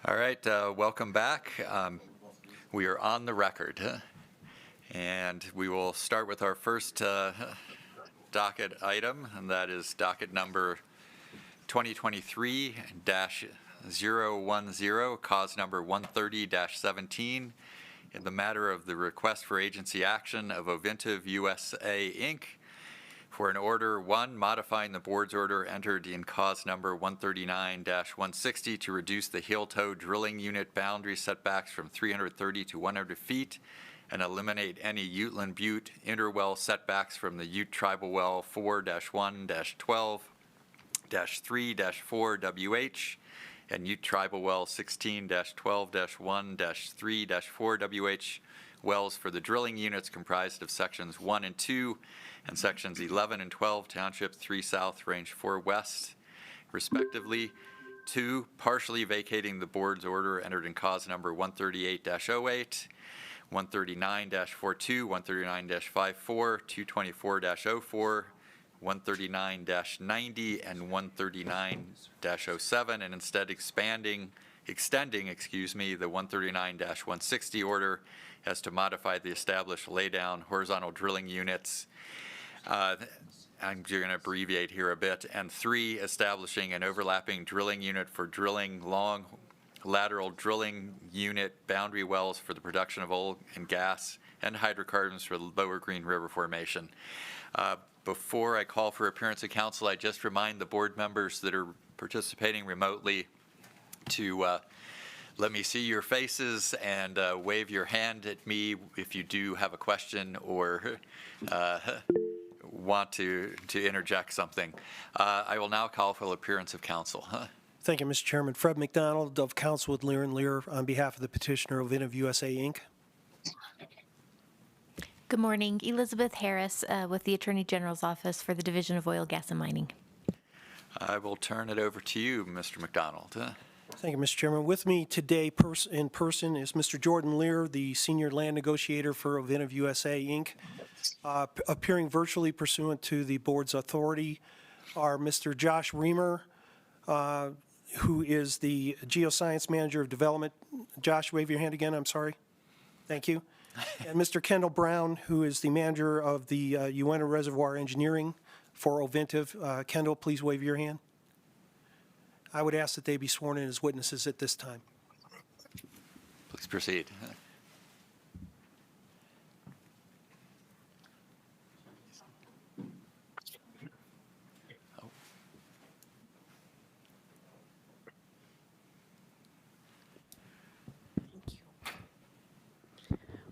All right, welcome back. We are on the record, and we will start with our first docket item, and that is docket number 2023-010, cause number 130-17, in the matter of the request for agency action of OVINTIV USA, Inc., for an order, one, modifying the board's order entered in cause number 139-160 to reduce the heel-toe drilling unit boundary setbacks from 330 to 100 feet and eliminate any Utland Butte interwell setbacks from the Ute Tribal Well 4-1-12-3-4 WH and Ute Tribal Well 16-12-1-3-4 WH wells for the drilling units comprised of sections 1 and 2 and sections 11 and 12, Township 3 South, Range 4 West, respectively. 2, partially vacating the board's order entered in cause number 138-08, 139-42, 139-54, 224-04, 139-90, and 139-07, and instead extending, the 139-160 order as to modify the established laydown horizontal drilling units. I'm going to abbreviate here a bit. And 3, establishing an overlapping drilling unit for drilling long lateral drilling unit boundary wells for the production of oil and gas and hydrocarbons for the Lower Green River Formation. Before I call for appearance of council, I just remind the board members that are participating remotely to let me see your faces and wave your hand at me if you do have a question or want to interject something. I will now call for the appearance of counsel. Thank you, Mr. Chairman. Fred McDonald of Counsel with Lear & Lear on behalf of the petitioner OVINTIV USA, Inc. Good morning. Elizabeth Harris with the Attorney General's Office for the Division of Oil, Gas, and Mining. I will turn it over to you, Mr. McDonald. Thank you, Mr. Chairman. With me today in person is Mr. Jordan Lear, the Senior Land Negotiator for OVINTIV USA, Inc. Appearing virtually pursuant to the board's authority are Mr. Josh Reamer, who is the Geoscience Manager of Development. Josh, wave your hand again. I'm sorry. Thank you. And Mr. Kendall Brown, who is the Manager of the U.S.M Reservoir Engineering for OVINTIV. Kendall, please wave your hand. I would ask that they be sworn in as witnesses at this time. Please proceed.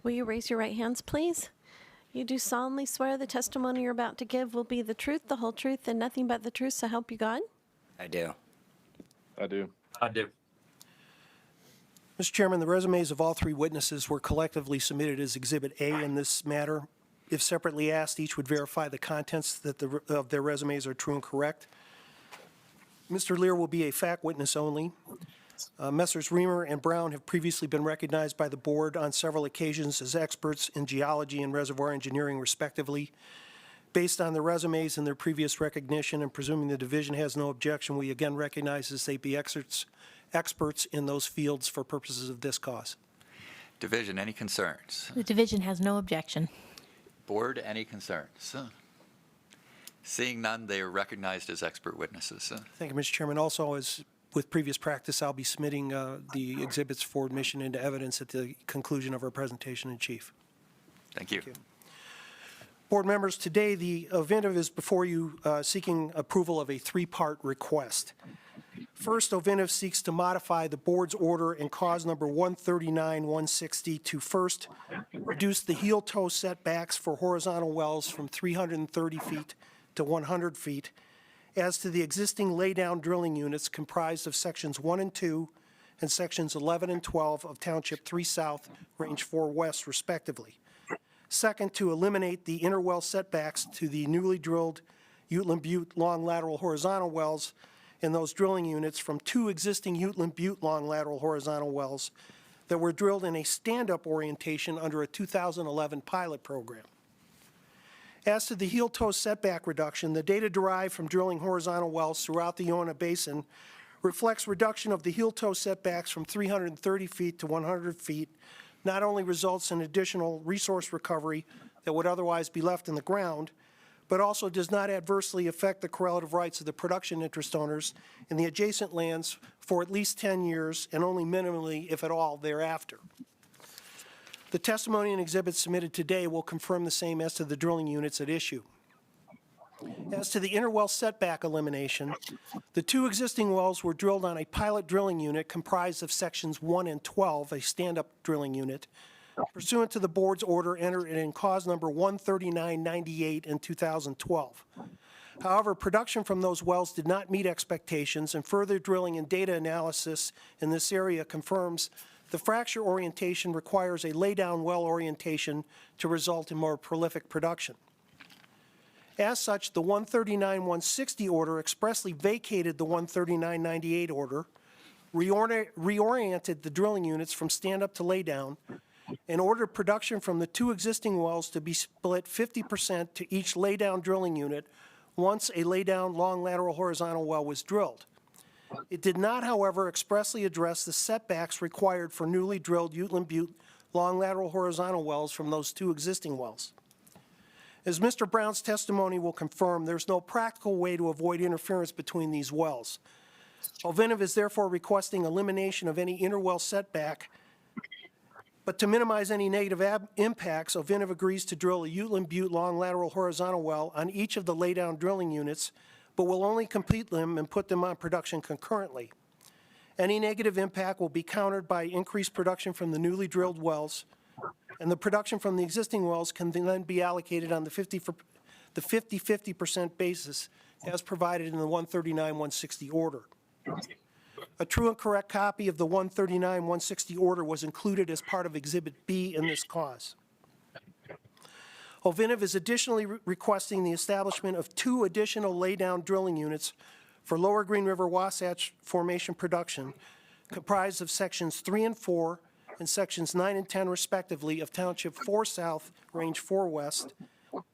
Will you raise your right hands, please? You do solemnly swear the testimony you're about to give will be the truth, the whole truth, and nothing but the truth, so help you God? I do. I do. I do. Mr. Chairman, the resumes of all 3 witnesses were collectively submitted as Exhibit A in this matter. If separately asked, each would verify the contents of their resumes are true and correct. Mr. Lear will be a fact witness only. Messrs. Reamer and Brown have previously been recognized by the board on several occasions as experts in geology and reservoir engineering, respectively. Based on their resumes and their previous recognition, and presuming the division has no objection, we again recognize as they be experts in those fields for purposes of this cause. Division, any concerns? The division has no objection. Board, any concerns? Seeing none, they are recognized as expert witnesses. Thank you, Mr. Chairman. Also, as with previous practice, I'll be submitting the exhibits for admission into evidence at the conclusion of our presentation in chief. Thank you. Thank you. Board members, today the OVINTIV is before you seeking approval of a 3-part request. First, OVINTIV seeks to modify the board's order in cause number 139-160 to first reduce the heel-toe setbacks for horizontal wells from 330 feet to 100 feet as to the existing laydown drilling units comprised of sections 1 and 2 and sections 11 and 12 of Township 3 South, Range 4 West, respectively. Second, to eliminate the interwell setbacks to the newly drilled Utland Butte long lateral horizontal wells in those drilling units from 2 existing Utland Butte long lateral horizontal wells that were drilled in a stand-up orientation under a 2011 pilot program. As to the heel-toe setback reduction, the data derived from drilling horizontal wells throughout the Uinta Basin reflects reduction of the heel-toe setbacks from 330 feet to 100 feet, not only results in additional resource recovery that would otherwise be left in the ground, but also does not adversely affect the correlative rights of the production interest owners in the adjacent lands for at least 10 years and only minimally, if at all, thereafter. The testimony and exhibits submitted today will confirm the same as to the drilling units at issue. As to the inner well setback elimination, the two existing wells were drilled on a pilot drilling unit comprised of sections 1 and 12, a stand-up drilling unit, pursuant to the board's order entered in cause number 13998 in 2012. However, production from those wells did not meet expectations, and further drilling and data analysis in this area confirms the fracture orientation requires a lay-down well orientation to result in more prolific production. As such, the 139-160 order expressly vacated the 139-98 order, reoriented the drilling units from stand-up to lay-down, and ordered production from the two existing wells to be split 50% to each lay-down drilling unit once a lay-down long lateral horizontal well was drilled. It did not, however, expressly address the setbacks required for newly drilled Uteland-Butte long lateral horizontal wells from those two existing wells. As Mr. Brown's testimony will confirm, there's no practical way to avoid interference between these wells. OVINTIV is therefore requesting elimination of any interwell setback, but to minimize any negative impacts, OVINTIV agrees to drill a Uteland-Butte long lateral horizontal well on each of the laydown drilling units, but will only complete them and put them on production concurrently. Any negative impact will be countered by increased production from the newly drilled wells, and the production from the existing wells can then be allocated on the 50-50% basis as provided in the 139-160 order. A true and correct copy of the 139-160 order was included as part of Exhibit B in this cause. OVINTIV is additionally requesting the establishment of two additional laydown drilling units for Lower Green River Wasatch Formation production, comprised of sections 3 and 4 and sections 9 and 10 respectively of Township 4 South, Range 4 West,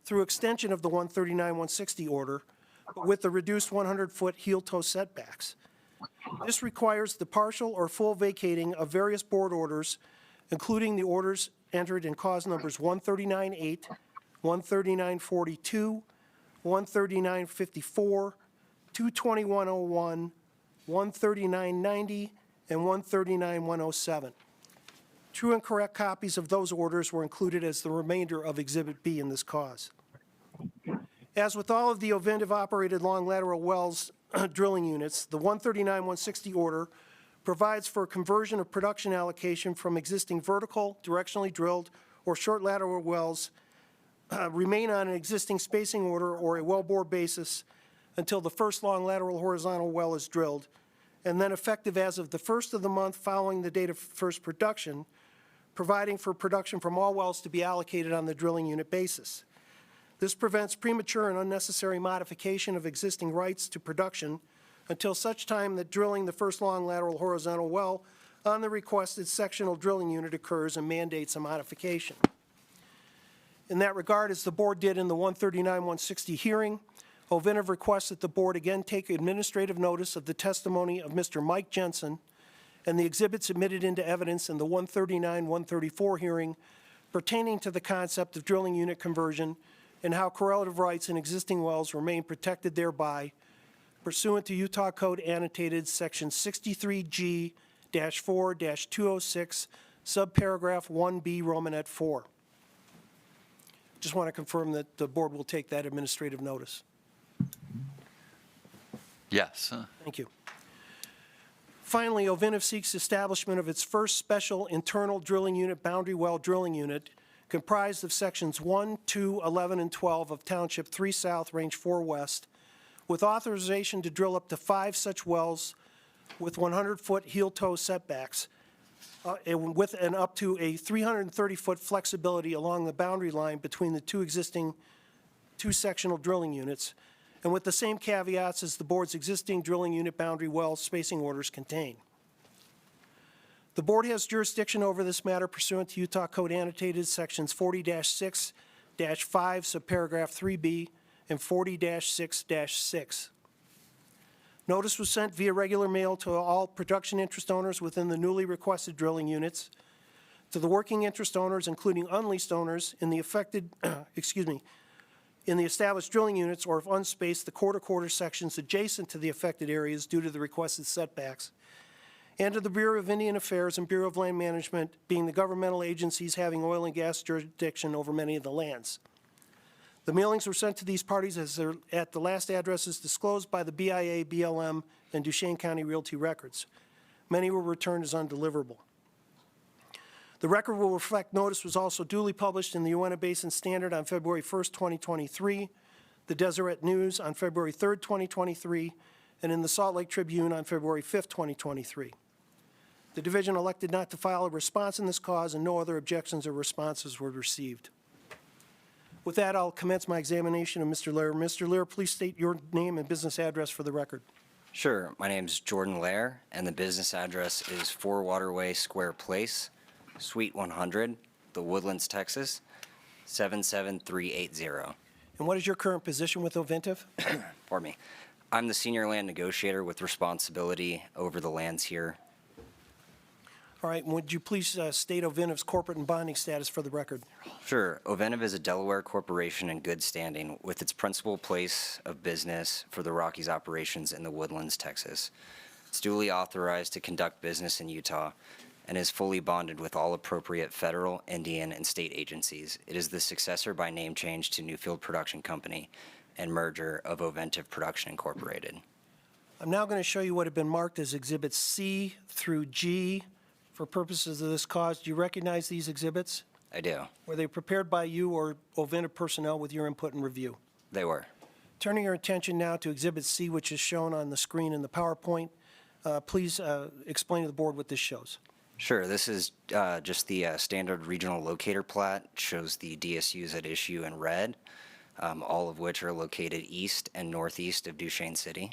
through extension of the 139-160 order, but with the reduced 100-foot heel-toe setbacks. This requires the partial or full vacating of various board orders, including the orders entered in cause numbers 139-8, 139-42, 139-54, 221-01, 139-90, and 139-107. True and correct copies of those orders were included as the remainder of Exhibit B in this cause. As with all of the OVINTIV-operated long lateral wells drilling units, the 139-160 order provides for conversion of production allocation from existing vertical, directionally drilled, or short lateral wells remain on an existing spacing order or a wellbore basis until the first long lateral horizontal well is drilled, and then effective as of the first of the month following the date of first production, providing for production from all wells to be allocated on the drilling unit basis. This prevents premature and unnecessary modification of existing rights to production until such time that drilling the first long lateral horizontal well on the requested sectional drilling unit occurs and mandates a modification. In that regard, as the board did in the 139-160 hearing, OVINTIV requests that the board again take administrative notice of the testimony of Mr. Mike Jensen and the exhibits admitted into evidence in the 139-134 hearing pertaining to the concept of drilling unit conversion and how correlative rights in existing wells remain protected thereby, pursuant to Utah Code annotated section 63G-4-206, subparagraph 1B, Romanet 4. Just want to confirm that the board will take that administrative notice. Yes. Thank you. Finally, OVINTIV seeks establishment of its first special internal drilling unit boundary well drilling unit comprised of sections 1, 2, 11, and 12 of Township 3 South, Range 4 West, with authorization to drill up to 5 such wells with 100-foot heel-toe setbacks, with and up to a 330-foot flexibility along the boundary line between the two existing two-sectional drilling units, and with the same caveats as the board's existing drilling unit boundary well spacing orders contain. The board has jurisdiction over this matter pursuant to Utah Code annotated sections 40-6-5, subparagraph 3B, and 40-6-6. Notice was sent via regular mail to all production interest owners within the newly requested drilling units, to the working interest owners, including unleased owners, in the affected, in the established drilling units, or if unspaced, the quarter-quarter sections adjacent to the affected areas due to the requested setbacks, and to the Bureau of Indian Affairs and Bureau of Land Management, being the governmental agencies having oil and gas jurisdiction over many of the lands. The mailings were sent to these parties as they're at the last addresses disclosed by the BIA, BLM, and Duchesne County Realty records. Many were returned as undeliverable. The record will reflect notice was also duly published in the Uinta Basin Standard on February 1st, 2023, the Deseret News on February 3rd, 2023, and in the Salt Lake Tribune on February 5th, 2023. The division elected not to file a response in this cause, and no other objections or responses were received. With that, I'll commence my examination of Mr. Lehr. Mr. Lehr, please state your name and business address for the record. Sure. My name's Jordan Lehr, and the business address is 4 Waterway Square Place, Suite 100, The Woodlands, Texas, 77380. And what is your current position with OVINTIV? Pardon me. I'm the senior land negotiator with responsibility over the lands here. All right, and would you please state OVINTIV's corporate and bonding status for the record? Sure. OVINTIV is a Delaware corporation in good standing with its principal place of business for the Rockies operations in the Woodlands, Texas. It's duly authorized to conduct business in Utah and is fully bonded with all appropriate federal, Indian, and state agencies. It is the successor by name change to Newfield Production Company and merger of OVINTIV Production Incorporated. I'm now going to show you what have been marked as Exhibits C through G for purposes of this cause. Do you recognize these exhibits? I do. Were they prepared by you or OVINTIV personnel with your input and review? They were. Turning your attention now to Exhibit C, which is shown on the screen in the PowerPoint, please explain to the board what this shows. Sure. This is just the standard regional locator plat. It shows the DSUs at issue in red, all of which are located east and northeast of Duchesne City.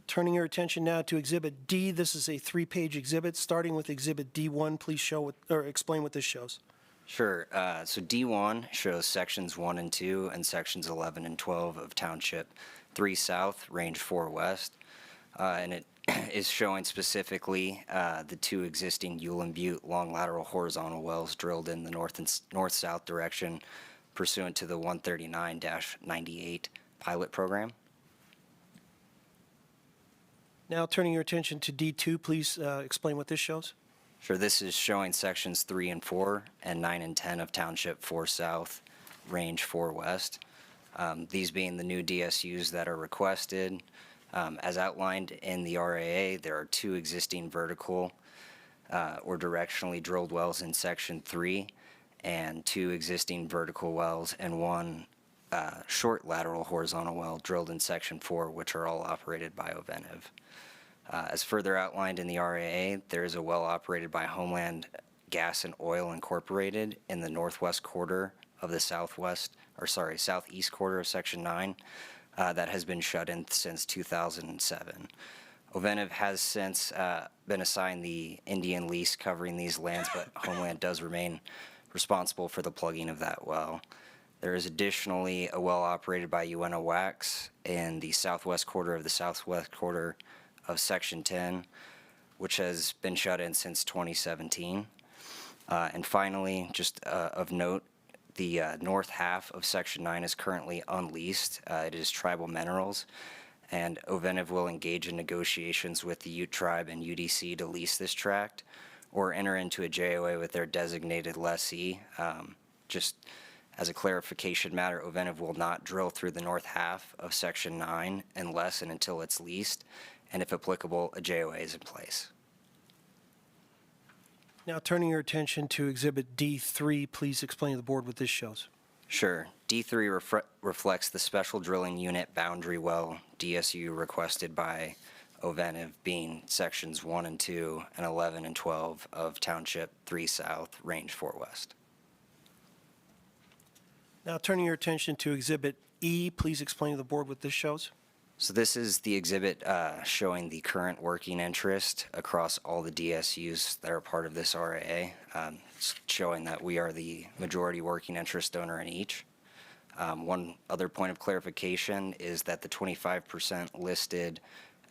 Turning your attention now to Exhibit D, this is a 3-page exhibit. Starting with Exhibit D1, please explain what this shows. Sure. So D1 shows Sections 1 and 2 and Sections 11 and 12 of Township 3 South, Range 4 West. And it is showing specifically the 2 existing Ulam Butte long lateral horizontal wells drilled in the north-south direction pursuant to the 139-98 pilot program. Now turning your attention to D2, please explain what this shows. Sure, this is showing Sections 3 and 4 and 9 and 10 of Township 4 South, Range 4 West. These being the new DSUs that are requested. As outlined in the RAA, there are 2 existing vertical or directionally drilled wells in Section 3 and 2 existing vertical wells and 1 short lateral horizontal well drilled in Section 4, which are all operated by OVINTIV. As further outlined in the RAA, there is a well operated by Homeland Gas and Oil Incorporated in the northwest quarter of the southeast quarter of Section 9 that has been shut in since 2007. OVINTIV has since been assigned the Indian lease covering these lands, but Homeland does remain responsible for the plugging of that well. There is additionally a well operated by U.S.M in the southwest quarter of the southwest quarter of Section 10, which has been shut in since 2017. And finally, just of note, the north half of Section 9 is currently unleased. It is tribal minerals, and OVINTIV will engage in negotiations with the Ute tribe and UDC to lease this tract or enter into a JOA with their designated lessee. Just as a clarification matter, OVINTIV will not drill through the north half of Section 9 unless and until it's leased, and if applicable, a JOA is in place. Now turning your attention to Exhibit D3, please explain to the board what this shows. Sure. D3 reflects the special drilling unit boundary well DSU requested by OVINTIV, being Sections 1 and 2 and 11 and 12 of Township 3 South, Range 4 West. Now turning your attention to Exhibit E, please explain to the board what this shows. So this is the exhibit showing the current working interest across all the DSUs that are part of this RAA, showing that we are the majority working interest owner in each. One other point of clarification is that the 25% listed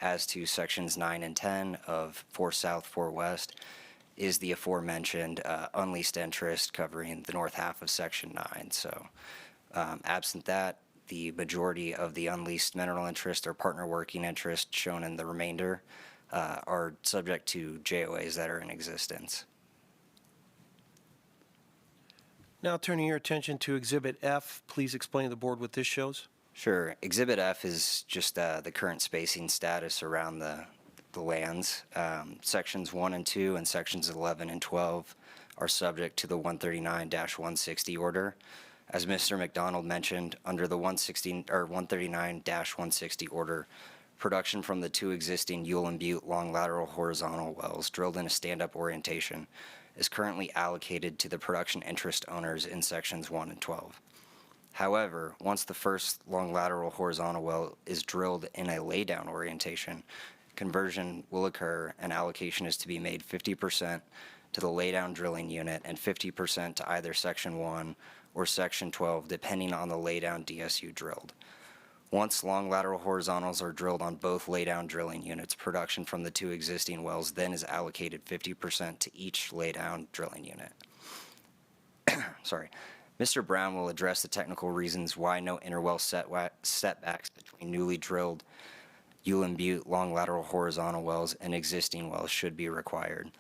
as to sections 9 and 10 of 4 South, 4 West is the aforementioned unleased interest covering the north half of section 9. So absent that, the majority of the unleased mineral interest or partner working interest shown in the remainder are subject to JOAs that are in existence. Now turning your attention to Exhibit F, please explain to the board what this shows. Sure. Exhibit F is just the current spacing status around the lands. Sections 1 and 2 and sections 11 and 12 are subject to the 139-160 order. As Mr. McDonald mentioned, under the 139-160 order, production from the 2 existing Ewell and Butte long lateral horizontal wells drilled in a stand-up orientation is currently allocated to the production interest owners in sections 1 and 12. However, once the first long lateral horizontal well is drilled in a laydown orientation, conversion will occur and allocation is to be made 50% to the laydown drilling unit and 50% to either section 1 or section 12, depending on the laydown DSU drilled. Once long lateral horizontals are drilled on both laydown drilling units, production from the 2 existing wells then is allocated 50% to each laydown drilling unit. Sorry. Mr. Brown will address the technical reasons why no interwell setbacks between newly drilled Ewell and Butte long lateral horizontal wells and existing wells should be required.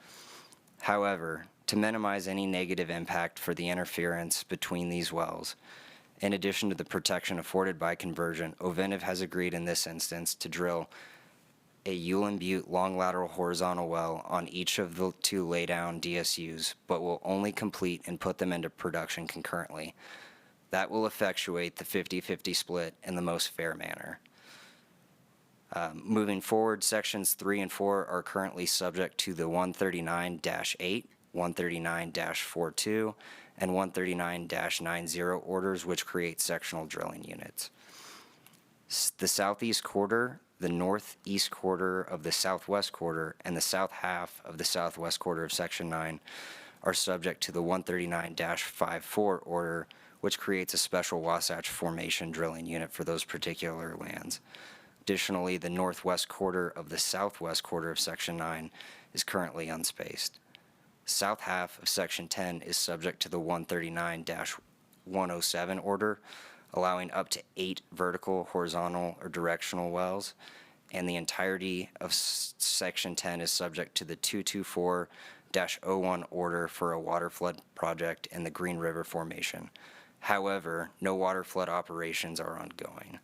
However, to minimize any negative impact for the interference between these wells, in addition to the protection afforded by conversion, OVINTIV has agreed in this instance to drill a Ewell and Butte long lateral horizontal well on each of the 2 laydown DSUs, but will only complete and put them into production concurrently. That will effectuate the 50-50 split in the most fair manner. Moving forward, sections 3 and 4 are currently subject to the 139-8, 139-42, and 139-90 orders, which create sectional drilling units. The southeast quarter, the northeast quarter of the southwest quarter, and the south half of the southwest quarter of section 9 are subject to the 139-54 order, which creates a special Wasatch Formation drilling unit for those particular lands. Additionally, the northwest quarter of the southwest quarter of section 9 is currently unspaced. South half of section 10 is subject to the 139-107 order, allowing up to 8 vertical, horizontal, or directional wells, and the entirety of section 10 is subject to the 224-01 order for a waterflood project in the Green River Formation. However, no waterflood operations are ongoing.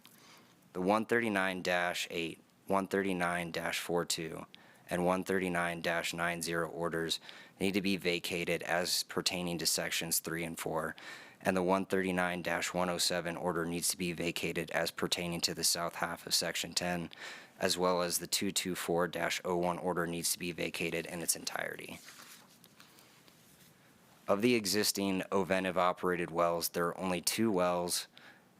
The 139-8, 139-42, and 139-90 orders need to be vacated as pertaining to sections 3 and 4, and the 139-107 order needs to be vacated as pertaining to the south half of section 10, as well as the 224-01 order needs to be vacated in its entirety. Of the existing OVINTIV operated wells, there are only 2 wells,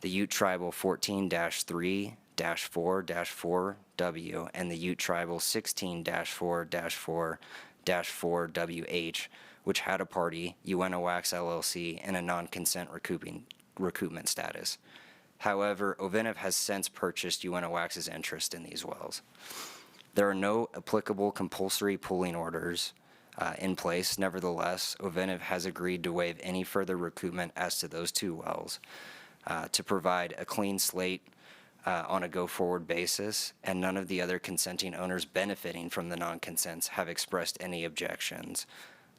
the Ute Tribal 14-3-4-4W and the Ute Tribal 16-4-4-4WH, which had a party, U.S.M LLC, in a non-consent recoupment status. However, OVINTIV has since purchased U.S.M's interest in these wells. There are no applicable compulsory pooling orders in place. Nevertheless, OVINTIV has agreed to waive any further recoupment as to those 2 wells to provide a clean slate on a go-forward basis, and none of the other consenting owners benefiting from the non-consents have expressed any objections.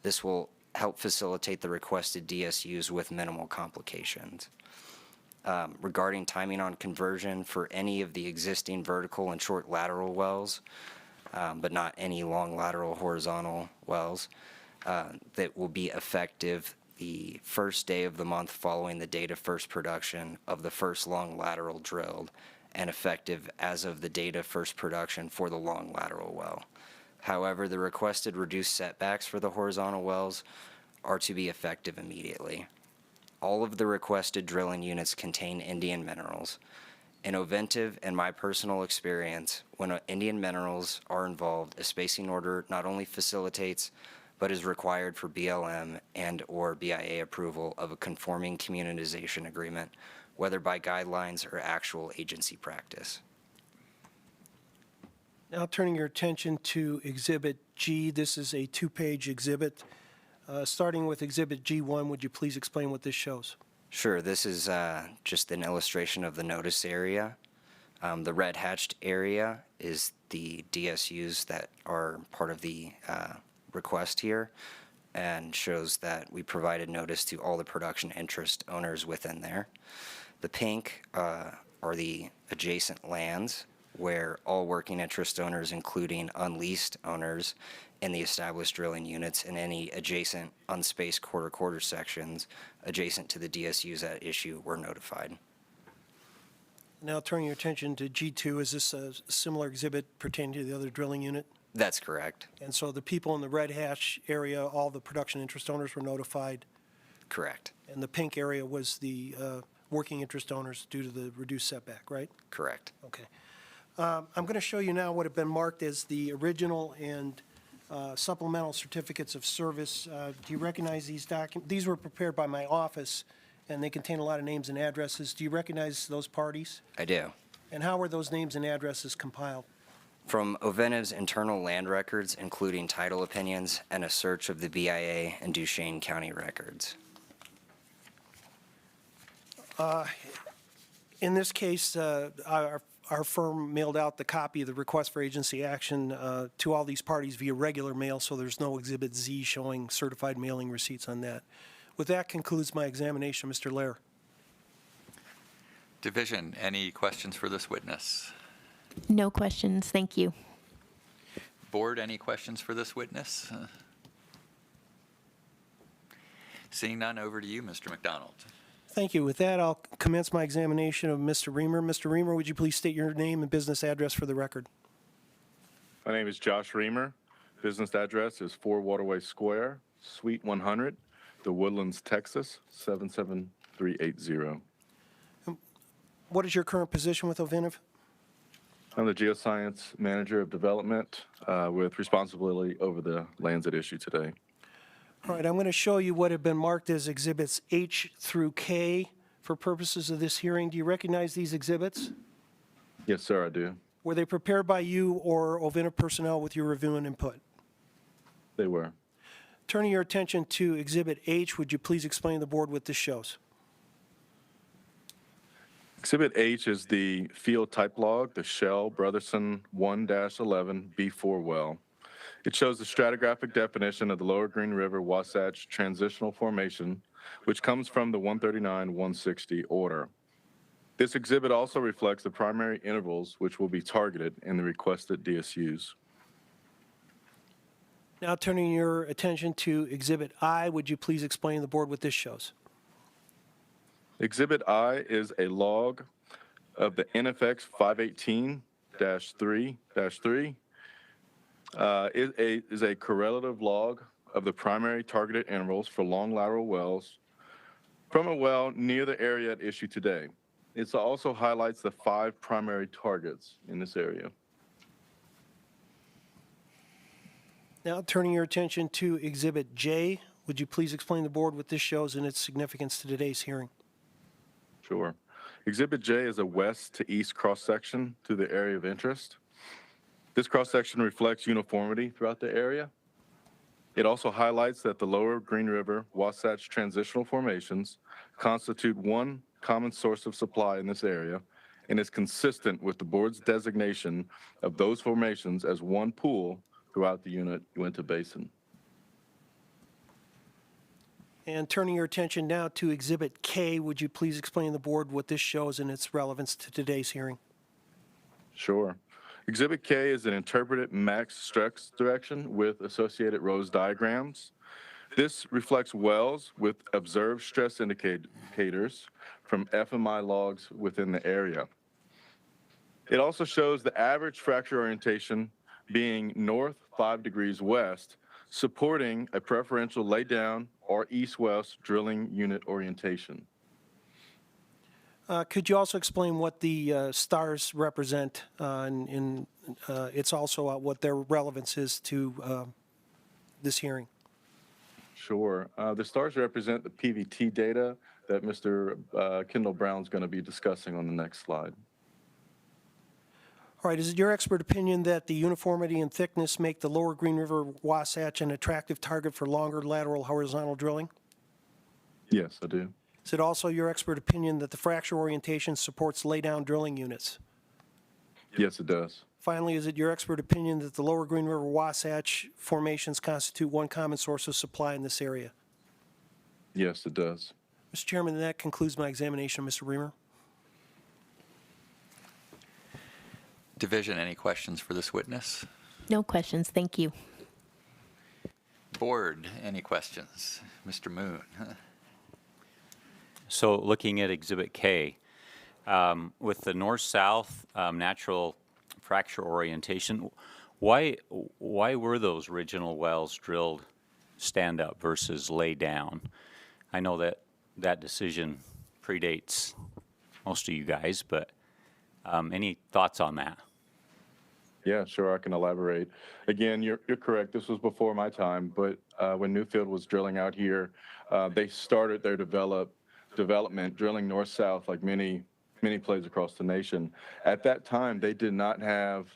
This will help facilitate the requested DSUs with minimal complications. Regarding timing on conversion for any of the existing vertical and short lateral wells, but not any long lateral horizontal wells, that will be effective the first day of the month following the date of first production of the first long lateral drilled, and effective as of the date of first production for the long lateral well. However, the requested reduced setbacks for the horizontal wells are to be effective immediately. All of the requested drilling units contain Indian minerals. In OVINTIV and my personal experience, when Indian minerals are involved, a spacing order not only facilitates but is required for BLM and/or BIA approval of a conforming communitization agreement whether by guidelines or actual agency practice. Now turning your attention to Exhibit G, this is a two-page exhibit. Starting with Exhibit G1, would you please explain what this shows? Sure, this is just an illustration of the notice area. The red hatched area is the DSUs that are part of the request here, and shows that we provided notice to all the production interest owners within there. The pink are the adjacent lands where all working interest owners, including unleased owners in the established drilling units and any adjacent unspaced quarter-quarter sections adjacent to the DSUs at issue, were notified. Now turning your attention to G2, is this a similar exhibit pertaining to the other drilling unit? That's correct. And so the people in the red hash area, all the production interest owners were notified, Correct. and the pink area was the working interest owners due to the reduced setback, right? Correct. Okay. I'm going to show you now what have been marked as the original and supplemental certificates of service. Do you recognize these documents? These were prepared by my office, and they contain a lot of names and addresses. Do you recognize those parties? I do. And how were those names and addresses compiled? From OVINTIV's internal land records, including title opinions and a search of the BIA and Duchesne County records. In this case, our firm mailed out the copy of the request for agency action to all these parties via regular mail, so there's no Exhibit Z showing certified mailing receipts on that. With that concludes my examination, Mr. Lair. Division, any questions for this witness? No questions, thank you. Board, any questions for this witness? Seeing none, over to you, Mr. McDonald. Thank you. With that, I'll commence my examination of Mr. Reamer. Mr. Reamer, would you please state your name and business address for the record? My name is Josh Reamer. Business address is 4 Waterway Square, Suite 100, The Woodlands, Texas, 77380. What is your current position with OVINTIV? I'm the Geoscience Manager of Development with responsibility over the lands at issue today. All right, I'm going to show you what have been marked as Exhibits H through K for purposes of this hearing. Do you recognize these exhibits? Yes, sir, I do. Were they prepared by you or OVINTIV personnel with your review and input? They were. Turning your attention to Exhibit H, would you please explain to the board what this shows? Exhibit H is the field type log, the Shell Brotherson 1-11 B4 well. It shows the stratigraphic definition of the Lower Green River Wasatch Transitional Formation, which comes from the 139-160 order. This exhibit also reflects the primary intervals which will be targeted in the requested DSUs. Now turning your attention to Exhibit I, would you please explain to the board what this shows? Exhibit I is a log of the NFX 518-3-3. It is a correlative log of the primary targeted intervals for long lateral wells from a well near the area at issue today. It also highlights the 5 primary targets in this area. Now turning your attention to Exhibit J, would you please explain to the board what this shows and its significance to today's hearing? Sure. Exhibit J is a west to east cross-section to the area of interest. This cross-section reflects uniformity throughout the area. It also highlights that the Lower Green River Wasatch Transitional Formations constitute one common source of supply in this area and is consistent with the board's designation of those formations as one pool throughout the Uinta Basin. And turning your attention now to Exhibit K, would you please explain to the board what this shows and its relevance to today's hearing? Sure. Exhibit K is an interpreted max stress direction with associated Rose diagrams. This reflects wells with observed stress indicators from FMI logs within the area. It also shows the average fracture orientation being north 5 degrees west, supporting a preferential laydown or east-west drilling unit orientation. Could you also explain what the stars represent, and it's also what their relevance is to this hearing? Sure. The stars represent the PVT data that Mr. Kendall Brown's going to be discussing on the next slide. All right, is it your expert opinion that the uniformity and thickness make the lower Green River Wasatch an attractive target for longer lateral horizontal drilling? Yes, I do. Is it also your expert opinion that the fracture orientation supports lay-down drilling units? Yes, it does. Finally, is it your expert opinion that the lower Green River Wasatch formations constitute one common source of supply in this area? Yes, it does. Mr. Chairman, that concludes my examination of Mr. Reamer. Division, any questions for this witness? No questions, thank you. Board, any questions? Mr. Moon? So looking at Exhibit K, with the north-south natural fracture orientation, why were those original wells drilled stand up versus lay down? I know that that decision predates most of you guys, but any thoughts on that? Yeah, sure, I can elaborate. Again, you're correct. This was before my time, but when Newfield was drilling out here, they started their development drilling north-south like many plays across the nation. At that time, they did not have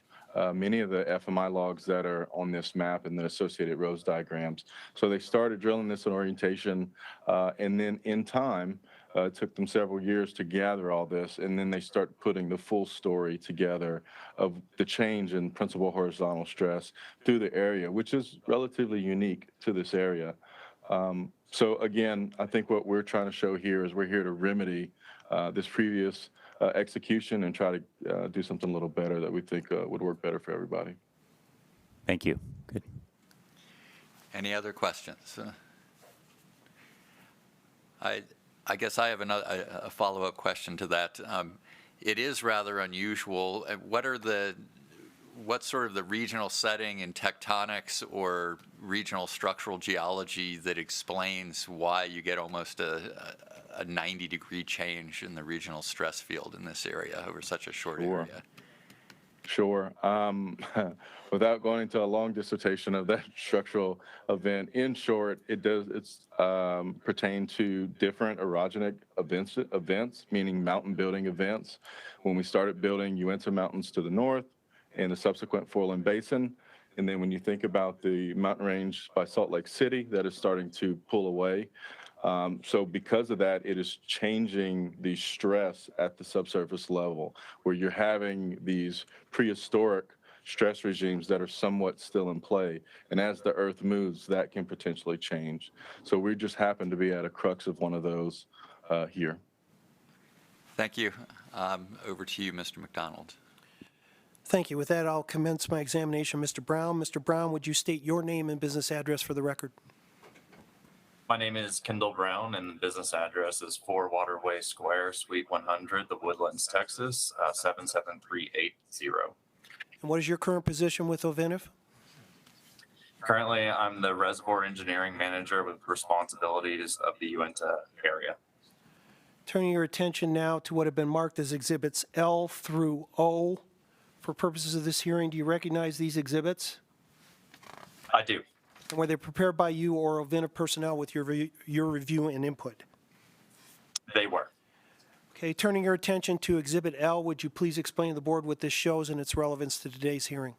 many of the FMI logs that are on this map and the associated rows diagrams. So they started drilling this in orientation, and then in time, it took them several years to gather all this, and then they start putting the full story together of the change in principal horizontal stress through the area, which is relatively unique to this area. So again, I think what we're trying to show here is we're here to remedy this previous execution and try to do something a little better that we think would work better for everybody. Thank you. Good. Any other questions? I guess I have a follow-up question to that. It is rather unusual. What's sort of the regional setting in tectonics or regional structural geology that explains why you get almost a 90-degree change in the regional stress field in this area over such a short area? Sure. Without going into a long dissertation of that structural event, in short, it's pertain to different orogenic events, meaning mountain building events. When we started building Uinta Mountains to the north and the subsequent Foreland Basin, and then when you think about the mountain range by Salt Lake City that is starting to pull away. So because of that, it is changing the stress at the subsurface level, where you're having these prehistoric stress regimes that are somewhat still in play. And as the Earth moves, that can potentially change. So we just happen to be at a crux of one of those here. Thank you. Over to you, Mr. McDonald. Thank you. With that, I'll commence my examination. Mr. Brown, would you state your name and business address for the record? My name is Kendall Brown, and the business address is 4 Waterway Square, Suite 100, The Woodlands, Texas, 77380. And what is your current position with OVINTIV? Currently, I'm the reservoir engineering manager with responsibilities of the Uinta area. Turning your attention now to what have been marked as Exhibits L through O. For purposes of this hearing, do you recognize these exhibits? I do. And were they prepared by you or OVINTIV personnel with your review and input? They were. Okay, turning your attention to Exhibit L, would you please explain to the board what this shows and its relevance to today's hearing?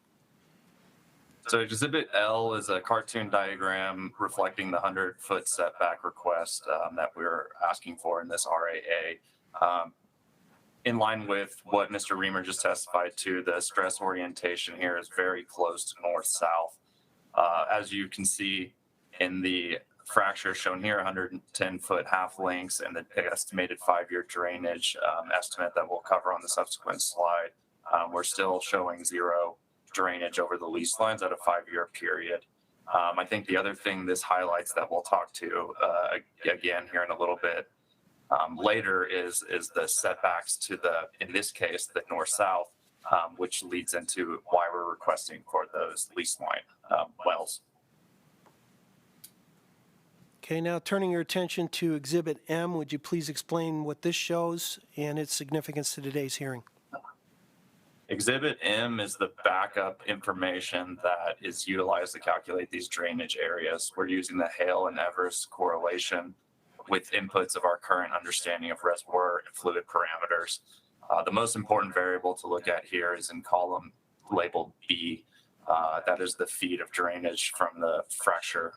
So Exhibit L is a cartoon diagram reflecting the 100-foot setback request that we're asking for in this RAA. In line with what Mr. Reamer just testified to, the stress orientation here is very close to north-south. As you can see in the fracture shown here, 110-foot half lengths and the estimated 5-year drainage estimate that we'll cover on the subsequent slide, we're still showing zero drainage over the lease lines at a 5-year period. I think the other thing this highlights that we'll talk to again here in a little bit later is the setbacks to in this case, the north-south, which leads into why we're requesting for those lease line wells. Okay, now turning your attention to Exhibit M, would you please explain what this shows and its significance to today's hearing? Exhibit M is the backup information that is utilized to calculate these drainage areas. We're using the Hale and Everest correlation with inputs of our current understanding of reservoir and fluid parameters. The most important variable to look at here is in column labeled B. That is the feet of drainage from the fracture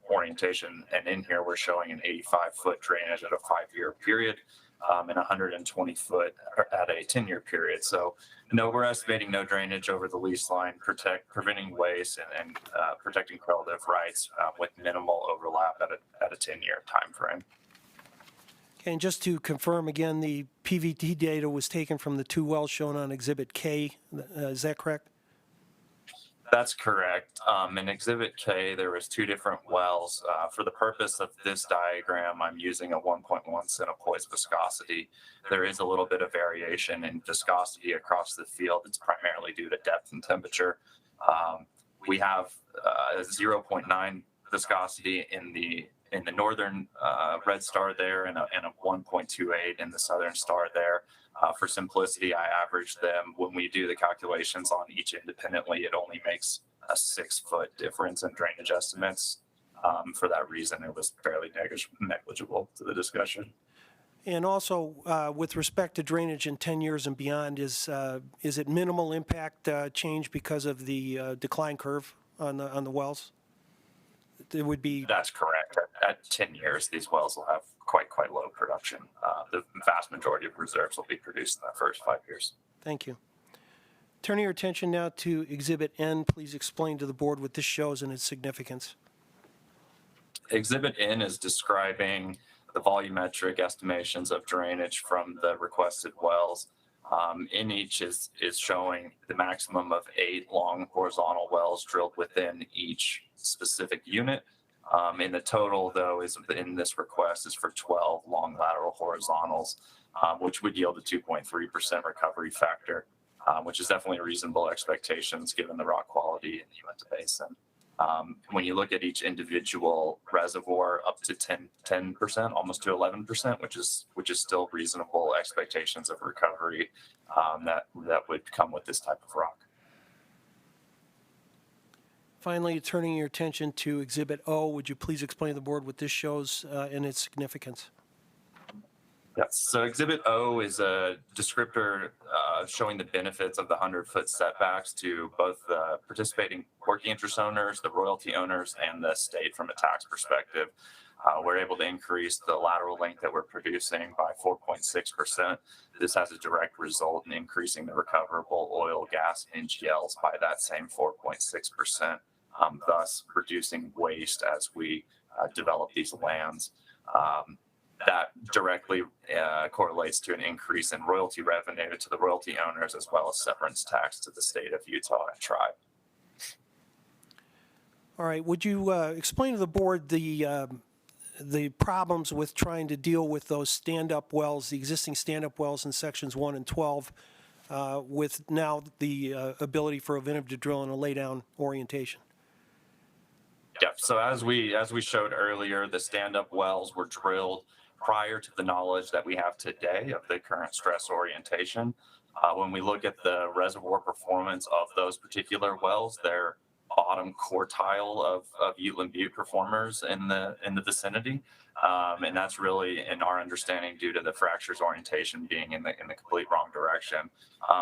orientation. And in here, we're showing an 85-foot drainage at a 5-year period and 120 foot at a 10-year period. So no, we're estimating no drainage over the lease line, preventing waste and protecting correlative rights with minimal overlap at a 10-year time frame. Okay, and just to confirm again, the PVT data was taken from the 2 wells shown on Exhibit K. Is that correct? That's correct. In Exhibit K, there was 2 different wells. For the purpose of this diagram, I'm using a 1.1 centipoise viscosity. There is a little bit of variation in viscosity across the field. It's primarily due to depth and temperature. We have a 0.9 viscosity in the northern red star there and a 1.28 in the southern star there. For simplicity, I averaged them. When we do the calculations on each independently, it only makes a 6-foot difference in drainage estimates. For that reason, it was fairly negligible to the discussion. And also, with respect to drainage in 10 years and beyond, is it minimal impact change because of the decline curve on the wells? It would be. That's correct. At 10 years, these wells will have quite low production. The vast majority of reserves will be produced in the first 5 years. Thank you. Turning your attention now to Exhibit N, please explain to the board what this shows and its significance. Exhibit N is describing the volumetric estimations of drainage from the requested wells. In each is showing the maximum of 8 long horizontal wells drilled within each specific unit. And the total, though, is in this request is for 12 long lateral horizontals, which would yield a 2.3% recovery factor, which is definitely reasonable expectations given the rock quality in the Uinta Basin. When you look at each individual reservoir, up to 10%, almost to 11%, which is still reasonable expectations of recovery that would come with this type of rock. Finally, turning your attention to Exhibit O, would you please explain to the board what this shows and its significance? Yes, so Exhibit O is a descriptor showing the benefits of the 100-foot setbacks to both the participating working interest owners, the royalty owners, and the state from a tax perspective. We're able to increase the lateral length that we're producing by 4.6%. This has a direct result in increasing the recoverable oil, gas, and NGLs by that same 4.6%, thus reducing waste as we develop these lands. That directly correlates to an increase in royalty revenue to the royalty owners as well as severance tax to the state of Utah and tribe. All right, would you explain to the board the problems with trying to deal with those stand-up wells, the existing stand-up wells in sections 1 and 12, with now the ability for OVINTIV to drill in a lay-down orientation? Yeah, so as we showed earlier, the stand-up wells were drilled prior to the knowledge that we have today of the current stress orientation. When we look at the reservoir performance of those particular wells, they're bottom quartile of Uteland Butte performers in the vicinity, and that's really, in our understanding, due to the fractures orientation being in the complete wrong direction.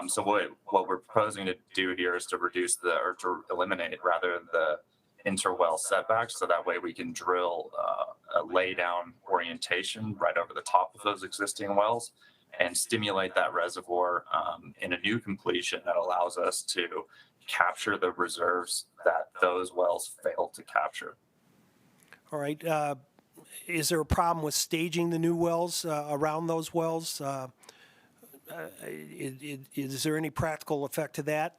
So what we're proposing to do here is to reduce or to eliminate rather the interwell setbacks, so that way we can drill a lay down orientation right over the top of those existing wells and stimulate that reservoir in a new completion that allows us to capture the reserves that those wells failed to capture. All right. Is there a problem with staging the new wells around those wells? Is there any practical effect to that?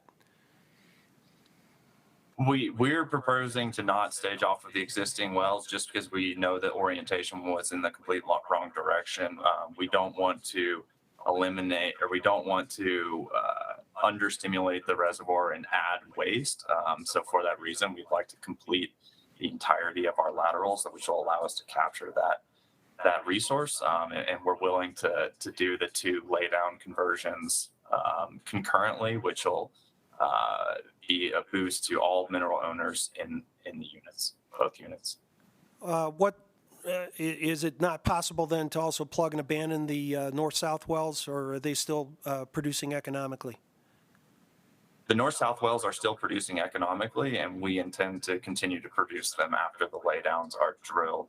We're proposing to not stage off of the existing wells just because we know that orientation was in the complete wrong direction. We don't want to eliminate, or we don't want to understimulate the reservoir and add waste. So for that reason, we'd like to complete the entirety of our laterals, which will allow us to capture that resource. And we're willing to do the 2 laydown conversions concurrently, which will be a boost to all mineral owners in the units, both units. What is it not possible then to also plug and abandon the north-south wells, or are they still producing economically? The north-south wells are still producing economically, and we intend to continue to produce them after the laydowns are drilled.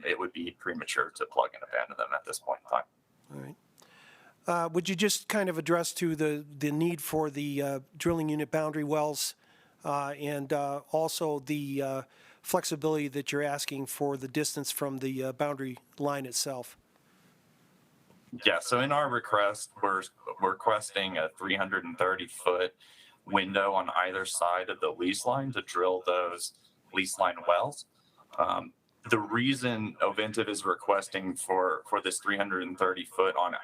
It would be premature to plug and abandon them at this point in time. All right. Would you just kind of address to the need for the drilling unit boundary wells and also the flexibility that you're asking for the distance from the boundary line itself? Yeah, so in our request, we're requesting a 330-foot window on either side of the lease line to drill those lease line wells. The reason OVINTIV is requesting for this 330 foot on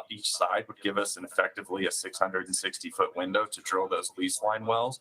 each side would give us effectively a 660-foot window to drill those lease line wells.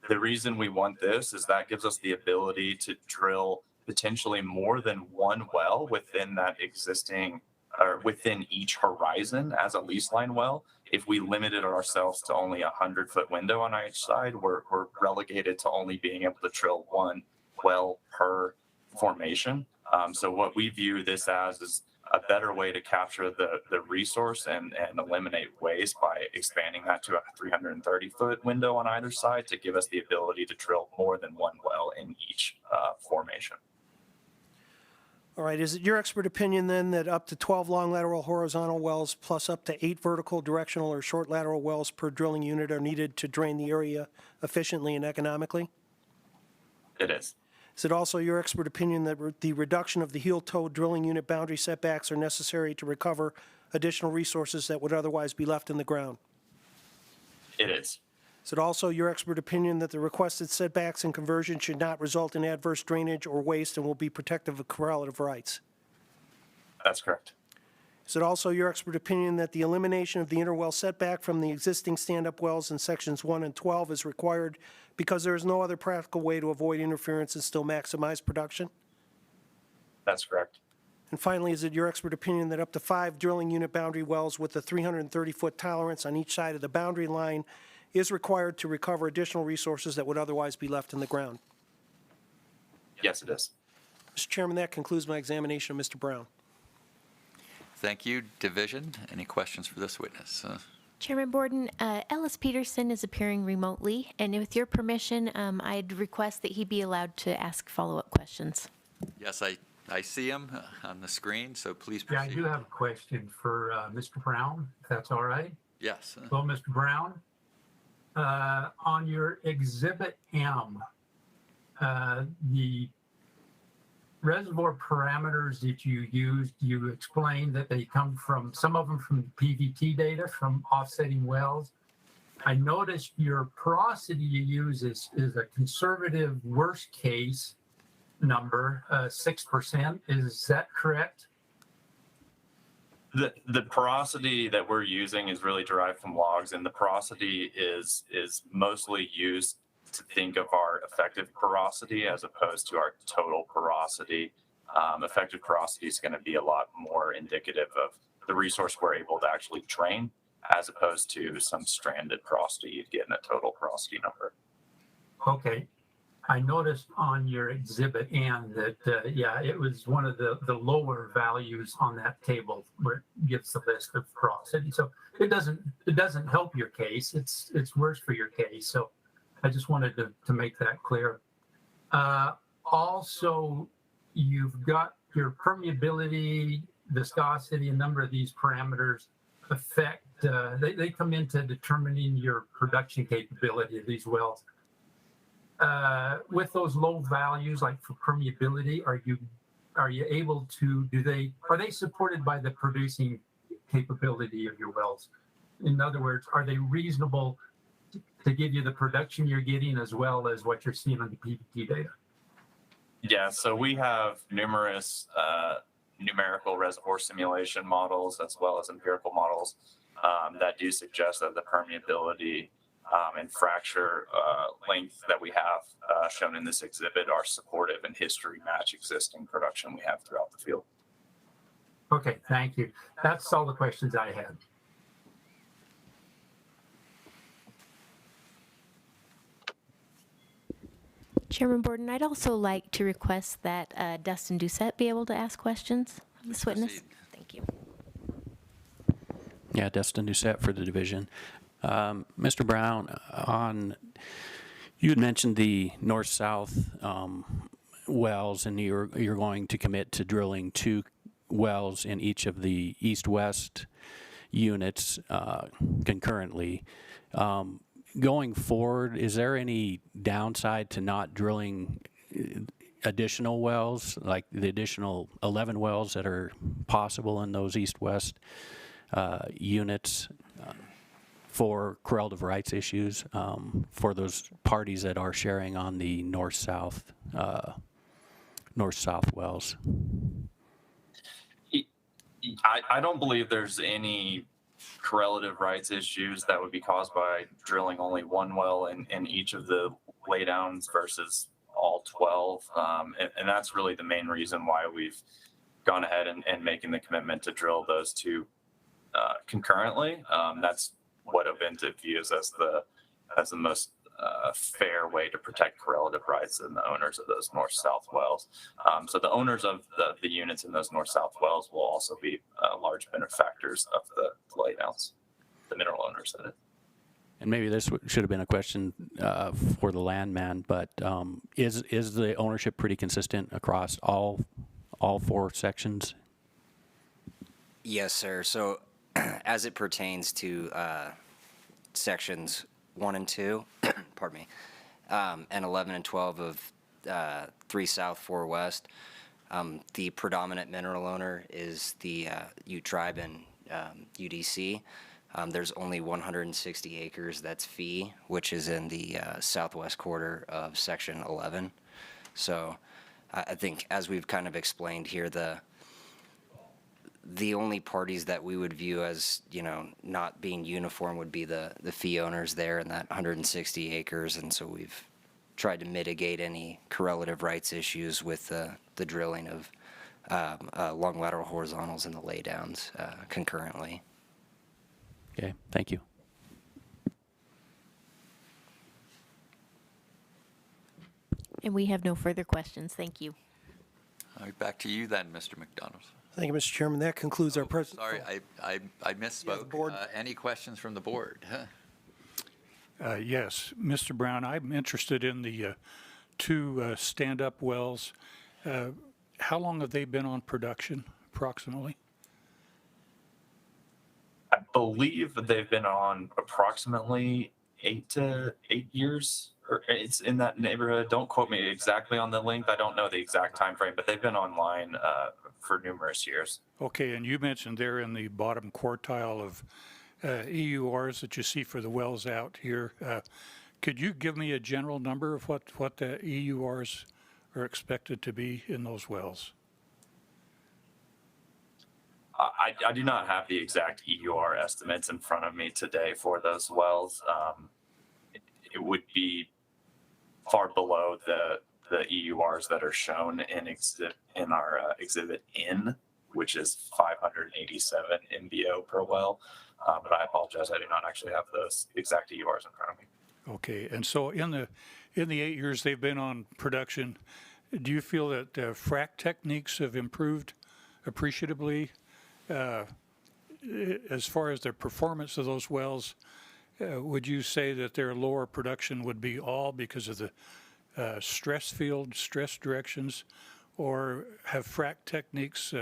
The reason we want this is that gives us the ability to drill potentially more than one well within that existing or within each horizon as a lease line well. If we limited ourselves to only a 100-foot window on each side, we're relegated to only being able to drill one well per formation. So what we view this as is a better way to capture the resource and eliminate waste by expanding that to a 330-foot window on either side to give us the ability to drill more than one well in each formation. All right, is it your expert opinion then that up to 12 long lateral horizontal wells plus up to 8 vertical directional or short lateral wells per drilling unit are needed to drain the area efficiently and economically? It is. Is it also your expert opinion that the reduction of the heel-toe drilling unit boundary setbacks are necessary to recover additional resources that would otherwise be left in the ground? It is. Is it also your expert opinion that the requested setbacks and conversion should not result in adverse drainage or waste and will be protective of correlative rights? That's correct. Is it also your expert opinion that the elimination of the interwell setback from the existing stand-up wells in sections 1 and 12 is required because there is no other practical way to avoid interference and still maximize production? That's correct. And finally, is it your expert opinion that up to 5 drilling unit boundary wells with a 330-foot tolerance on each side of the boundary line is required to recover additional resources that would otherwise be left in the ground? Yes, it is. Mr. Chairman, that concludes my examination of Mr. Brown. Thank you. Division, any questions for this witness? Chairman Borden, Ellis Peterson is appearing remotely, and with your permission, I'd request that he be allowed to ask follow-up questions. Yes, I see him on the screen, so please Yeah, I proceed. do have a question for Mr. Brown, if that's all right. Yes. Well, Mr. Brown, on your Exhibit M, the reservoir parameters that you used, you explained that they come from, some of them from PVT data from offsetting wells. I noticed your porosity you use is a conservative worst case number, 6%. Is that correct? The porosity that we're using is really derived from logs, and the porosity is mostly used to think of our effective porosity as opposed to our total porosity. Effective porosity is going to be a lot more indicative of the resource we're able to actually drain as opposed to some stranded porosity you'd get in a total porosity number. Okay. I noticed on your Exhibit N that, yeah, it was one of the lower values on that table where it gives the list of porosity. So it doesn't help your case. It's worse for your case. So I just wanted to make that clear. Also, you've got your permeability, viscosity, a number of these parameters affect, they come into determining your production capability of these wells. With those low values, like for permeability, are you able to, are they supported by the producing capability of your wells? In other words, are they reasonable to give you the production you're getting as well as what you're seeing on the PVT data? Yeah, so we have numerous numerical reservoir simulation models as well as empirical models that do suggest that the permeability and fracture length that we have shown in this exhibit are supportive and history match existing production we have throughout the field. Okay, thank you. That's all the questions I had. Chairman Borden, I'd also like to request that Dustin Doucette be able to ask questions of this witness. Proceed. Thank you. Yeah, Dustin Doucette for the division. Mr. Brown, you had mentioned the north-south wells, and you're going to commit to drilling 2 wells in each of the east-west units concurrently. Going forward, is there any downside to not drilling additional wells, like the additional 11 wells that are possible in those east-west units for correlative rights issues for those parties that are sharing on the north-south wells? I don't believe there's any correlative rights issues that would be caused by drilling only 1 well in each of the laydowns versus all 12. And that's really the main reason why we've gone ahead and making the commitment to drill those 2 concurrently. That's what OVINTIV views as the most fair way to protect correlative rights in the owners of those north-south wells. So the owners of the units in those north-south wells will also be large benefactors of the laydowns, the mineral owners in it. And maybe this should have been a question for the landman, but is the ownership pretty consistent across all 4 sections? Yes, sir. So as it pertains to sections 1 and 2, pardon me, and 11 and 12 of 3 South, 4 West, the predominant mineral owner is the Ute Tribe and UDC. There's only 160 acres that's fee, which is in the southwest quarter of section 11. So I think, as we've kind of explained here, the only parties that we would view as, not being uniform would be the fee owners there in that 160 acres. And so we've tried to mitigate any correlative rights issues with the drilling of long lateral horizontals and the laydowns concurrently. Okay, thank you. And we have no further questions. Thank you. All right, back to you then, Mr. McDonald. Thank you, Mr. Chairman. That concludes our presentation. Sorry, I misspoke. board. Any questions from the board? Yes, Mr. Brown, I'm interested in the 2 stand-up wells. How long have they been on production, approximately? I believe that they've been on approximately 8 years, or it's in that neighborhood. Don't quote me exactly on the length. I don't know the exact time frame, but they've been online for numerous years. Okay, and you mentioned they're in the bottom quartile of EURs that you see for the wells out here. Could you give me a general number of what the EURs are expected to be in those wells? I do not have the exact EUR estimates in front of me today for those wells. It would be far below the EURs that are shown in our exhibit N, which is 587 MBO per well. But I apologize, I do not actually have those exact EURs in front of me. Okay, and so in the 8 years they've been on production, do you feel that frac techniques have improved appreciably as far as the performance of those wells? Would you say that their lower production would be all because of the stress field, stress directions, or have frac techniques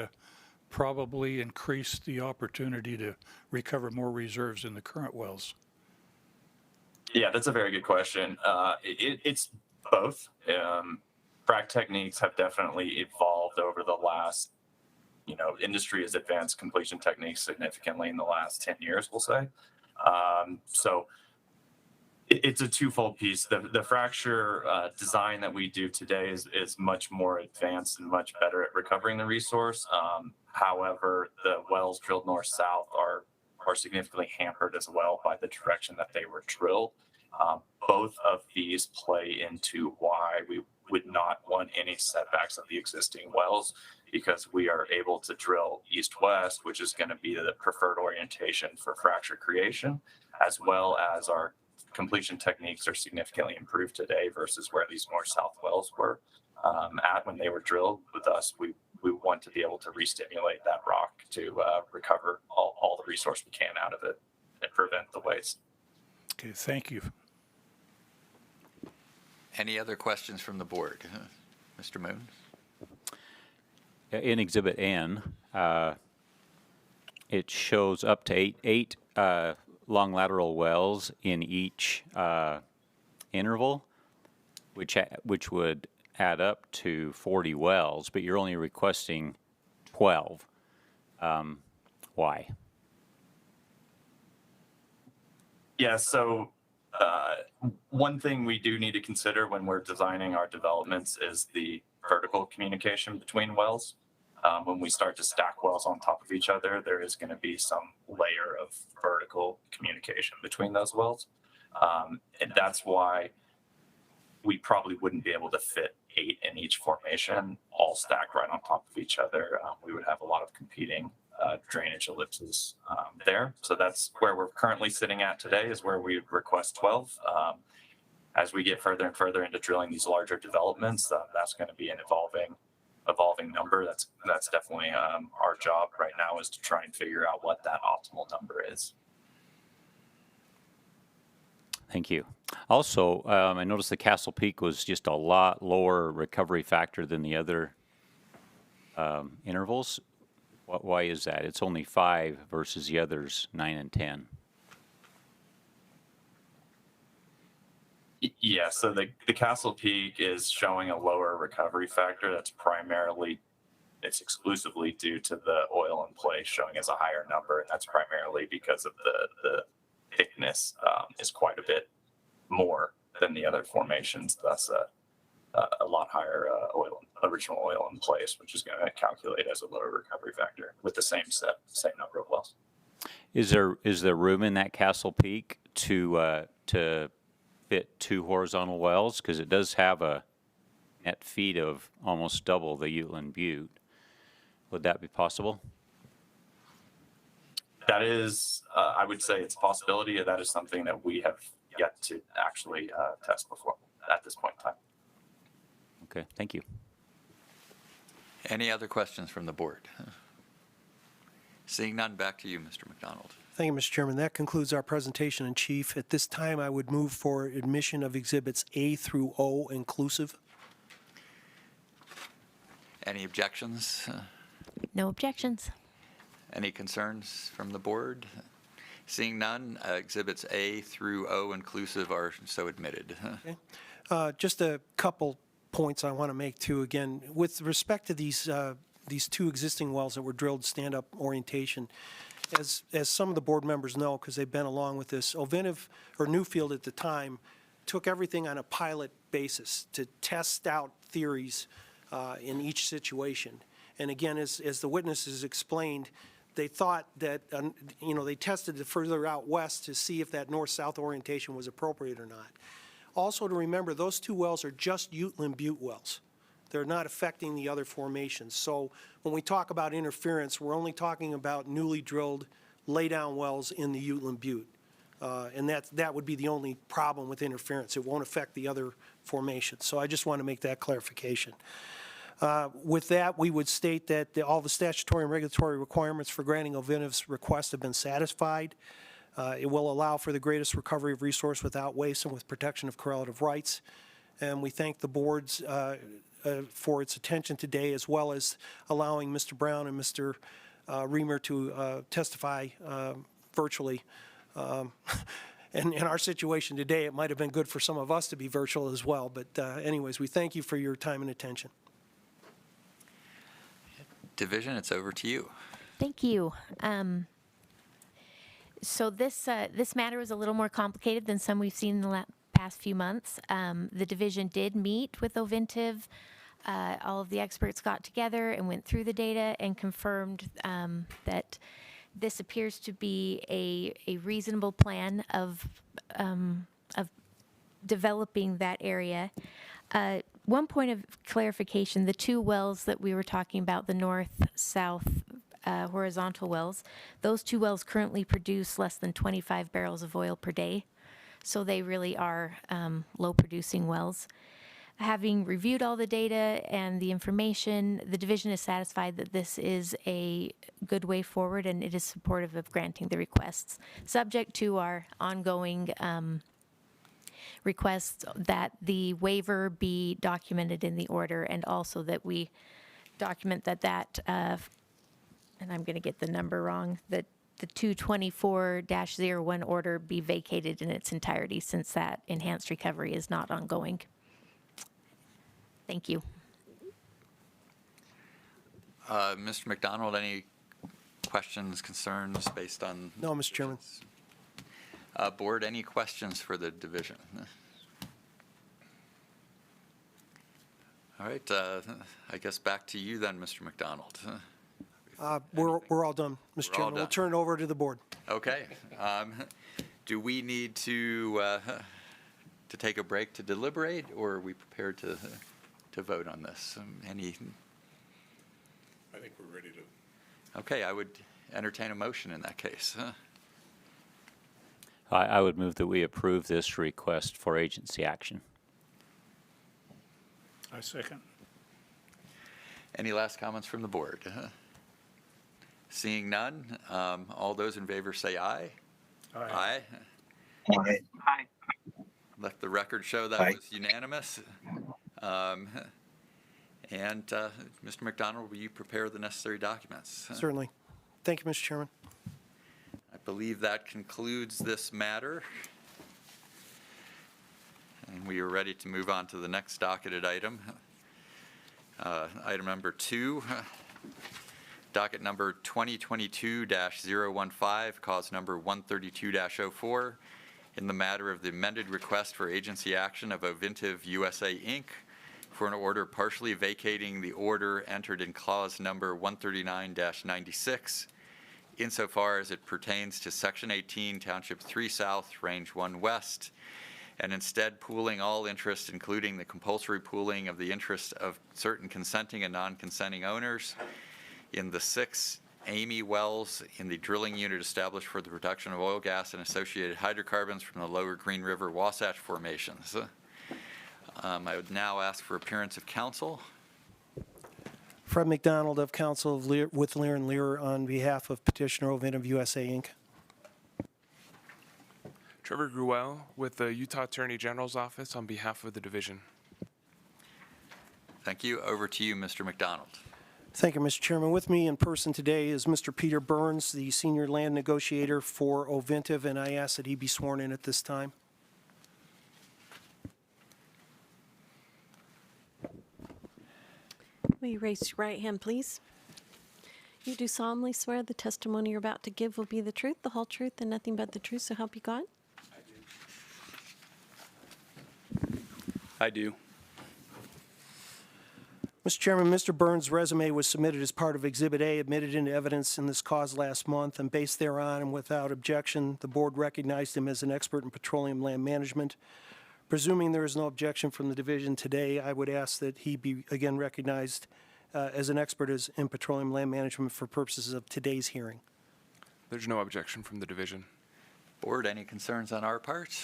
probably increased the opportunity to recover more reserves in the current wells? Yeah, that's a very good question. It's both. Frac techniques have definitely evolved over the last, industry has advanced completion techniques significantly in the last 10 years, we'll say. So it's a twofold piece. The fracture design that we do today is much more advanced and much better at recovering the resource. However, the wells drilled north-south are significantly hampered as well by the direction that they were drilled. Both of these play into why we would not want any setbacks of the existing wells, because we are able to drill east-west, which is going to be the preferred orientation for fracture creation, as well as our completion techniques are significantly improved today versus where these north-south wells were at when they were drilled. With us, we want to be able to re-stimulate that rock to recover all the resource we can out of it and prevent the waste. Okay, thank you. Any other questions from the board? Mr. Moon? In Exhibit N, it shows up to eight long lateral wells in each interval, which would add up to 40 wells, but you're only requesting 12. Why? Yeah, so one thing we do need to consider when we're designing our developments is the vertical communication between wells. When we start to stack wells on top of each other, there is going to be some layer of vertical communication between those wells. And that's why we probably wouldn't be able to fit 8 in each formation, all stacked right on top of each other. We would have a lot of competing drainage ellipses there. So that's where we're currently sitting at today, is where we request 12. As we get further and further into drilling these larger developments, that's going to be an evolving number. That's definitely our job right now, is to try and figure out what that optimal number is. Thank you. Also, I noticed the Castle Peak was just a lot lower recovery factor than the other intervals. Why is that? It's only 5 versus the others 9 and 10. Yeah, so the Castle Peak is showing a lower recovery factor. It's exclusively due to the oil in place showing as a higher number, and that's primarily because of the thickness is quite a bit more than the other formations. Thus, a lot higher original oil in place, which is going to calculate as a lower recovery factor with the same number of wells. Is there room in that Castle Peak to fit 2 horizontal wells? Because it does have a net feet of almost double the U.S.M Butte. Would that be possible? That is, I would say it's a possibility. That is something that we have yet to actually test before at this point in time. Okay, thank you. Any other questions from the board? Seeing none, back to you, Mr. McDonald. Thank you, Mr. Chairman. That concludes our presentation in chief. At this time, I would move for admission of Exhibits A through O inclusive. Any objections? No objections. Any concerns from the board? Seeing none, Exhibits A through O inclusive are so admitted. Okay. Just a couple points I want to make too. Again, with respect to these 2 existing wells that were drilled stand-up orientation, as some of the board members know, because they've been along with this, OVINTIV, or Newfield at the time, took everything on a pilot basis to test out theories in each situation. And again, as the witnesses explained, they thought that, they tested it further out west to see if that north-south orientation was appropriate or not. Also to remember, those 2 wells are just U.S.M Butte wells. They're not affecting the other formations. So when we talk about interference, we're only talking about newly drilled laydown wells in the U.S.M Butte. And that would be the only problem with interference. It won't affect the other formations. So I just want to make that clarification. With that, we would state that all the statutory and regulatory requirements for granting OVINTIV's request have been satisfied. It will allow for the greatest recovery of resource without waste and with protection of correlative rights. And we thank the boards for its attention today, as well as allowing Mr. Brown and Mr. Reamer to testify virtually. And in our situation today, it might have been good for some of us to be virtual as well. But anyways, we thank you for your time and attention. Division, it's over to you. Thank you. So this matter was a little more complicated than some we've seen in the past few months. The division did meet with OVINTIV. All of the experts got together and went through the data and confirmed that this appears to be a reasonable plan of developing that area. One point of clarification, the 2 wells that we were talking about, the north-south horizontal wells, those 2 wells currently produce less than 25 barrels of oil per day. So they really are low-producing wells. Having reviewed all the data and the information, the division is satisfied that this is a good way forward, and it is supportive of granting the requests, subject to our ongoing requests that the waiver be documented in the order, and also that we document that and I'm going to get the number wrong, that the 224-01 order be vacated in its entirety, since that enhanced recovery is not ongoing. Thank you. Mr. McDonald, any questions, concerns based on? No, Mr. Chairman. Board, any questions for the division? All right, I guess back to you then, Mr. McDonald. We're all done, Mr. We're all Chairman. We'll done. turn it over to the board. Okay. Do we need to take a break to deliberate, or are we prepared to vote on this? Any? I think we're ready to. Okay, I would entertain a motion in that case. I would move that we approve this request for agency action. I second. Any last comments from the board? Seeing none, all those in favor say aye. Aye. Aye. Let the record show that was unanimous. And Mr. McDonald, will you prepare the necessary documents? Certainly. Thank you, Mr. Chairman. I believe that concludes this matter. And we are ready to move on to the next docketed item. Item number 2, docket number 2022-015, cause number 132-04, in the matter of the amended request for agency action of OVINTIV USA, Inc., for an order partially vacating the order entered in clause number 139-96, insofar as it pertains to Section 18, Township 3 South, Range 1 West, and instead pooling all interest, including the compulsory pooling of the interest of certain consenting and non-consenting owners in the 6 Amy wells in the drilling unit established for the production of oil, gas, and associated hydrocarbons from the lower Green River Wasatch formations. I would now ask for appearance of counsel. Fred McDonald of Counsel of with Lear and Lear on behalf of petitioner OVINTIV USA, Inc. Trevor Gruelle with the Utah Attorney General's Office on behalf of the division. Thank you. Over to you, Mr. McDonald. Thank you, Mr. Chairman. With me in person today is Mr. Peter Burns, the senior land negotiator for OVINTIV, and I ask that he be sworn in at this time. Will you raise your right hand, please? You do solemnly swear the testimony you're about to give will be the truth, the whole truth, and nothing but the truth, so help you God? I do. Mr. Chairman, Mr. Burns' resume was submitted as part of Exhibit A, admitted into evidence in this cause last month, and based thereon and without objection, the board recognized him as an expert in petroleum land management. Presuming there is no objection from the division today, I would ask that he be again recognized as an expert in petroleum land management for purposes of today's hearing. There's no objection from the division. Board, any concerns on our part?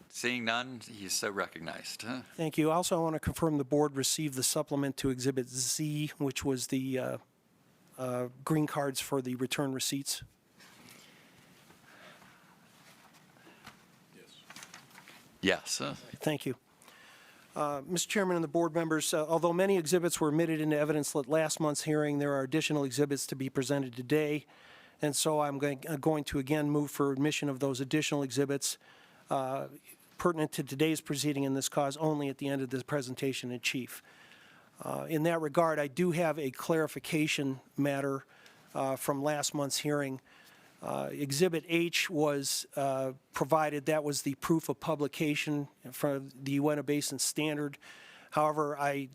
Seeing none, he's so recognized. Thank you. Also, I want to confirm the board received the supplement to Exhibit Z, which was the green cards for the return receipts. Yes. Thank you. Mr. Chairman and the board members, although many exhibits were admitted into evidence at last month's hearing, there are additional exhibits to be presented today. And so I'm going to again move for admission of those additional exhibits pertinent to today's proceeding in this cause only at the end of this presentation in chief. In that regard, I do have a clarification matter from last month's hearing. Exhibit H was provided. That was the proof of publication from the Uinta Basin Standard. However, I'm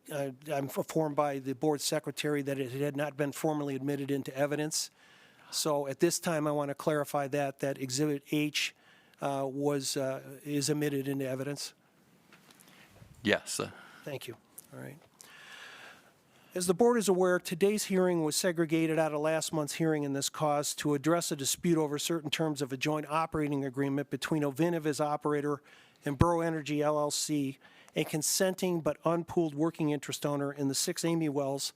informed by the board secretary that it had not been formally admitted into evidence. So at this time, I want to clarify that Exhibit H is admitted into evidence. Yes. Thank you. All right. As the board is aware, today's hearing was segregated out of last month's hearing in this cause to address a dispute over certain terms of a joint operating agreement between OVINTIV as operator and Bro Energy LLC, a consenting but unpooled working interest owner in the 6 Amy wells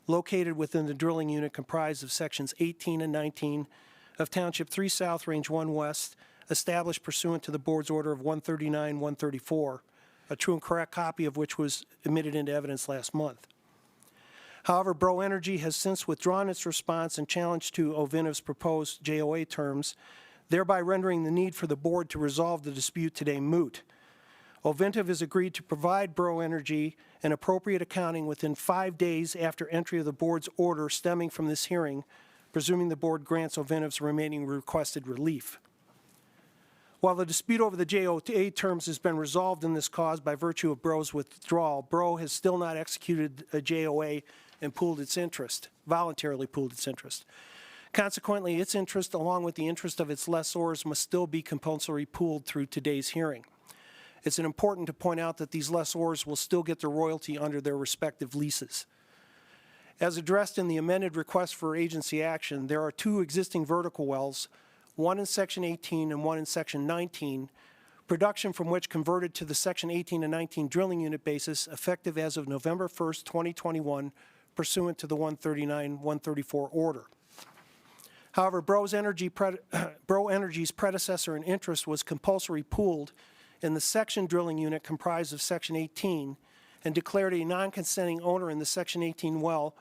located within the drilling unit comprised of sections 18 and 19 of Township 3 South, Range 1 West, established pursuant to the board's order of 139-134, a true and correct copy of which was admitted into evidence last month. However, Bro Energy has since withdrawn its response and challenge to OVINTIV's proposed JOA terms, thereby rendering the need for the board to resolve the dispute today moot. OVINTIV has agreed to provide Bro Energy an appropriate accounting within 5 days after entry of the board's order stemming from this hearing, presuming the board grants OVINTIV's remaining requested relief. While the dispute over the JOA terms has been resolved in this cause by virtue of Bro's withdrawal, Bro has still not executed a JOA and pooled its interest, voluntarily pooled its interest. Consequently, its interest, along with the interest of its lessors, must still be compulsory pooled through today's hearing. It's important to point out that these lessors will still get their royalty under their respective leases. As addressed in the amended request for agency action, there are 2 existing vertical wells, one in Section 18 and one in Section 19, production from which converted to the Section 18 and 19 drilling unit basis effective as of November 1st, 2021, pursuant to the 139-134 order. However, Bro Energy's predecessor in interest was compulsory pooled in the section drilling unit comprised of Section 18 and declared a non-consenting owner in the Section 18 well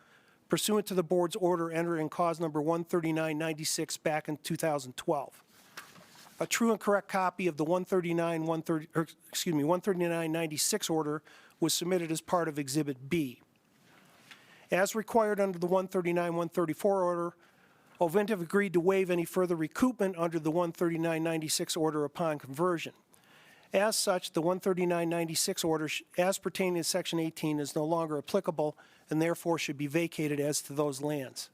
pursuant to the board's order entered in cause number 13996 back in 2012. A true and correct copy of the 13996 order was submitted as part of Exhibit B. As required under the 139-134 order, OVINTIV agreed to waive any further recoupment under the 139-96 order upon conversion. As such, the 139-96 order, as pertaining to Section 18, is no longer applicable and therefore should be vacated as to those lands.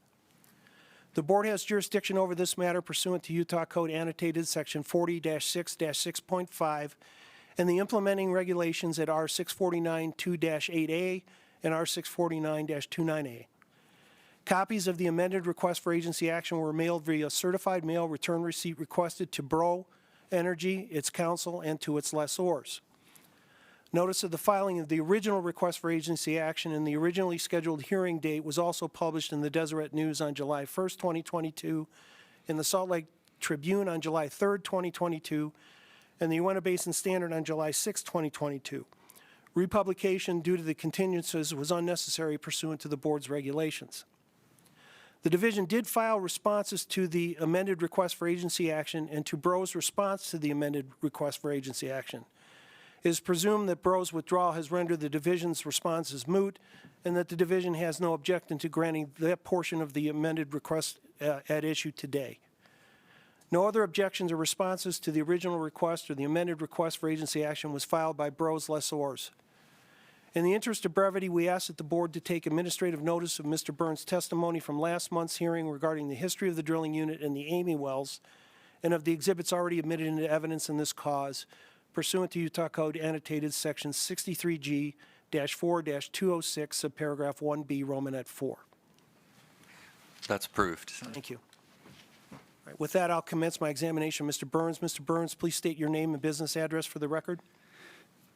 The board has jurisdiction over this matter pursuant to Utah Code Annotated Section 40-6-6.5 and the implementing regulations at R649-2-8A and R649-29A. Copies of the amended request for agency action were mailed via certified mail return receipt requested to Bro Energy, its counsel, and to its lessors. Notice of the filing of the original request for agency action and the originally scheduled hearing date was also published in the Deseret News on July 1st, 2022, in the Salt Lake Tribune on July 3rd, 2022, and the Uinta Basin Standard on July 6, 2022. Republication due to the continuances was unnecessary pursuant to the board's regulations. The division did file responses to the amended request for agency action and to Bro's response to the amended request for agency action. It is presumed that Bro's withdrawal has rendered the division's responses moot and that the division has no objection to granting that portion of the amended request at issue today. No other objections or responses to the original request or the amended request for agency action was filed by Bro's lessors. In the interest of brevity, we ask that the board to take administrative notice of Mr. Burns' testimony from last month's hearing regarding the history of the drilling unit and the Amy wells and of the exhibits already admitted into evidence in this cause pursuant to Utah Code Annotated Section 63G-4-206, subparagraph 1B, Romanet 4. That's approved. Thank you. All right, with that, I'll commence my examination. Mr. Burns, please state your name and business address for the record.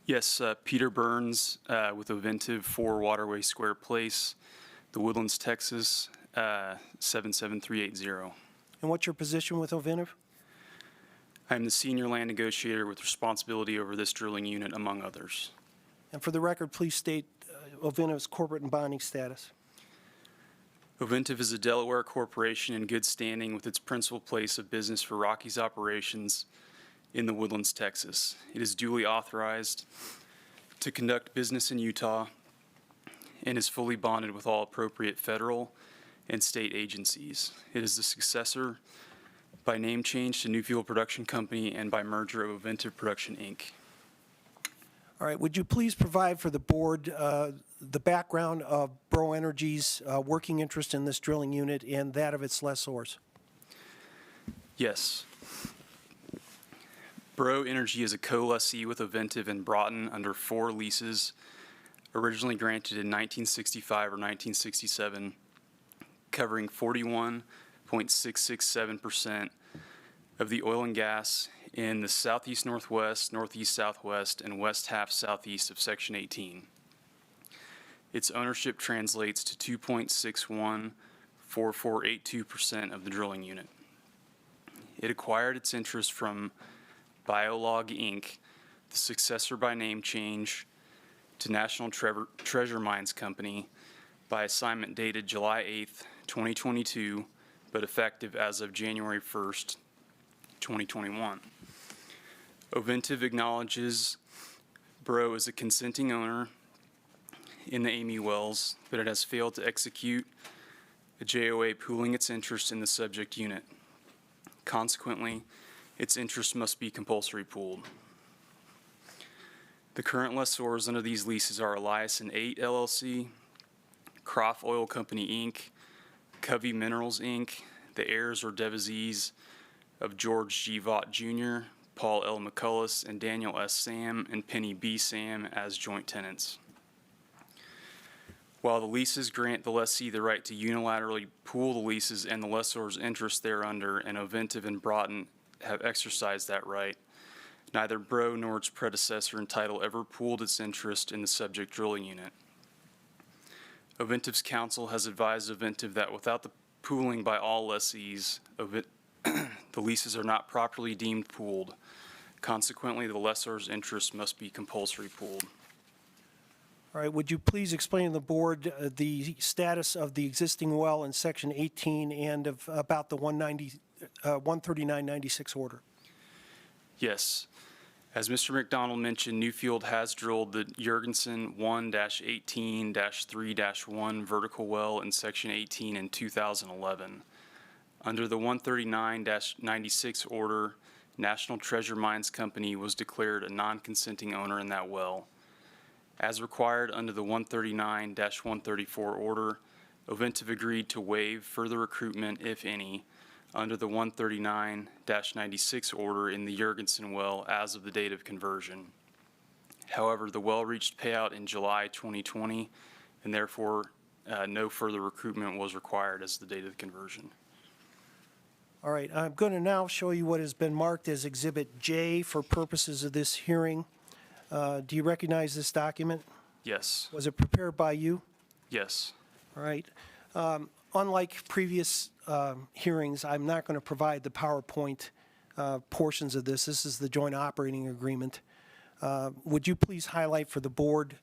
Yes, Peter Burns with OVINTIV, 4 Waterway Square Place, The Woodlands, Texas, 77380. And what's your position with OVINTIV? I'm the senior land negotiator with responsibility over this drilling unit, among others. And for the record, please state OVINTIV's corporate and bonding status. OVINTIV is a Delaware corporation in good standing with its principal place of business for Rockies operations in the Woodlands, Texas. It is duly authorized to conduct business in Utah and is fully bonded with all appropriate federal and state agencies. It is the successor by name change to New Fuel Production Company and by merger of OVINTIV Production, Inc. All right, would you please provide for the board the background of Bro Energy's working interest in this drilling unit and that of its lessors? Yes. Bro Energy is a co-lessee with OVINTIV in Broughton under 4 leases originally granted in 1965 or 1967, covering 41.667% of the oil and gas in the southeast northwest, northeast southwest, and west half southeast of Section 18. Its ownership translates to 2.614482% of the drilling unit. It acquired its interest from Biolog Inc., the successor by name change to National Treasure Mines Company, by assignment dated July 8th, 2022, but effective as of January 1st, 2021. OVINTIV acknowledges Bro is a consenting owner in the Amy wells, but it has failed to execute a JOA pooling its interest in the subject unit. Consequently, its interest must be compulsory pooled. The current lessors under these leases are Eliason 8 LLC, Croft Oil Company Inc., Covey Minerals Inc., the heirs or devisees of George G. Vaught Jr., Paul L. McCullough, and Daniel S. Sam, and Penny B. Sam as joint tenants. While the leases grant the lessee the right to unilaterally pool the leases and the lessor's interest thereunder, and OVINTIV and Broughton have exercised that right, neither Bro nor its predecessor in title ever pooled its interest in the subject drilling unit. OVINTIV's counsel has advised OVINTIV that without the pooling by all lessees, the leases are not properly deemed pooled. Consequently, the lessor's interest must be compulsory pooled. All right, would you please explain to the board the status of the existing well in Section 18 and about the 13996 order? Yes. As Mr. McDonald mentioned, Newfield has drilled the Jurgensen 1-18-3-1 vertical well in Section 18 in 2011. Under the 139-96 order, National Treasure Mines Company was declared a non-consenting owner in that well. As required under the 139-134 order, OVINTIV agreed to waive further recruitment, if any, under the 139-96 order in the Jurgensen well as of the date of conversion. However, the well reached payout in July 2020, and therefore no further recruitment was required as of the date of the conversion. All right, I'm going to now show you what has been marked as Exhibit J for purposes of this hearing. Do you recognize this document? Yes. Was it prepared by you? Yes. All right. Unlike previous hearings, I'm not going to provide the PowerPoint portions of this. This is the joint operating agreement. Would you please highlight for the board,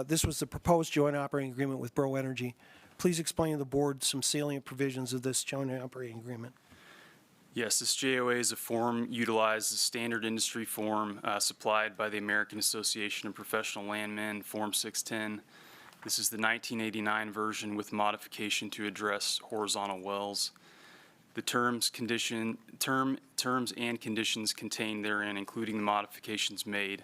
this was the proposed joint operating agreement with Bro Energy. Please explain to the board some salient provisions of this joint operating agreement. Yes, this JOA is a form utilized as standard industry form supplied by the American Association of Professional Landmen, Form 610. This is the 1989 version with modification to address horizontal wells. The terms and conditions contained therein, including the modifications made,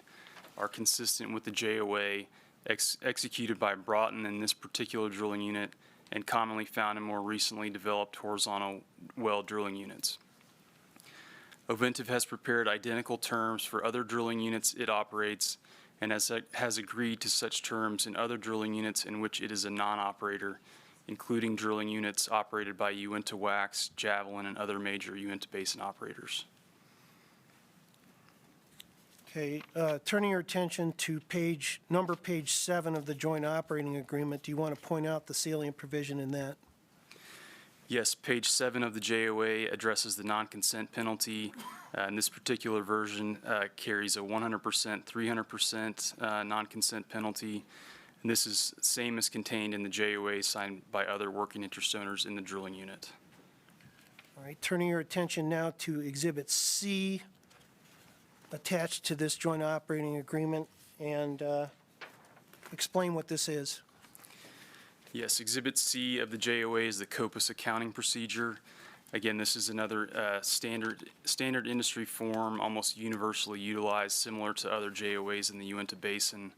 are consistent with the JOA executed by Broughton in this particular drilling unit and commonly found in more recently developed horizontal well drilling units. OVINTIV has prepared identical terms for other drilling units it operates and has agreed to such terms in other drilling units in which it is a non-operator, including drilling units operated by Uinta Wax, Javelin, and other major Uinta Basin operators. Okay, turning your attention to page 7 of the joint operating agreement, do you want to point out the salient provision in that? Yes, page 7 of the JOA addresses the non-consent penalty. And this particular version carries a 100%, 300% non-consent penalty. And this is the same as contained in the JOA signed by other working interest owners in the drilling unit. All right, turning your attention now to Exhibit C attached to this joint operating agreement, and explain what this is. Yes, Exhibit C of the JOA is the COPUS accounting procedure. Again, this is another standard industry form, almost universally utilized, similar to other JOAs in the Uinta Basin.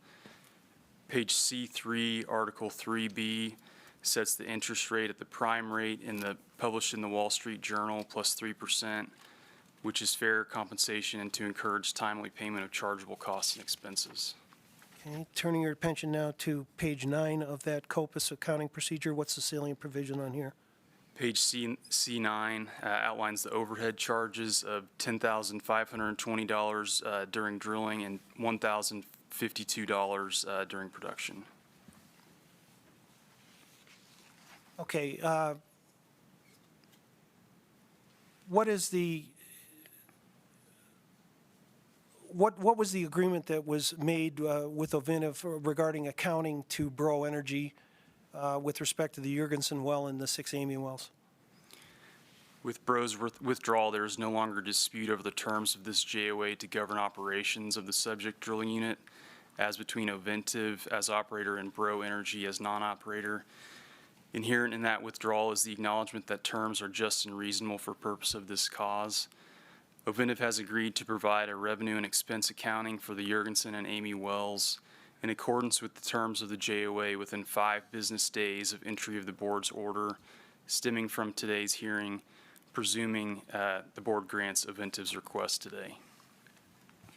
Page C3, Article 3B, sets the interest rate at the prime rate published in the Wall Street Journal plus 3%, which is fair compensation and to encourage timely payment of chargeable costs and expenses. Okay, turning your attention now to page 9 of that COPUS accounting procedure. What's the salient provision on here? Page C9 outlines the overhead charges of $10,520 during drilling and $1,052 during production. Okay, what is the, what was the agreement that was made with Ovintiv regarding accounting to Bro Energy with respect to the Jurgensen well and the 6 Amy wells? With Bro's withdrawal, there is no longer dispute over the terms of this JOA to govern operations of the subject drilling unit as between Ovintiv as operator and Bro Energy as non-operator. Inherent in that withdrawal is the acknowledgement that terms are just and reasonable for purpose of this cause. Ovintiv has agreed to provide a revenue and expense accounting for the Jurgensen and Amy wells in accordance with the terms of the JOA within 5 business days of entry of the board's order stemming from today's hearing, presuming the board grants Ovintiv's request today.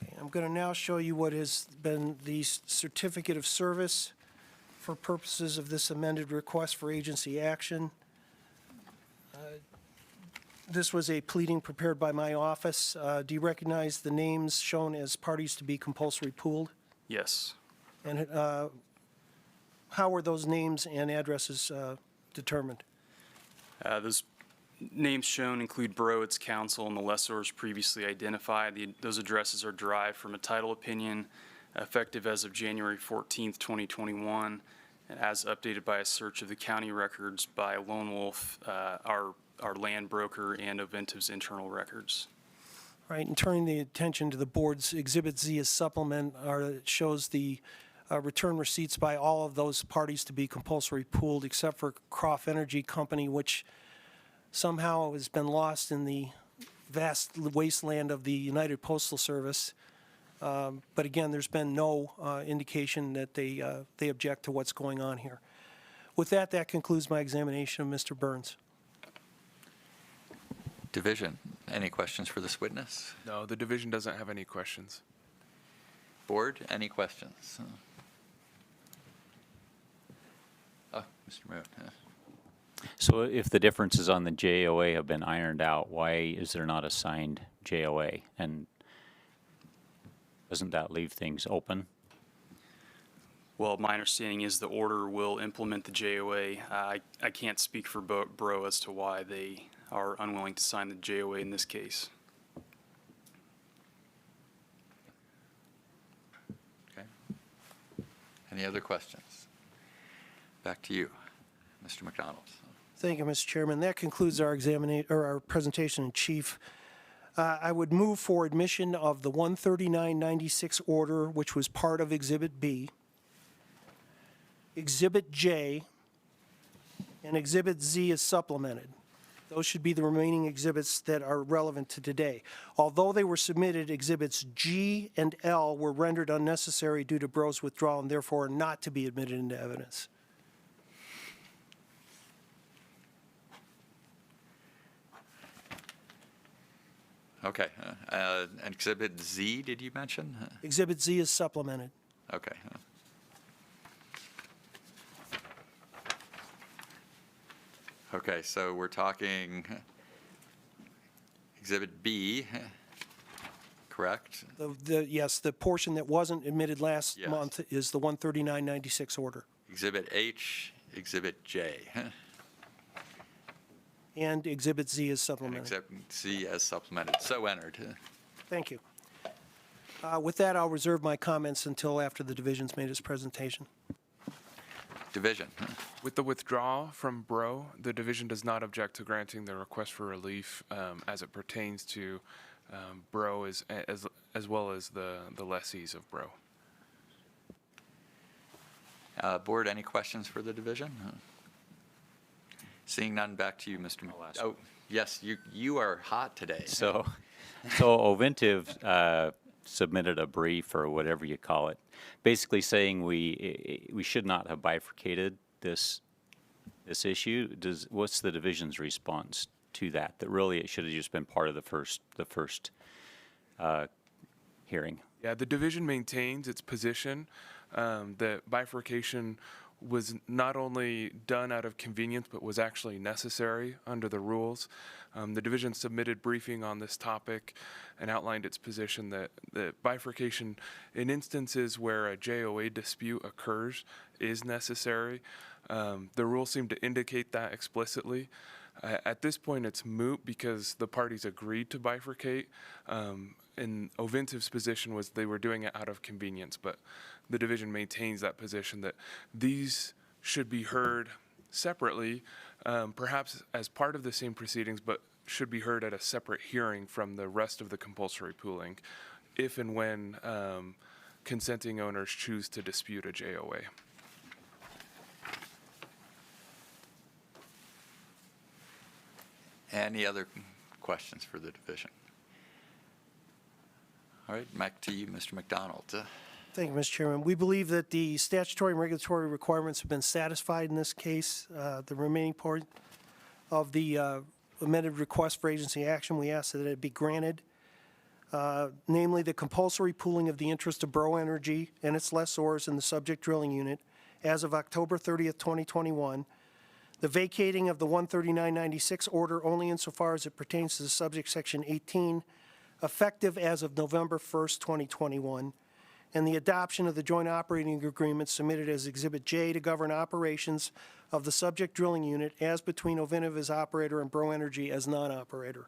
Okay, I'm going to now show you what has been the certificate of service for purposes of this amended request for agency action. This was a pleading prepared by my office. Do you recognize the names shown as parties to be compulsory pooled? Yes. And how were those names and addresses determined? Those names shown include Bro, its counsel, and the lessors previously identified. Those addresses are derived from a title opinion effective as of January 14th, 2021, and as updated by a search of the county records by Lone Wolf, our land broker, and Ovintiv's internal records. Right, and turning the attention to the board's Exhibit Z as supplement, shows the return receipts by all of those parties to be compulsory pooled, except for Croft Energy Company, which somehow has been lost in the vast wasteland of the United Postal Service. But again, there's been no indication that they object to what's going on here. With that, that concludes my examination of Mr. Burns. Division, any questions for this witness? No, the division doesn't have any questions. Board, any questions? Oh, Mr. Moon. So if the differences on the JOA have been ironed out, why is there not a signed JOA? And doesn't that leave things open? Well, my understanding is the order will implement the JOA. I can't speak for Bro as to why they are unwilling to sign the JOA in this case. Okay. Any other questions? Back to you, Mr. McDonald. Thank you, Mr. Chairman. That concludes our our presentation in chief. I would move for admission of the 13996 order, which was part of Exhibit B, Exhibit J, and Exhibit Z is supplemented. Those should be the remaining exhibits that are relevant to today. Although they were submitted, Exhibits G and L were rendered unnecessary due to Bro's withdrawal and therefore not to be admitted into evidence. Okay. And Exhibit Z, did you mention? Exhibit Z is supplemented. Okay. Okay, so we're talking Exhibit B, correct? Yes, the portion that wasn't admitted last Yes. month is the 13996 order. Exhibit H, Exhibit J, And Exhibit Z is and supplemented. Exhibit Z as supplemented. So entered. Thank you. With that, I'll reserve my comments until after the division's made its presentation. Division. With the withdrawal from Bro, the division does not object to granting the request for relief as it pertains to Bro as well as the lessees of Bro. Board, any questions for the division? Seeing none, back to you, Mr. Oh, yes, you are hot today. So Ovintiv submitted a brief or whatever you call it, basically saying we should not have bifurcated this issue. What's the division's response to that? That really it should have just been part of the first hearing. Yeah, the division maintains its position that bifurcation was not only done out of convenience, but was actually necessary under the rules. The division submitted briefing on this topic and outlined its position that bifurcation in instances where a JOA dispute occurs is necessary. The rules seem to indicate that explicitly. At this point, it's moot because the parties agreed to bifurcate. And OVINTIV's position was they were doing it out of convenience, but the division maintains that position that these should be heard separately, perhaps as part of the same proceedings, but should be heard at a separate hearing from the rest of the compulsory pooling, if and when consenting owners choose to dispute a JOA. Any other questions for the division? All right, back to you, Mr. McDonald. Thank you, Mr. Chairman. We believe that the statutory and regulatory requirements have been satisfied in this case. The remaining part of the amended request for agency action, we ask that it be granted, namely the compulsory pooling of the interest of Bro Energy and its lessors in the subject drilling unit as of October 30th, 2021, the vacating of the 13996 order only insofar as it pertains to the subject section 18, effective as of November 1st, 2021, and the adoption of the joint operating agreement submitted as Exhibit J to govern operations of the subject drilling unit as between OVINTIV as operator and Bro Energy as non-operator.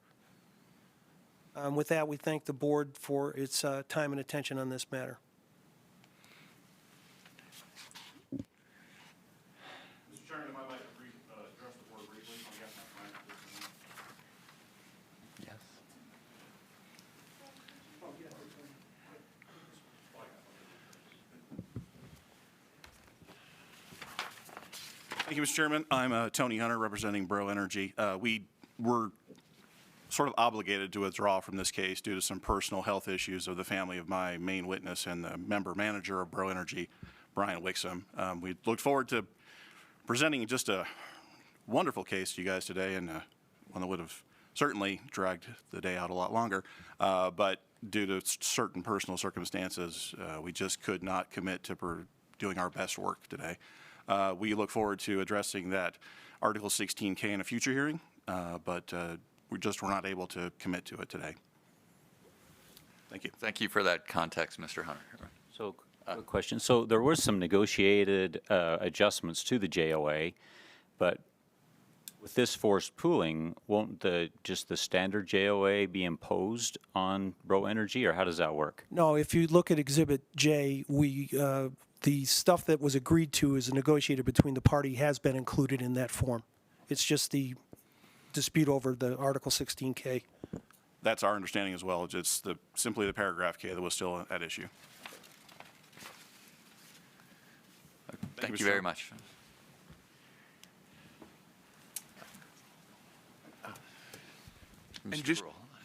With that, we thank the board for its time and attention on this matter. Mr. Chairman, if I'd like to address the board briefly, I guess that's my position. Yes. Thank you, Mr. Chairman. I'm Tony Hunter, representing Bro Energy. We were sort of obligated to withdraw from this case due to some personal health issues of the family of my main witness and the member manager of Bro Energy, Brian U.S.M. We look forward to presenting just a wonderful case to you guys today, and one that would have certainly dragged the day out a lot longer. But due to certain personal circumstances, we just could not commit to doing our best work today. We look forward to addressing that Article 16K in a future hearing, but we just were not able to commit to it today. Thank you. Thank you for that context, Mr. Hunter. So, quick question. So there were some negotiated adjustments to the JOA, but with this forced pooling, won't just the standard JOA be imposed on Bro Energy, or how does that work? No, if you look at Exhibit J, the stuff that was agreed to as negotiated between the party has been included in that form. It's just the dispute over the Article 16K. That's our understanding as well. It's simply the paragraph K that was still at issue. Thank you very much. And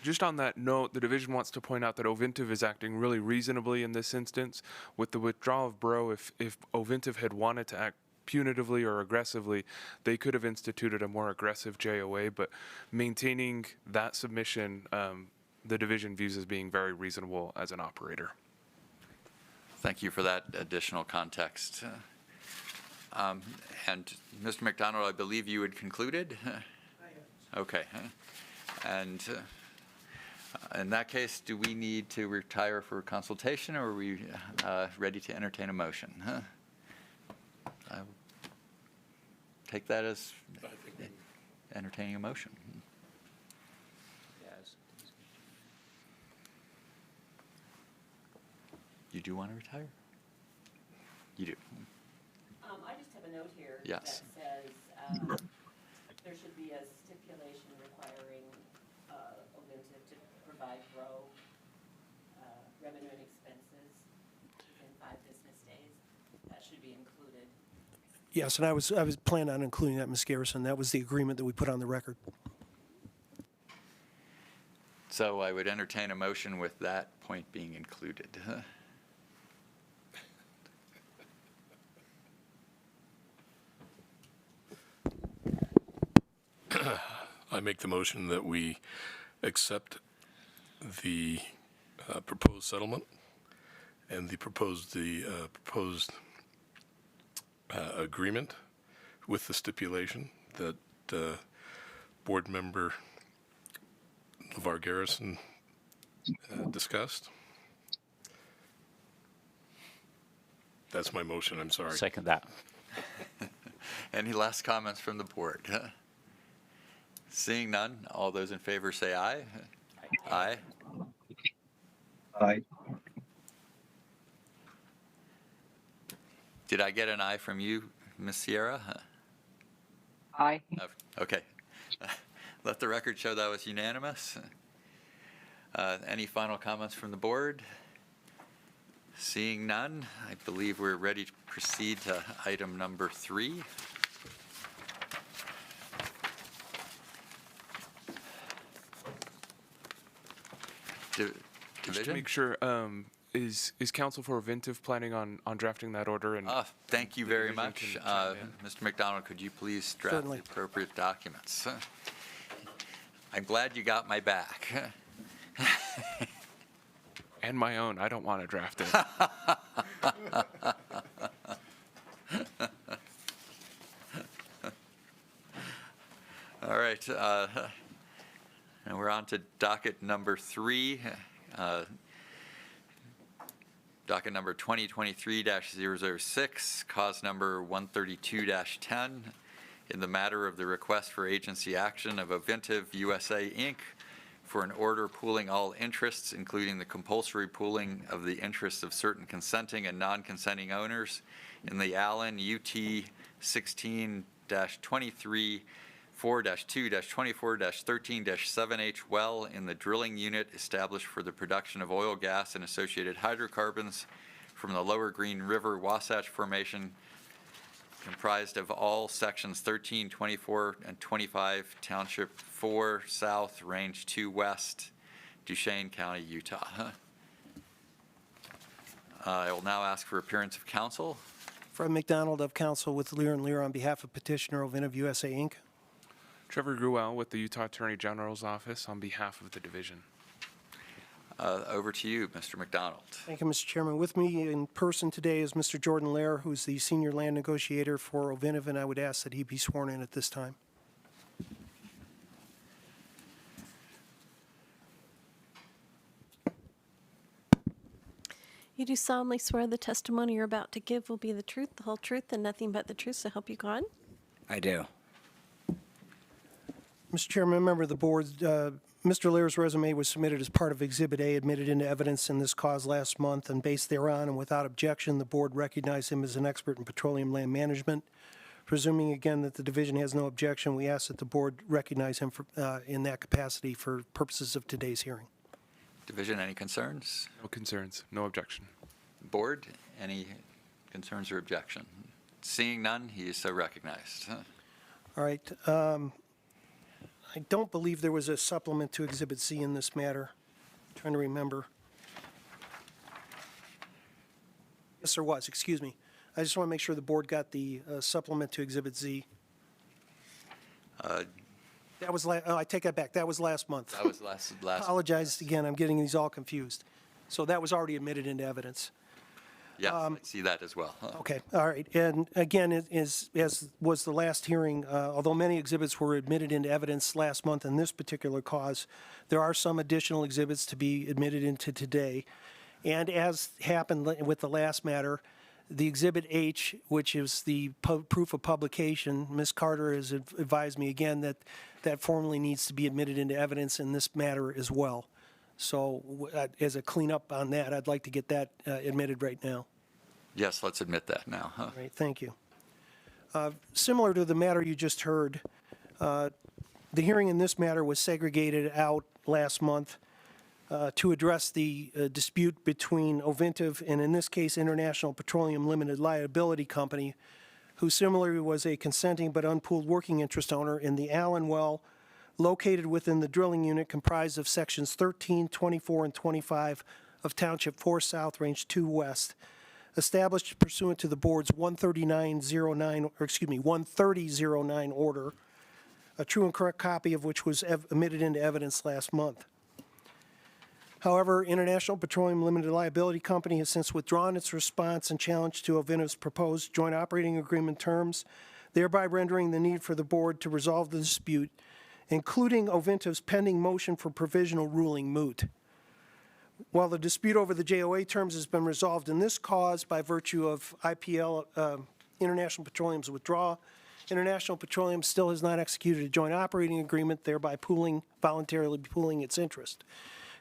just on that note, the division wants to point out that OVINTIV is acting really reasonably in this instance. With the withdrawal of Bro, if OVINTIV had wanted to act punitively or aggressively, they could have instituted a more aggressive JOA, but maintaining that submission, the division views as being very reasonable as an operator. Thank you for that additional context. And Mr. McDonald, I believe you had concluded? Okay. And in that case, do we need to retire for consultation, or are we ready to entertain a motion? I will take that as entertaining a motion. You do want to retire? You do. I just have a note here Yes. that says there should be a stipulation requiring OVINTIV to provide Bro revenue and expenses within 5 business days. That should be included. Yes, and I was planning on including that, Ms. Garrison. That was the agreement that we put on the record. So I would entertain a motion with that point being included. I make the motion that we accept the proposed settlement and the proposed agreement with the stipulation that Board Member LeVar Garrison discussed. That's my motion, I'm sorry. Second that. Any last comments from the board? Seeing none, all those in favor say aye. Aye. Aye. Did I get an aye from you, Ms. Sierra? Aye. Okay. Let the record show that was unanimous. Any final comments from the board? Seeing none, I believe we're ready to proceed to item number 3. Just to Division? make sure, is counsel for OVINTIV planning on drafting that order? And Thank you the very division much. can chime in? Mr. McDonald, could you please draft Certainly. the appropriate documents? I'm glad you got my back. And my own. I don't want to draft it. All right. And we're on to docket number 3. Docket number 2023-006, cause number 132-10, in the matter of the request for agency action of OVINTIV USA, Inc. for an order pooling all interests, including the compulsory pooling of the interests of certain consenting and non-consenting owners in the Allen UT 16-23 4-2-24-13-7H well in the drilling unit established for the production of oil, gas, and associated hydrocarbons from the Lower Green River Wasatch Formation, comprised of all sections 13, 24, and 25, Township 4 South, Range 2 West, Duchesne County, Utah. I will now ask for appearance of counsel. Fred McDonald of counsel with Lear & Lear on behalf of petitioner OVINTIV USA, Inc. Trevor Gruel with the Utah Attorney General's Office on behalf of the division. Over to you, Mr. McDonald. Thank you, Mr. Chairman. With me in person today is Mr. Jordan Lair, who's the senior land negotiator for OVINTIV, and I would ask that he be sworn in at this time. You do solemnly swear the testimony you're about to give will be the truth, the whole truth, and nothing but the truth, so help you God? I do. Mr. Chairman, a member of the board, Mr. Lear's resume was submitted as part of Exhibit A, admitted into evidence in this cause last month, and based thereon and without objection, the board recognized him as an expert in petroleum land management. Presuming again that the division has no objection, we ask that the board recognize him for, in that capacity for purposes of today's hearing. Division, any concerns? No concerns, no objection. Board, any concerns or objection? Seeing none, he is so recognized. All right. I don't believe there was a supplement to Exhibit C in this matter. I'm trying to remember. Yes, there was. Excuse me. I just want to make sure the board got the supplement to Exhibit Z. That was I take that back. That was last month. That was last. Apologize again. I'm getting these all confused. So that was already admitted into evidence. Yes, I see that as well. Okay, all right. And again, as was the last hearing, although many exhibits were admitted into evidence last month in this particular cause, there are some additional exhibits to be admitted into today. And as happened with the last matter, the Exhibit H, which is the proof of publication, Ms. Carter has advised me again that that formally needs to be admitted into evidence in this matter as well. So as a cleanup on that, I'd like to get that admitted right now. Yes, let's admit that now. All right, thank you. Similar to the matter you just heard, the hearing in this matter was segregated out last month to address the dispute between OVINTIV and, in this case, International Petroleum Limited Liability Company, who similarly was a consenting but unpooled working interest owner in the Allen well located within the drilling unit comprised of sections 13, 24, and 25 of Township 4 South, Range 2 West, established pursuant to the board's 13009 order, a true and correct copy of which was admitted into evidence last month. However, International Petroleum Limited Liability Company has since withdrawn its response and challenge to Ovintiv's proposed joint operating agreement terms, thereby rendering the need for the board to resolve the dispute, including Ovintiv's pending motion for provisional ruling moot. While the dispute over the JOA terms has been resolved in this cause by virtue of IPL International Petroleum's withdrawal, International Petroleum still has not executed a joint operating agreement, thereby voluntarily pooling its interest.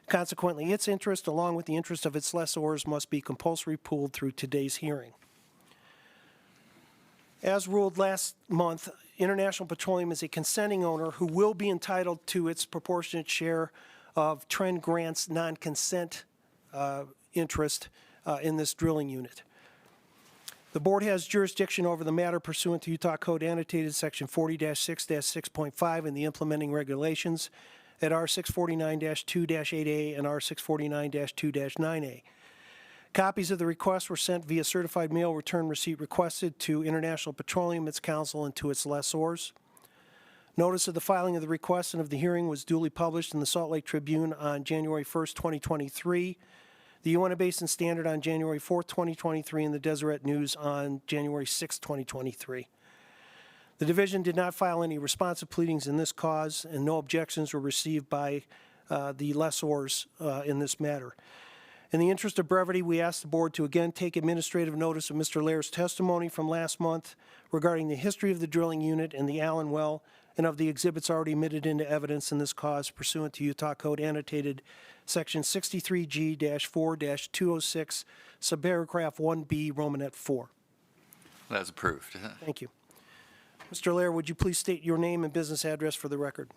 Consequently, its interest, along with the interest of its lessors, must be compulsory pooled through today's hearing. As ruled last month, International Petroleum is a consenting owner who will be entitled to its proportionate share of Trend Grant's non-consent interest in this drilling unit. The board has jurisdiction over the matter pursuant to Utah Code annotated section 40-6-6.5 and the implementing regulations at R649-2-8A and R649-2-9A. Copies of the request were sent via certified mail return receipt requested to International Petroleum, its counsel, and to its lessors. Notice of the filing of the request and of the hearing was duly published in the Salt Lake Tribune on January 1st, 2023, the Uinta Basin Standard on January 4th, 2023, and the Deseret News on January 6th, 2023. The division did not file any responsive pleadings in this cause, and no objections were received by the lessors in this matter. In the interest of brevity, we ask the board to again take administrative notice of Mr. Lair's testimony from last month regarding the history of the drilling unit and the Allen well, and of the exhibits already admitted into evidence in this cause pursuant to Utah Code annotated section 63G-4-206, subparagraph 1B, Romanet 4. That's approved. Thank you. Mr. Lair, would you please state your name and business address for the record?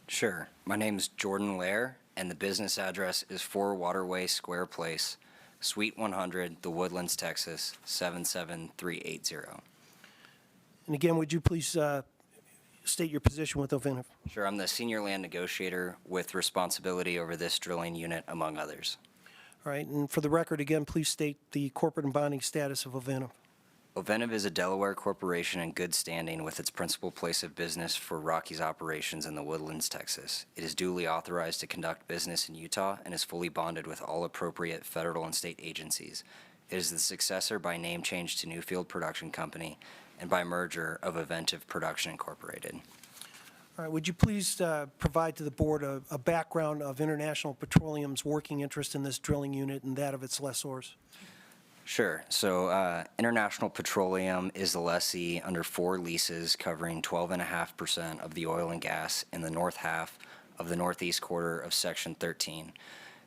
Sure. My name is Jordan Lair, and the business address is 4 Waterway Square Place, Suite 100, The Woodlands, Texas, 77380. And again, would you please state your position with OVINTIV? Sure. I'm the senior land negotiator with responsibility over this drilling unit, among others. All right, and for the record, again, please state the corporate and bonding status of OVINTIV. OVINTIV is a Delaware corporation in good standing with its principal place of business for Rockies operations in the Woodlands, Texas. It is duly authorized to conduct business in Utah and is fully bonded with all appropriate federal and state agencies. It is the successor by name change to Newfield Production Company and by merger of OVINTIV Production Incorporated. All right, would you please provide to the board a background of International Petroleum's working interest in this drilling unit and that of its lessors? Sure. So International Petroleum is the lessee under 4 leases covering 12.5% of the oil and gas in the north half of the northeast quarter of Section 13.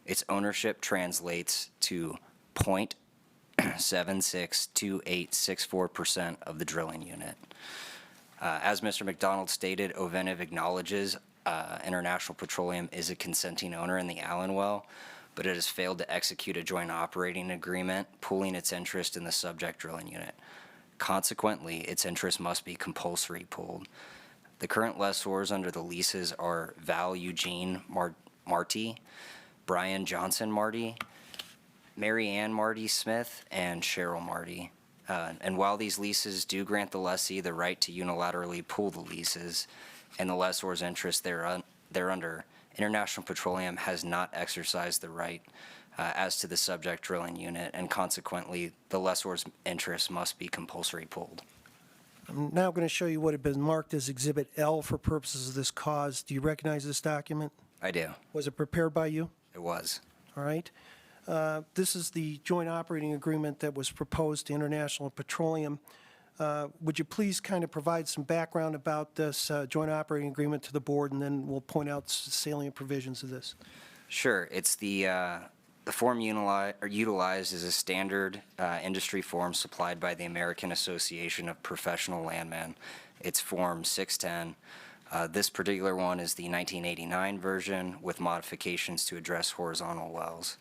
Its ownership translates to 0.762864% of the drilling unit. As Mr. McDonald stated, OVINTIV acknowledges International Petroleum is a consenting owner in the Allen well, but it has failed to execute a joint operating agreement, pooling its interest in the subject drilling unit. Consequently, its interest must be compulsory pooled. The current lessors under the leases are Val Eugene Marty, Brian Johnson Marty, Mary Ann Marty Smith, and Cheryl Marty. And while these leases do grant the lessee the right to unilaterally pool the leases and the lessor's interest thereunder, International Petroleum has not exercised the right as to the subject drilling unit, and consequently, the lessor's interest must be compulsory pooled. I'm now going to show you what had been marked as Exhibit L for purposes of this cause. Do you recognize this document? I do. Was it prepared by you? It was. All right. This is the joint operating agreement that was proposed to International Petroleum. Would you please kind of provide some background about this joint operating agreement to the board, and then we'll point out salient provisions of this? Sure. It's the form utilized is a standard industry form supplied by the American Association of Professional Landmen. It's Form 610. This particular one is the 1989 version with modifications to address horizontal wells.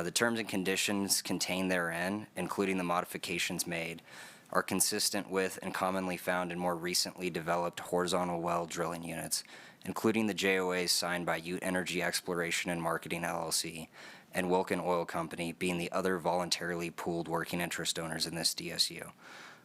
The terms and conditions contained therein, including the modifications made, are consistent with and commonly found in more recently developed horizontal well drilling units, including the JOAs signed by Ute Energy Exploration and Marketing, LLC, and Wilkin Oil Company being the other voluntarily pooled working interest owners in this DSU.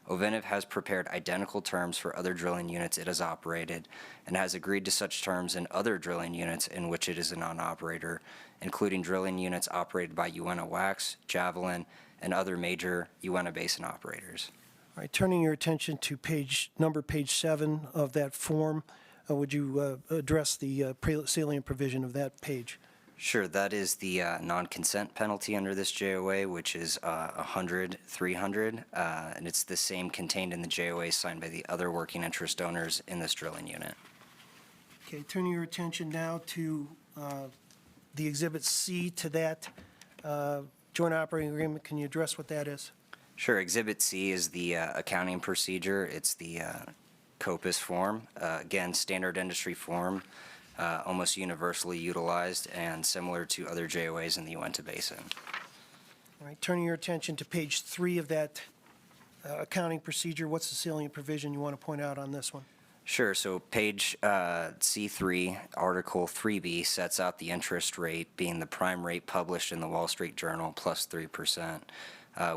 OVINTIV has prepared identical terms for other drilling units it has operated and has agreed to such terms in other drilling units in which it is a non-operator, including drilling units operated by Wax, Javelin, and other major Uinta Basin operators. All right, turning your attention to page 7 of that form, would you address the salient provision of that page? Sure, that is the non-consent penalty under this JOA, which is 100, 300, and it's the same contained in the JOA signed by the other working interest owners in this drilling unit. Okay, turning your attention now to the Exhibit C to that joint operating agreement. Can you address what that is? Sure, Exhibit C is the accounting procedure. It's the COPUS form. Again, standard industry form. Almost universally utilized and similar to other JOAs in the Uinta Basin. All right, turning your attention to page 3 of that accounting procedure, what's the salient provision you want to point out on this one? Sure, so page C3, Article 3B sets out the interest rate being the prime rate published in the Wall Street Journal plus 3%,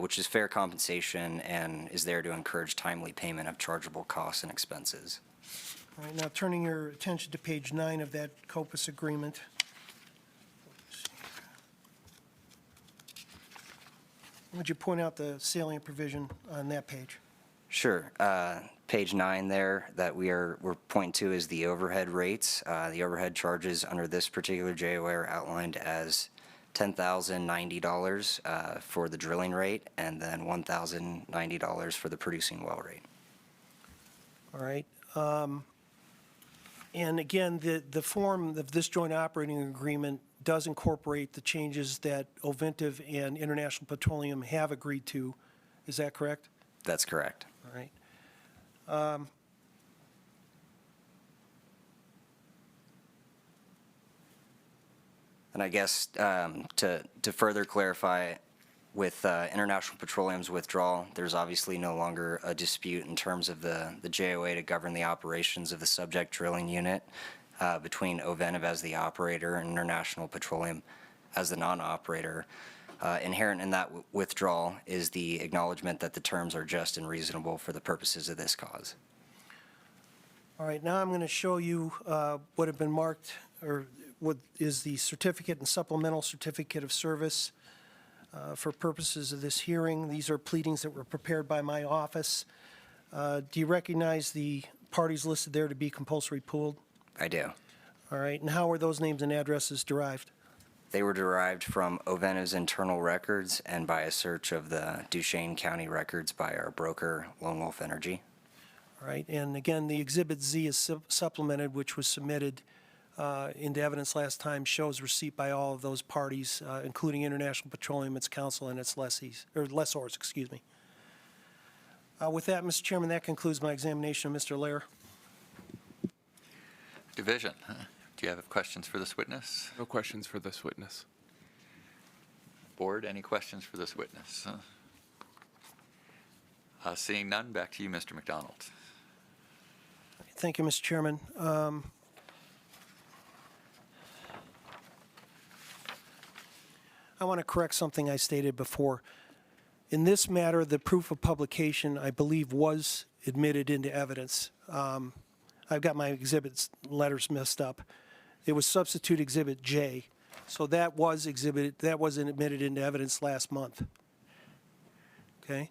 which is fair compensation and is there to encourage timely payment of chargeable costs and expenses. All right, now turning your attention to page 9 of that COPUS agreement. Would you point out the salient provision on that page? Sure. Page 9 there that we're pointing to is the overhead rates. The overhead charges under this particular JOA are outlined as $10,090 for the drilling rate and then $1,090 for the producing well rate. All right. And again, the form of this joint operating agreement does incorporate the changes that OVINTIV and International Petroleum have agreed to. Is that correct? That's correct. All right. And I guess to further clarify, with International Petroleum's withdrawal, there's obviously no longer a dispute in terms of the JOA to govern the operations of the subject drilling unit between OVINTIV as the operator and International Petroleum as the non-operator. Inherent in that withdrawal is the acknowledgement that the terms are just and reasonable for the purposes of this cause. All right, now I'm going to show you what have been marked, or what is the certificate and supplemental certificate of service for purposes of this hearing. These are pleadings that were prepared by my office. Do you recognize the parties listed there to be compulsory pooled? I do. All right, and how were those names and addresses derived? They were derived from OVINTIV's internal records and by a search of the Duchesne County records by our broker, Lone Wolf Energy. All right, and again, the Exhibit Z is supplemented, which was submitted into evidence last time, shows receipt by all of those parties, including International Petroleum, its counsel, and its lessors, excuse me. With that, Mr. Chairman, that concludes my examination of Mr. Lair. Division, do you have questions for this witness? No questions for this witness. Board, any questions for this witness? Seeing none, back to you, Mr. McDonald. Thank you, Mr. Chairman. I want to correct something I stated before. In this matter, the proof of publication, I believe, was admitted into evidence. I've got my exhibits letters messed up. It was substitute Exhibit J. So that was admitted into evidence last month. Okay?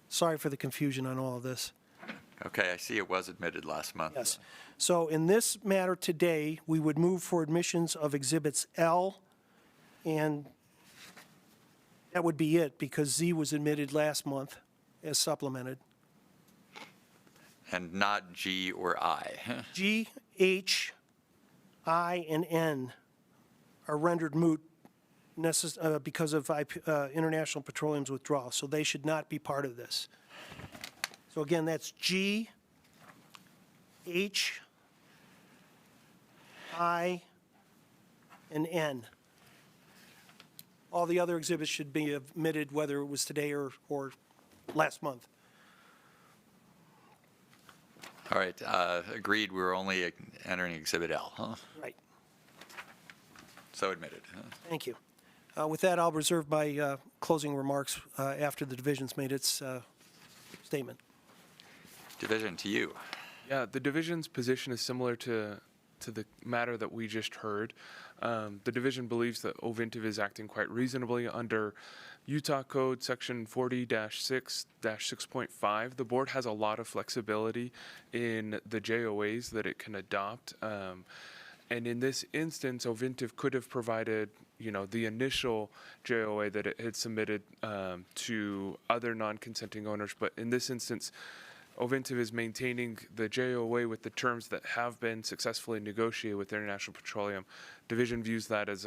Sorry for the confusion on all of this. Okay, I see it was admitted last month. Yes. So in this matter today, we would move for admissions of Exhibits L, and that would be it, because Z was admitted last month as supplemented. And not G or I. G, H, I, and N are rendered moot because of International Petroleum's withdrawal, so they should not be part of this. So again, that's G, H, I, and N. All the other exhibits should be admitted, whether it was today or last month. All right, agreed, we were only entering Exhibit L, huh? Right. So admitted. Thank you. With that, I'll reserve my closing remarks after the division's made its statement. Division, to you. Yeah, the division's position is similar to the matter that we just heard. The division believes that OVINTIV is acting quite reasonably under Utah Code Section 40-6-6.5. The board has a lot of flexibility in the JOAs that it can adopt. And in this instance, OVINTIV could have provided, the initial JOA that it had submitted to other non-consenting owners. But in this instance, OVINTIV is maintaining the JOA with the terms that have been successfully negotiated with International Petroleum. Division views that as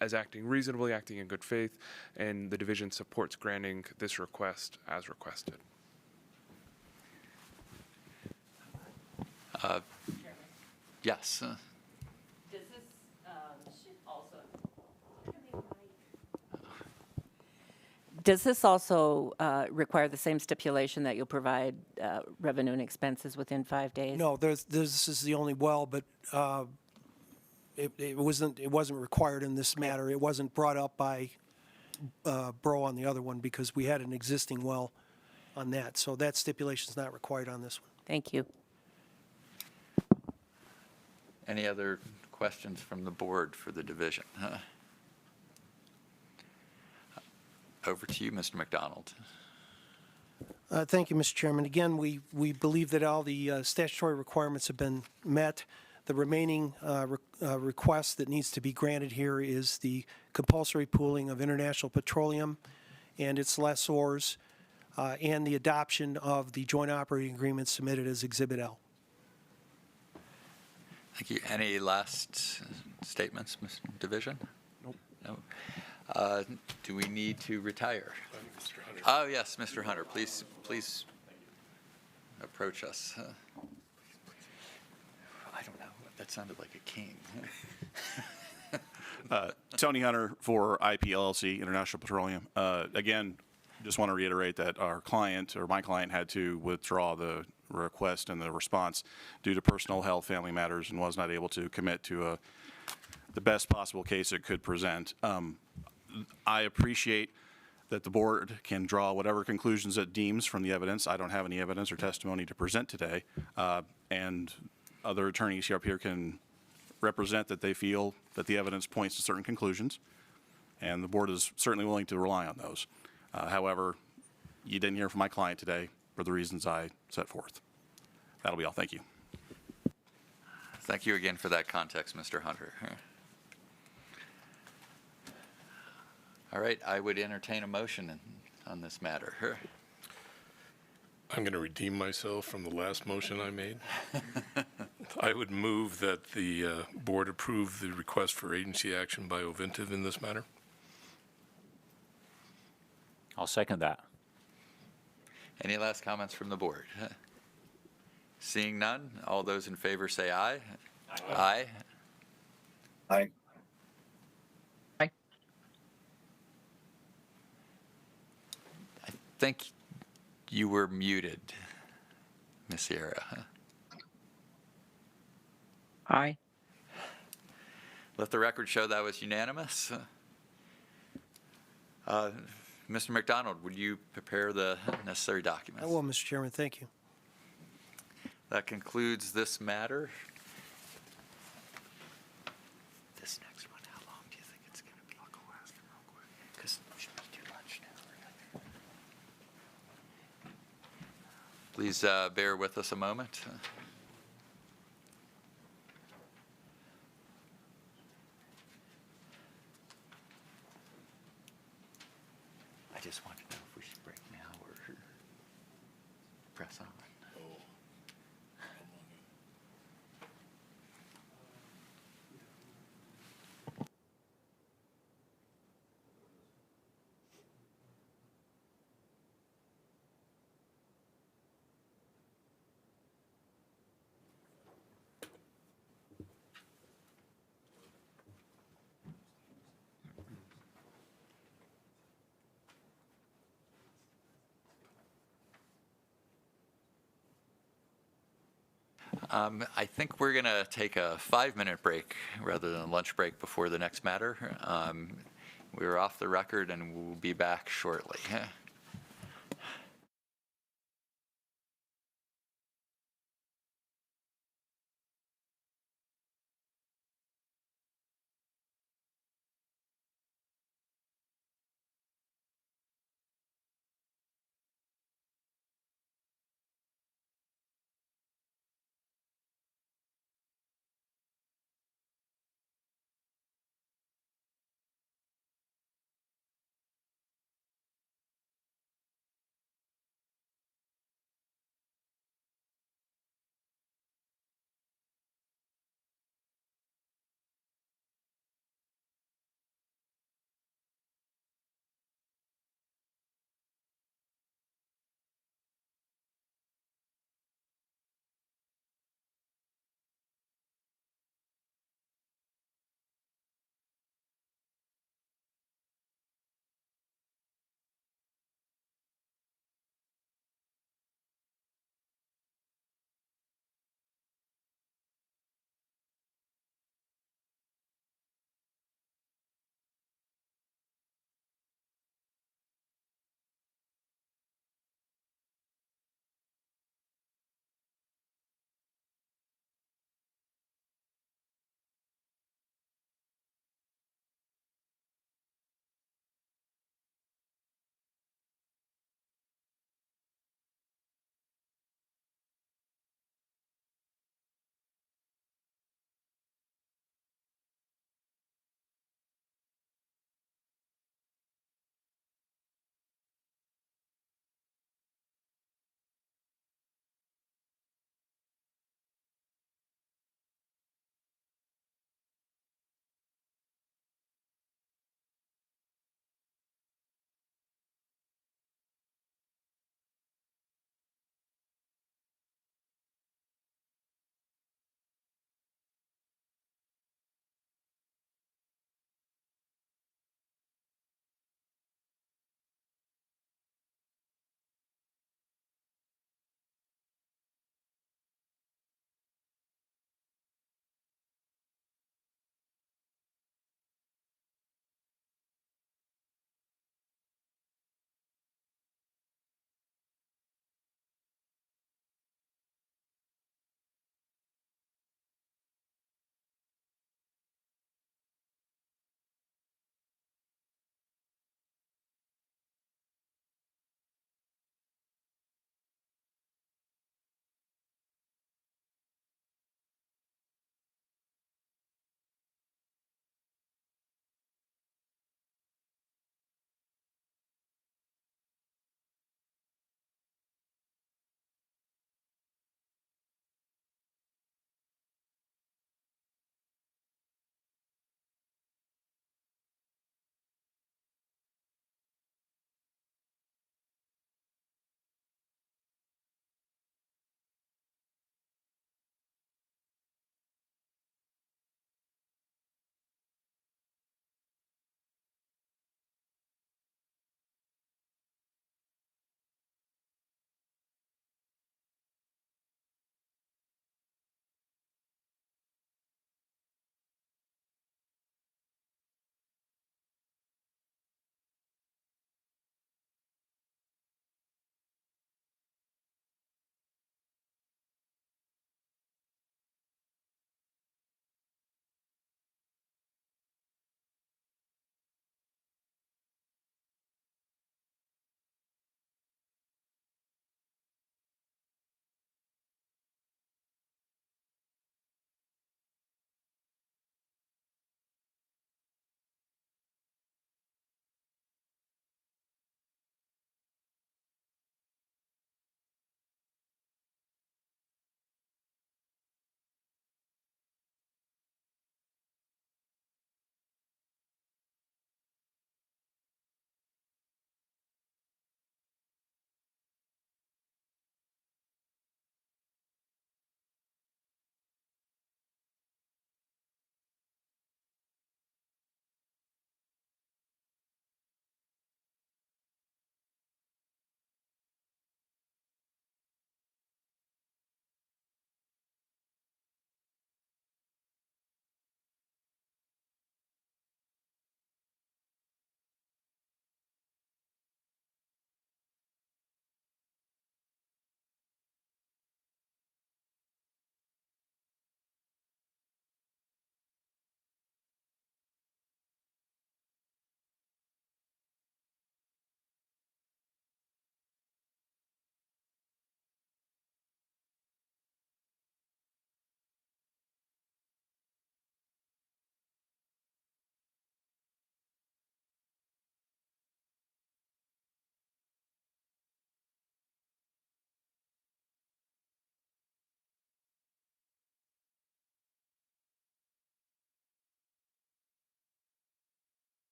as acting reasonably, acting in good faith, and the division supports granting this request as requested. Yes. Does this should also Does this also require the same stipulation that you'll provide revenue and expenses within 5 days? No, this is the only well, but it wasn't required in this matter. It wasn't brought up by Bro on the other one because we had an existing well on that. So that stipulation is not required on this one. Thank you. Any other questions from the board for the division? Over to you, Mr. McDonald. Thank you, Mr. Chairman. Again, we believe that all the statutory requirements have been met. The remaining request that needs to be granted here is the compulsory pooling of International Petroleum and its lessors and the adoption of the joint operating agreement submitted as Exhibit L. Thank you. Any last statements, Mr. Division? Nope. No. Do we need to retire? Oh, yes, Mr. Hunter, please approach us. I don't know. That sounded like a king. Tony Hunter for IPLLC, International Petroleum. Again, just want to reiterate that our client, or my client, had to withdraw the request and the response due to personal health, family matters, and was not able to commit to the best possible case it could present. I appreciate that the board can draw whatever conclusions it deems from the evidence. I don't have any evidence or testimony to present today, and other attorneys up here can represent that they feel that the evidence points to certain conclusions, and the board is certainly willing to rely on those. However, you didn't hear from my client today for the reasons I set forth. That'll be all. Thank you. Thank you again for that context, Mr. Hunter. All right, I would entertain a motion on this matter. I'm going to redeem myself from the last motion I made. I would move that the board approve the request for agency action by OVINTIV in this matter. I'll second that. Any last comments from the board? Seeing none, all those in favor say aye. Aye. Aye. I think you were muted, Ms. Sierra. Aye. Let the record show that was unanimous. Mr. McDonald, would you prepare the necessary documents? I will, Mr. Chairman. Thank you. That concludes this matter. This next one, how long do you think it's going to be? I'll go ask him real quick. Because we should do lunch now. Please bear with us a moment. I just want to know if we should break now or press on. I think we're going to take a 5-minute break rather than a lunch break before the next matter. We're off the record and we'll be back shortly.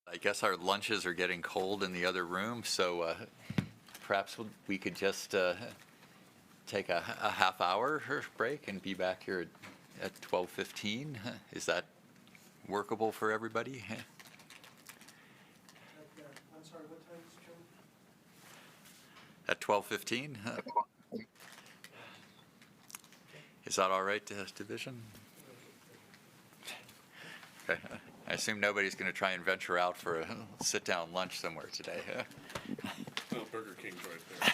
I guess our lunches are getting cold in the other room, so perhaps we could just take a half hour break and be back here at 12:15. Is that workable for everybody? I'm sorry, what time, Mr. Chairman? At 12:15? Is that all right, Division? Okay. I assume nobody's going to try and venture out for a sit-down lunch somewhere today. Well, Burger King's right there.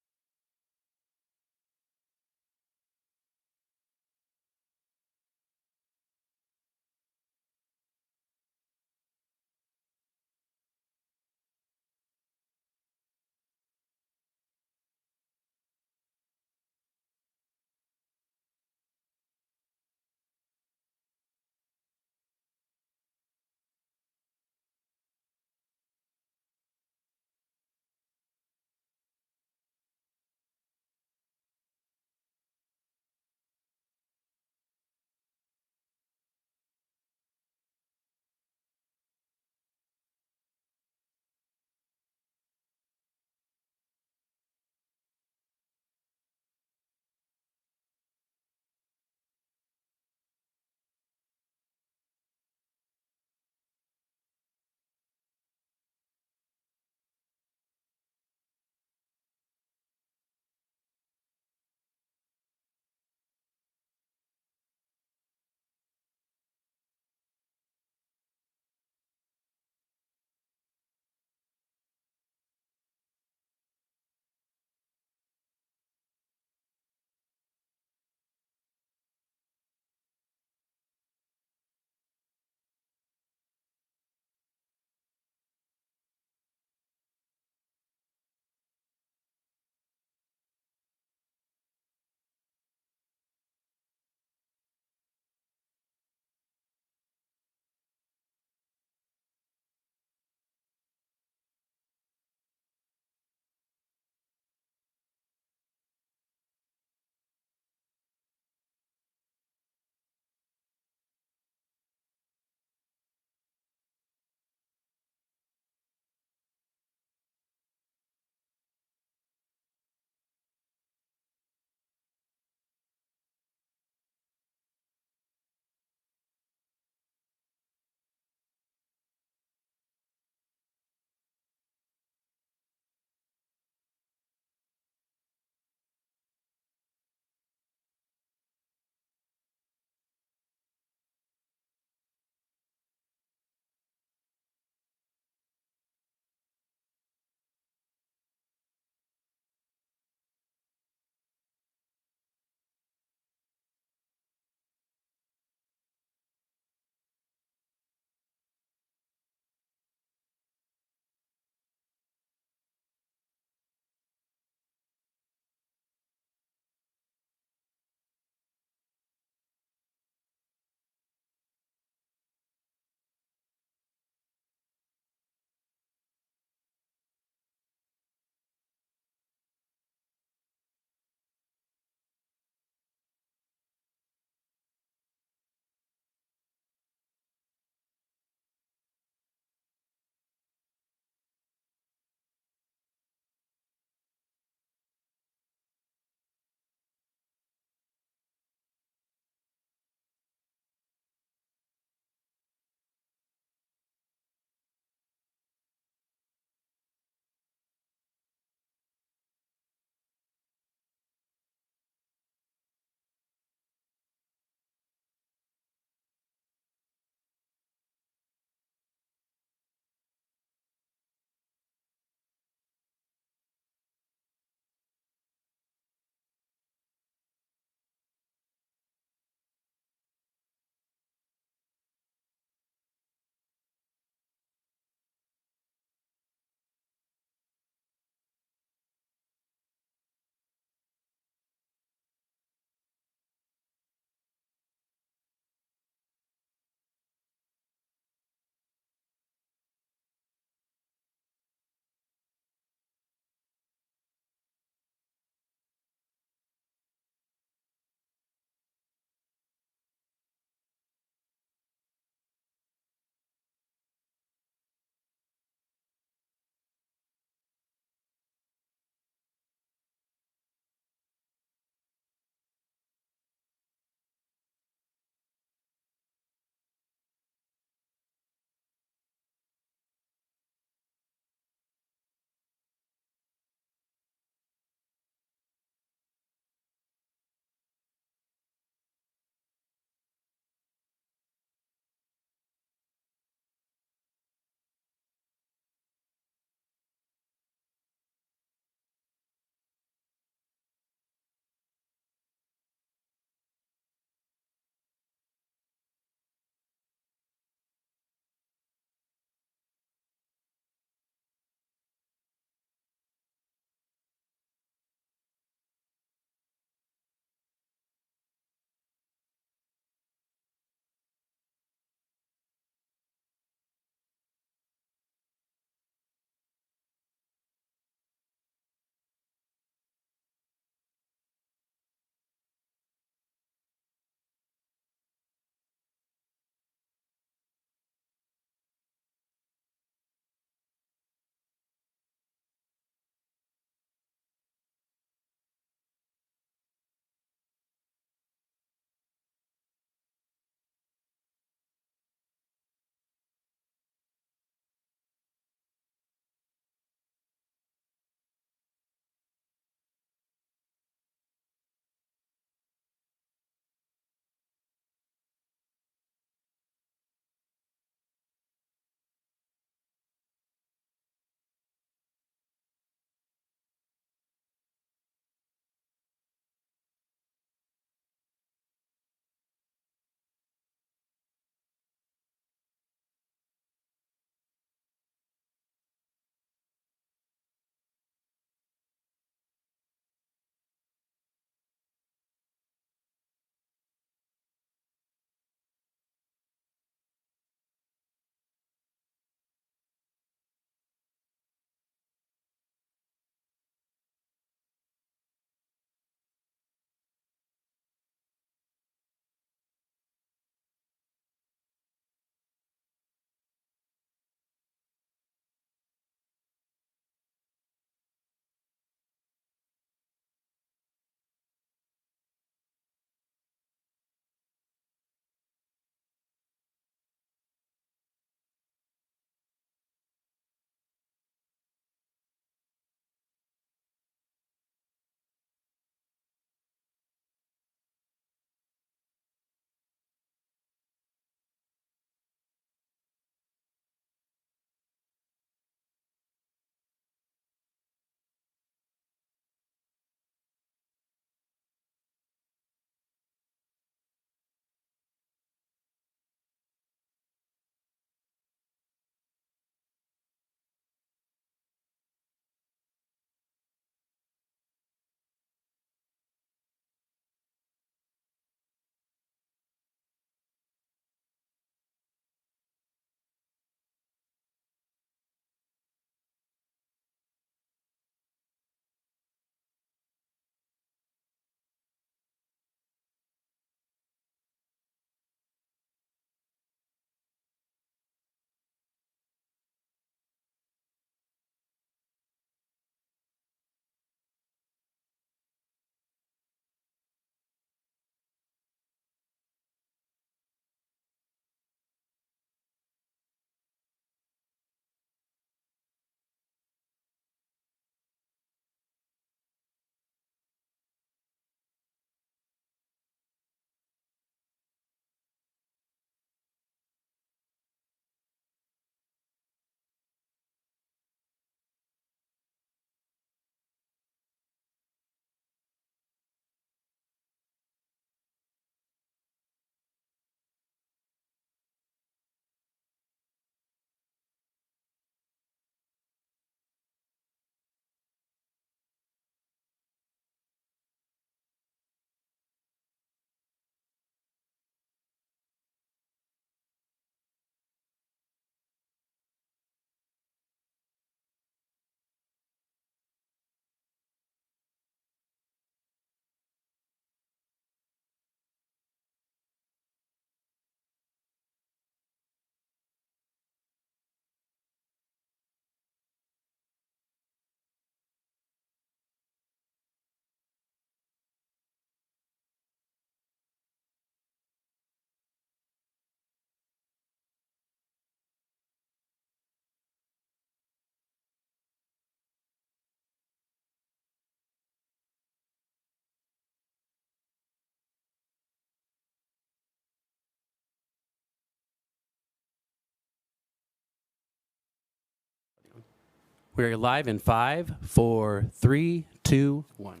We're live in 5, 4, 3, 2, 1.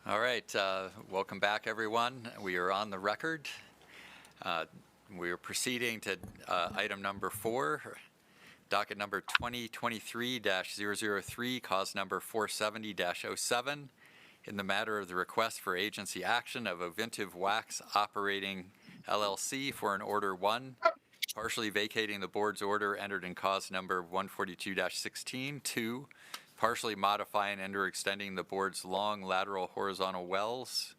All right, welcome back, everyone. We are on the record. We are proceeding to item number 4, docket number 2023-003, cause number 470-07, in the matter of the request for agency action of OVINTIV Wax Operating LLC for an Order 1, partially vacating the board's order entered in cause number 142-16, 2, partially modifying and/or extending the board's long lateral horizontal wells.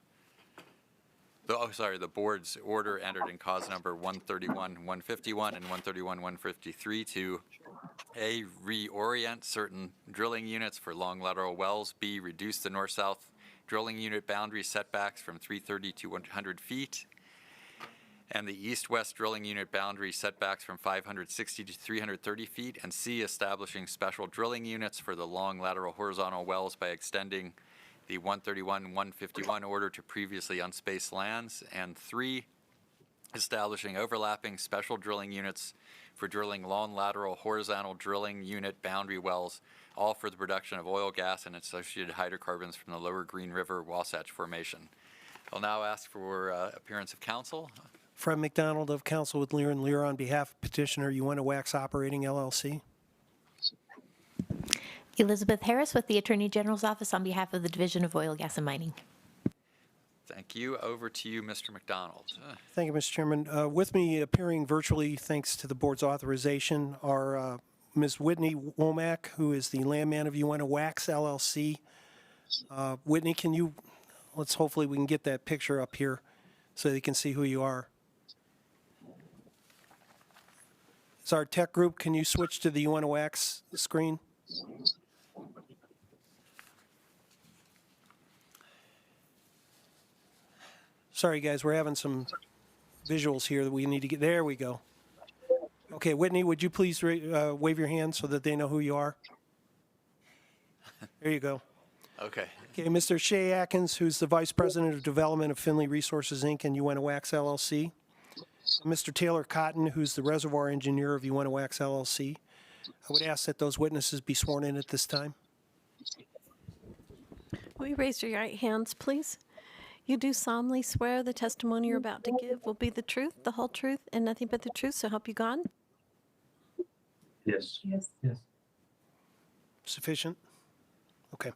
The board's order entered in cause number 131-151 and 131-153 to A, reorient certain drilling units for long lateral wells, B, reduce the north-south drilling unit boundary setbacks from 330 to 100 feet, and the east-west drilling unit boundary setbacks from 560 to 330 feet, and C, establishing special drilling units for the long lateral horizontal wells by extending the 131-151 order to previously unspaced lands, and 3, establishing overlapping special drilling units for drilling long lateral horizontal drilling unit boundary wells, all for the production of oil, gas, and associated hydrocarbons from the lower Green River Wasatch Formation. I'll now ask for appearance of counsel. Fred McDonald of Counsel with Lear & Lear on behalf of petitioner U.S.M Wax Operating LLC. Elizabeth Harris with the Attorney General's Office on behalf of the Division of Oil, Gas, and Mining. Thank you. Over to you, Mr. McDonald. Thank you, Mr. Chairman. With me appearing virtually, thanks to the board's authorization, are Ms. Whitney Womack, who is the landman of U.S.M Wax LLC. Whitney, hopefully we can get that picture up here so they can see who you are. It's our tech group. Can you switch to the U.S.M Wax screen? Sorry, guys, we're having some visuals here that we need to get. There we go. Okay, Whitney, would you please wave your hand so that they know who you are? There you go. Okay. Okay, Mr. Shay Atkins, who's the Vice President of Development of Finley Resources, Inc. and U.S.M Wax LLC. Mr. Taylor Cotton, who's the Reservoir Engineer of U.S.M Wax LLC. I would ask that those witnesses be sworn in at this time. Will you raise your right hands, please? You do solemnly swear the testimony you're about to give will be the truth, the whole truth, and nothing but the truth, so help you God? Yes. Yes. Sufficient? Okay.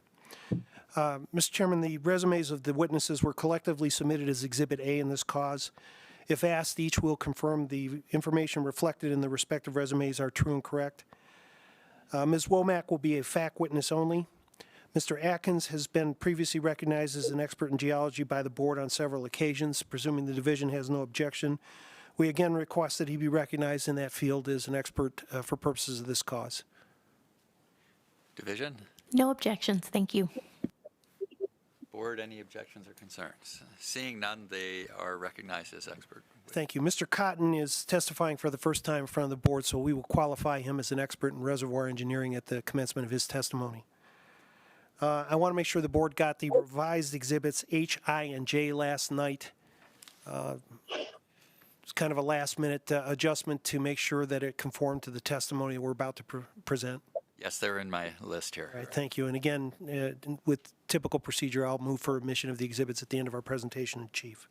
Mr. Chairman, the resumes of the witnesses were collectively submitted as Exhibit A in this cause. If asked, each will confirm the information reflected in the respective resumes are true and correct. Ms. Womack will be a fact witness only. Mr. Atkins has been previously recognized as an expert in geology by the board on several occasions. Presuming the division has no objection, we again request that he be recognized in that field as an expert for purposes of this cause. Division? No objections, thank you. Board, any objections or concerns? Seeing none, they are recognized as expert. Thank you. Mr. Cotton is testifying for the first time in front of the board, so we will qualify him as an expert in reservoir engineering at the commencement of his testimony. I want to make sure the board got the revised exhibits H, I, and J last night. It's kind of a last-minute adjustment to make sure that it conformed to the testimony we're about to present. Yes, they're in my list here. All right, thank you. And again, with typical procedure, I'll move for admission of the exhibits at the end of our presentation, Chief.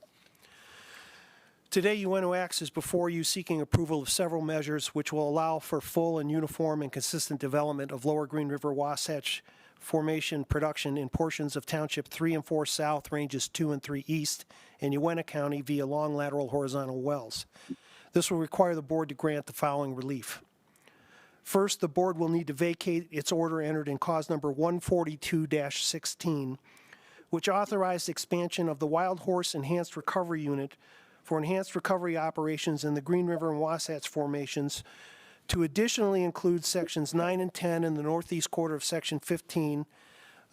Today, U.S.M Wax is before you seeking approval of several measures which will allow for full and uniform and consistent development of Lower Green River Wasatch Formation production in portions of Township 3 and 4 South, Ranges 2 and 3 East, and U.S.M County via long lateral horizontal wells. This will require the board to grant the following relief. First, the board will need to vacate its order entered in cause number 142-16, which authorized expansion of the Wild Horse Enhanced Recovery Unit for enhanced recovery operations in the Green River and Wasatch formations to additionally include sections 9 and 10 in the northeast quarter of section 15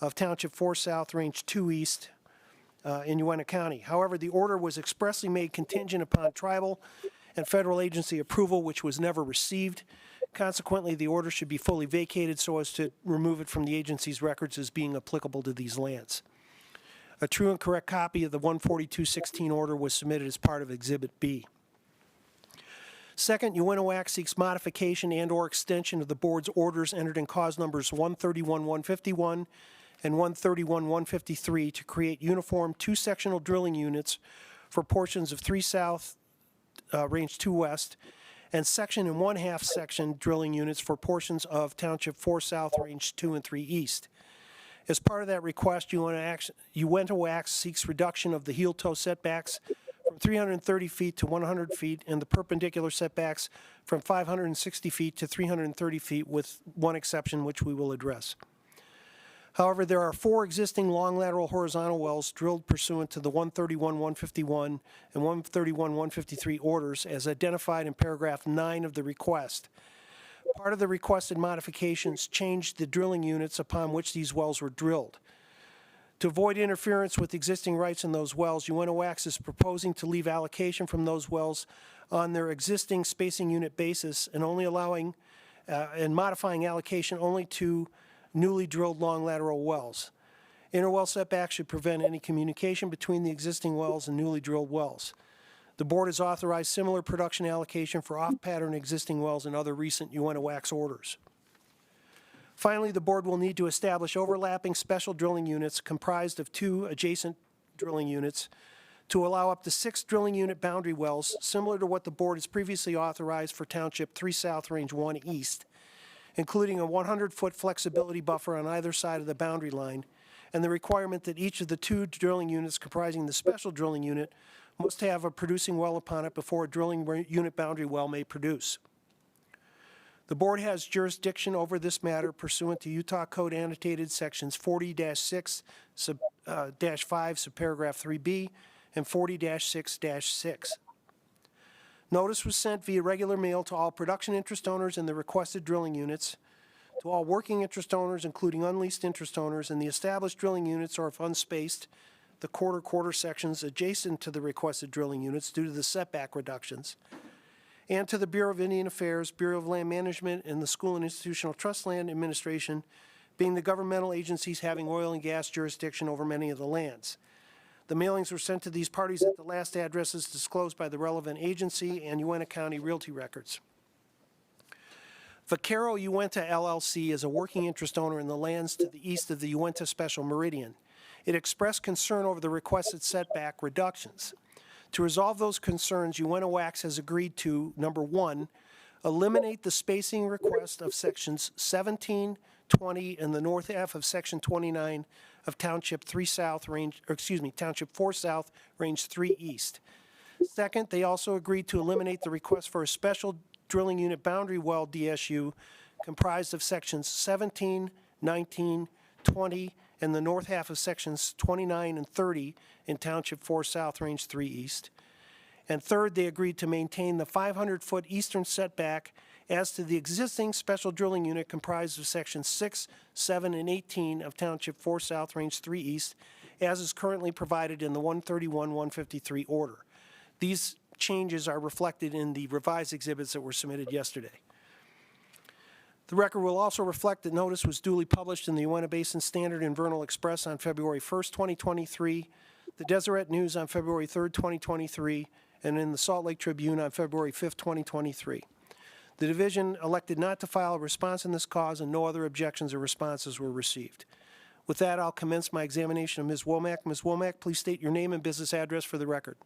of Township 4 South, Range 2 East in U.S.M County. However, the order was expressly made contingent upon tribal and federal agency approval, which was never received. Consequently, the order should be fully vacated so as to remove it from the agency's records as being applicable to these lands. A true and correct copy of the 142-16 order was submitted as part of Exhibit B. Second, UNOAC seeks modification and/or extension of the board's orders entered in cause numbers 131-151 and 131-153 to create uniform two-sectional drilling units for portions of 3 South, Range 2 West, and section and 1/2 section drilling units for portions of Township 4 South, Range 2 and 3 East. As part of that request, UNOAC seeks reduction of the heel-toe setbacks from 330 feet to 100 feet and the perpendicular setbacks from 560 feet to 330 feet, with one exception which we will address. However, there are 4 existing long lateral horizontal wells drilled pursuant to the 131-151 and 131-153 orders as identified in paragraph 9 of the request. Part of the requested modifications changed the drilling units upon which these wells were drilled. To avoid interference with existing rights in those wells, UNOAC is proposing to leave allocation from those wells on their existing spacing unit basis and only allowing and modifying allocation only to newly drilled long lateral wells. Interwell setbacks should prevent any communication between the existing wells and newly drilled wells. The board has authorized similar production allocation for off-pattern existing wells in other recent UNOAC orders. Finally, the board will need to establish overlapping special drilling units comprised of 2 adjacent drilling units to allow up to 6 drilling unit boundary wells, similar to what the board has previously authorized for Township 3 South, Range 1 East, including a 100-foot flexibility buffer on either side of the boundary line, and the requirement that each of the 2 drilling units comprising the special drilling unit must have a producing well upon it before a drilling unit boundary well may produce. The board has jurisdiction over this matter pursuant to Utah Code annotated sections 40-6, -5, subparagraph 3B, and 40-6-6. Notice was sent via regular mail to all production interest owners in the requested drilling units, to all working interest owners, including unleased interest owners, and the established drilling units, or if unspaced, the quarter sections adjacent to the requested drilling units due to the setback reductions, and to the Bureau of Indian Affairs, Bureau of Land Management, and the School and Institutional Trust Land Administration, being the governmental agencies having oil and gas jurisdiction over many of the lands. The mailings were sent to these parties at the last addresses disclosed by the relevant agency and Uintah County Realty Records. Vaquero Uintah LLC is a working interest owner in the lands to the east of the Uintah Special Meridian. It expressed concern over the requested setback reductions. To resolve those concerns, UNOAC has agreed to, number 1, eliminate the spacing request of sections 17, 20, and the north half of section 29 of Township 3 South, Township 4 South, Range 3 East. Second, they also agreed to eliminate the request for a special drilling unit boundary well DSU comprised of sections 17, 19, 20, and the north half of sections 29 and 30 in Township 4 South, Range 3 East. And third, they agreed to maintain the 500-foot eastern setback as to the existing special drilling unit comprised of sections 6, 7, and 18 of Township 4 South, Range 3 East, as is currently provided in the 131-153 order. These changes are reflected in the revised exhibits that were submitted yesterday. The record will also reflect that notice was duly published in the Uintah Basin Standard and Vernal Express on February 1st, 2023, the Deseret News on February 3rd, 2023, and in the Salt Lake Tribune on February 5th, 2023. The division elected not to file a response in this cause, and no other objections or responses were received. With that, I'll commence my examination of Ms. Womack. Ms. Womack, please state your name and business address for the record.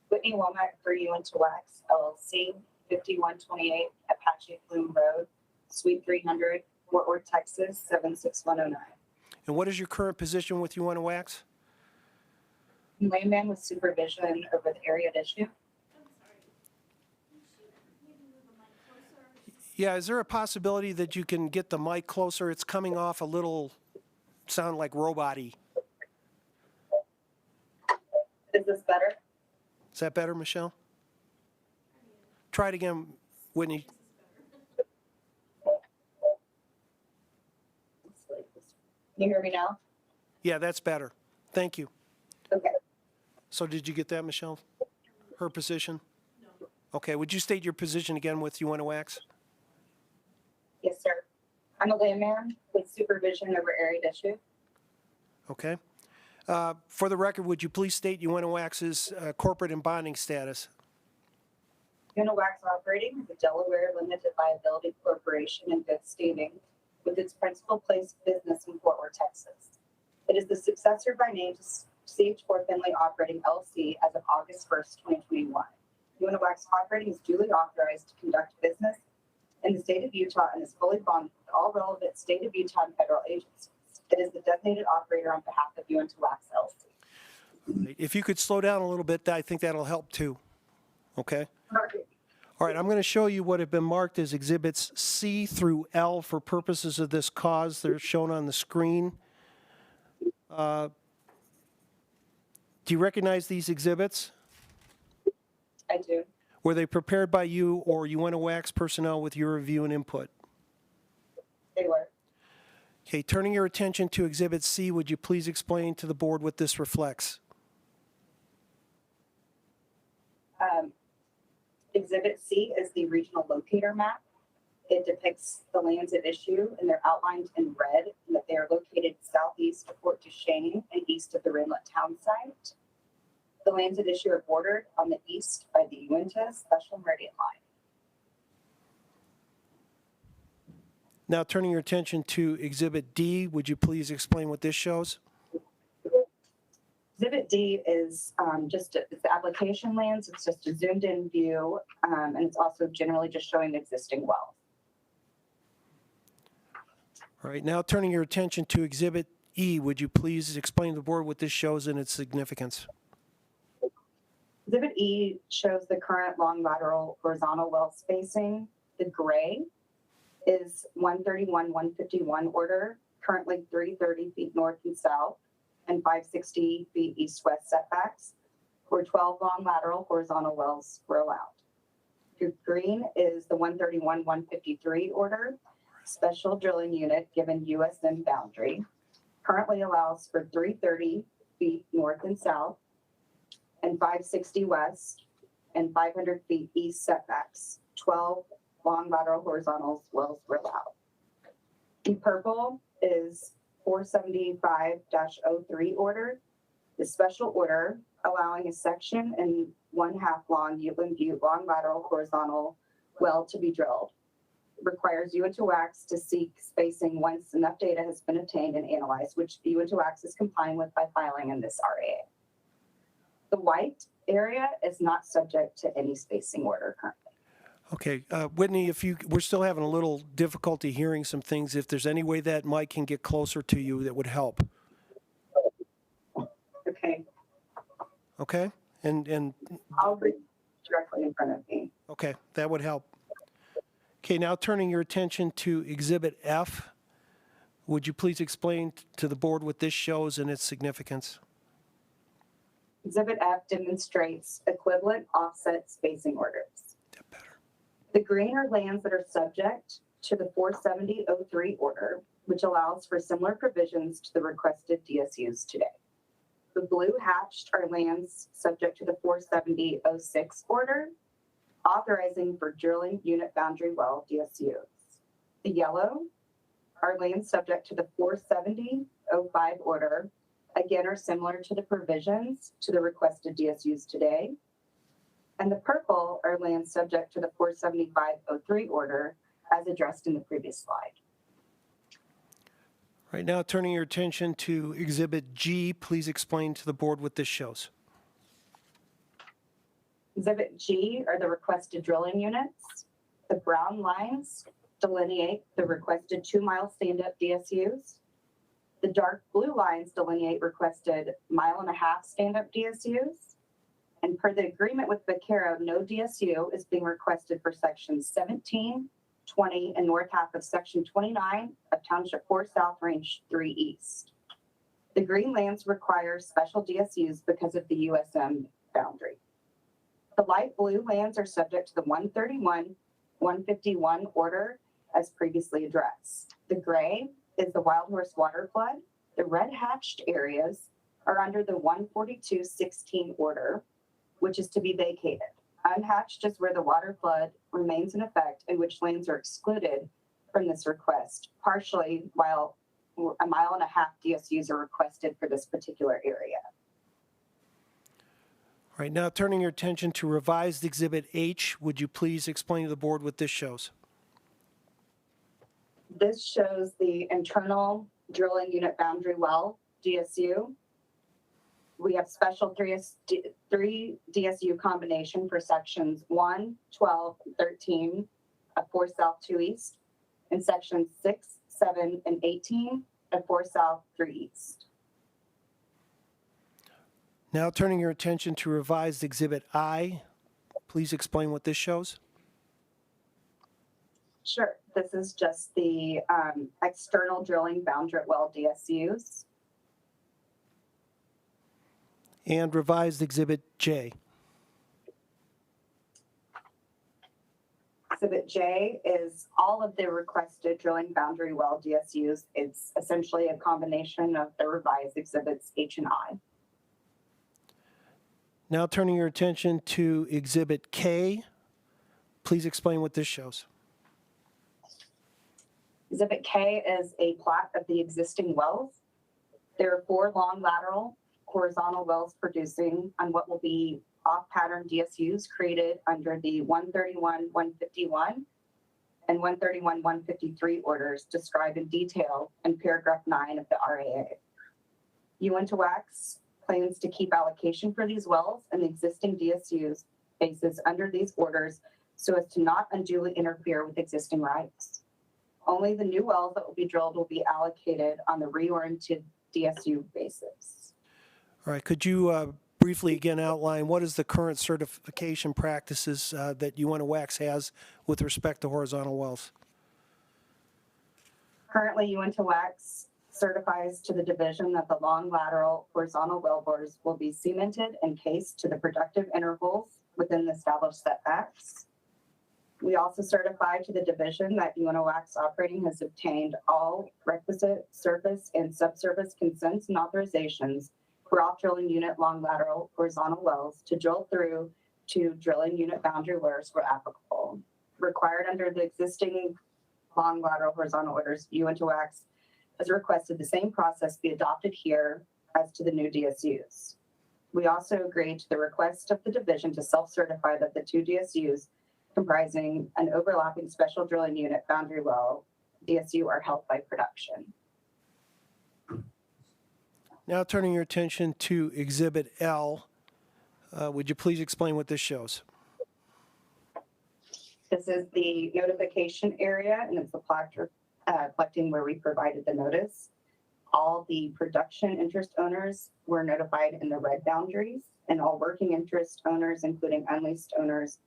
Whitney Womack for UNOAC LLC, 5128 Apache Plume Road, Suite 300, Fort Worth, Texas, 76109. And what is your current position with UNOAC? Layman with supervision over the area issue. Yeah, is there a possibility that you can get the mic closer? It's coming off a little, sound like robot-y. Is this better? Is that better, Michelle? Try it again, Whitney. Can you hear me now? Yeah, that's better. Thank you. Okay. So did you get that, Michelle? Her position? No. Okay, would you state your position again with UNOAC? Yes, sir. I'm a layman with supervision over area issue. Okay. For the record, would you please state UNOAC's corporate and bonding status? Uniwax Operating is a Delaware limited liability corporation in good standing with its principal place of business in Fort Worth, Texas. It is the successor by name to CH4 Finley Operating LC as of August 1st, 2021. Uniwax Operating is duly authorized to conduct business in the state of Utah and is fully bonded with all relevant state of Utah and federal agencies. It is the designated operator on behalf of Uniwax LC. If you could slow down a little bit, I think that'll help too. Okay? All right, I'm going to show you what have been marked as exhibits C through L for purposes of this cause. They're shown on the screen. Do you recognize these exhibits? I do. Were they prepared by you or UNOWAX personnel with your review and input? They were. Okay, turning your attention to Exhibit C, would you please explain to the board what this reflects? Exhibit C is the regional locator map. It depicts the lands at issue, and they're outlined in red, and that they are located southeast of Fort Duchesne and east of the Rinlet Town site. The lands at issue are bordered on the east by the Uinta Special Meridian Line. Now turning your attention to Exhibit D, would you please explain what this shows? Exhibit D is it's the application lands. It's just a zoomed in view, and it's also generally just showing the existing well. All right, now turning your attention to Exhibit E, would you please explain to the board what this shows and its significance? Exhibit E shows the current long lateral horizontal well spacing. The gray is 131-151 order, currently 330 feet north and south, and 560 feet east-west setbacks, where 12 long lateral horizontal wells were allowed. The green is the 131-153 order, special drilling unit given U.S.M boundary, currently allows for 330 feet north and south, and 560 west, and 500 feet east setbacks. 12 long lateral horizontal wells were allowed. The purple is 475-03 order, the special order allowing a section and 1/2 long Uteland Butte long lateral horizontal well to be drilled. It requires UNTOWAX to seek spacing once enough data has been obtained and analyzed, which UNTOWAX is complying with by filing in this RAA. The white area is not subject to any spacing order currently. Okay, Whitney, we're still having a little difficulty hearing some things. If there's any way that mic can get closer to you, that would help. Okay. Okay, and I'll read directly in front of me. okay, that would help. Okay, now turning your attention to Exhibit F, would you please explain to the board what this shows and its significance? Exhibit F demonstrates equivalent offset spacing orders. The green are lands that are subject to the 470-03 order, which allows for similar provisions to the requested DSUs today. The blue hatched are lands subject to the 470-06 order, authorizing for drilling unit boundary well DSUs. The yellow are lands subject to the 470-05 order, again are similar to the provisions to the requested DSUs today. And the purple are lands subject to the 475-03 order as addressed in the previous slide. Right now, turning your attention to Exhibit G, please explain to the board what this shows. Exhibit G are the requested drilling units. The brown lines delineate the requested 2-mile stand-up DSUs. The dark blue lines delineate requested 1.5 mile stand-up DSUs. And per the agreement with Vaquero, no DSU is being requested for sections 17, 20, and north half of section 29 of Township 4 South, Range 3 East. The green lands require special DSUs because of the U.S.M boundary. The light blue lands are subject to the 131-151 order as previously addressed. The gray is the Wild Horse water flood. The red hatched areas are under the 142-16 order, which is to be vacated. Unhatched is where the water flood remains in effect and which lands are excluded from this request, partially while 1.5 mile DSUs are requested for this particular area. All All right, now turning your attention to revised Exhibit H, would you please explain to the board what this shows? This shows the internal drilling unit boundary well, DSU. We have special three DSU combination for sections 1, 12, and 13 of 4 South, 2 East, and sections 6, 7, and 18 of 4 South, 3 East. Now turning your attention to revised Exhibit I, please explain what this shows. Sure. This is just the external drilling boundary well DSUs. And revised Exhibit J. Exhibit J is all of the requested drilling boundary well DSUs. It's essentially a combination of the revised exhibits H and I. Now turning your attention to Exhibit K, please explain what this shows. Exhibit K is a plot of the existing wells. There are 4 long lateral horizontal wells producing on what will be off-pattern DSUs created under the 131-151 and 131-153 orders described in detail in paragraph 9 of the RAA. U.S.M plans to keep allocation for these wells and the existing DSUs bases under these orders so as to not unduly interfere with existing rights. Only the new wells that will be drilled will be allocated on the reoriented DSU basis. All right, could you briefly again outline what is the current certification practices that U.S. has with respect to horizontal wells? Currently, U.S. certifies to the division that the long lateral horizontal wellbores will be cemented and cased to the productive intervals within the established setbacks. We also certify to the division that U.S. operating has obtained all requisite surface and subsurface consents and authorizations for off-drilling unit long lateral horizontal wells to drill through to drilling unit boundary layers where applicable. Required under the existing long lateral horizontal orders, U.S. has requested the same process be adopted here as to the new DSUs. We also agreed to the request of the division to self-certify that the 2 DSUs comprising an overlapping special drilling unit boundary well DSU are held by production. Now turning your attention to Exhibit L, would you please explain what this shows? This is the notification area, and it's the plaque collecting where we provided the notice. All the production interest owners were notified in the red boundaries, and all working interest owners, including unleased owners,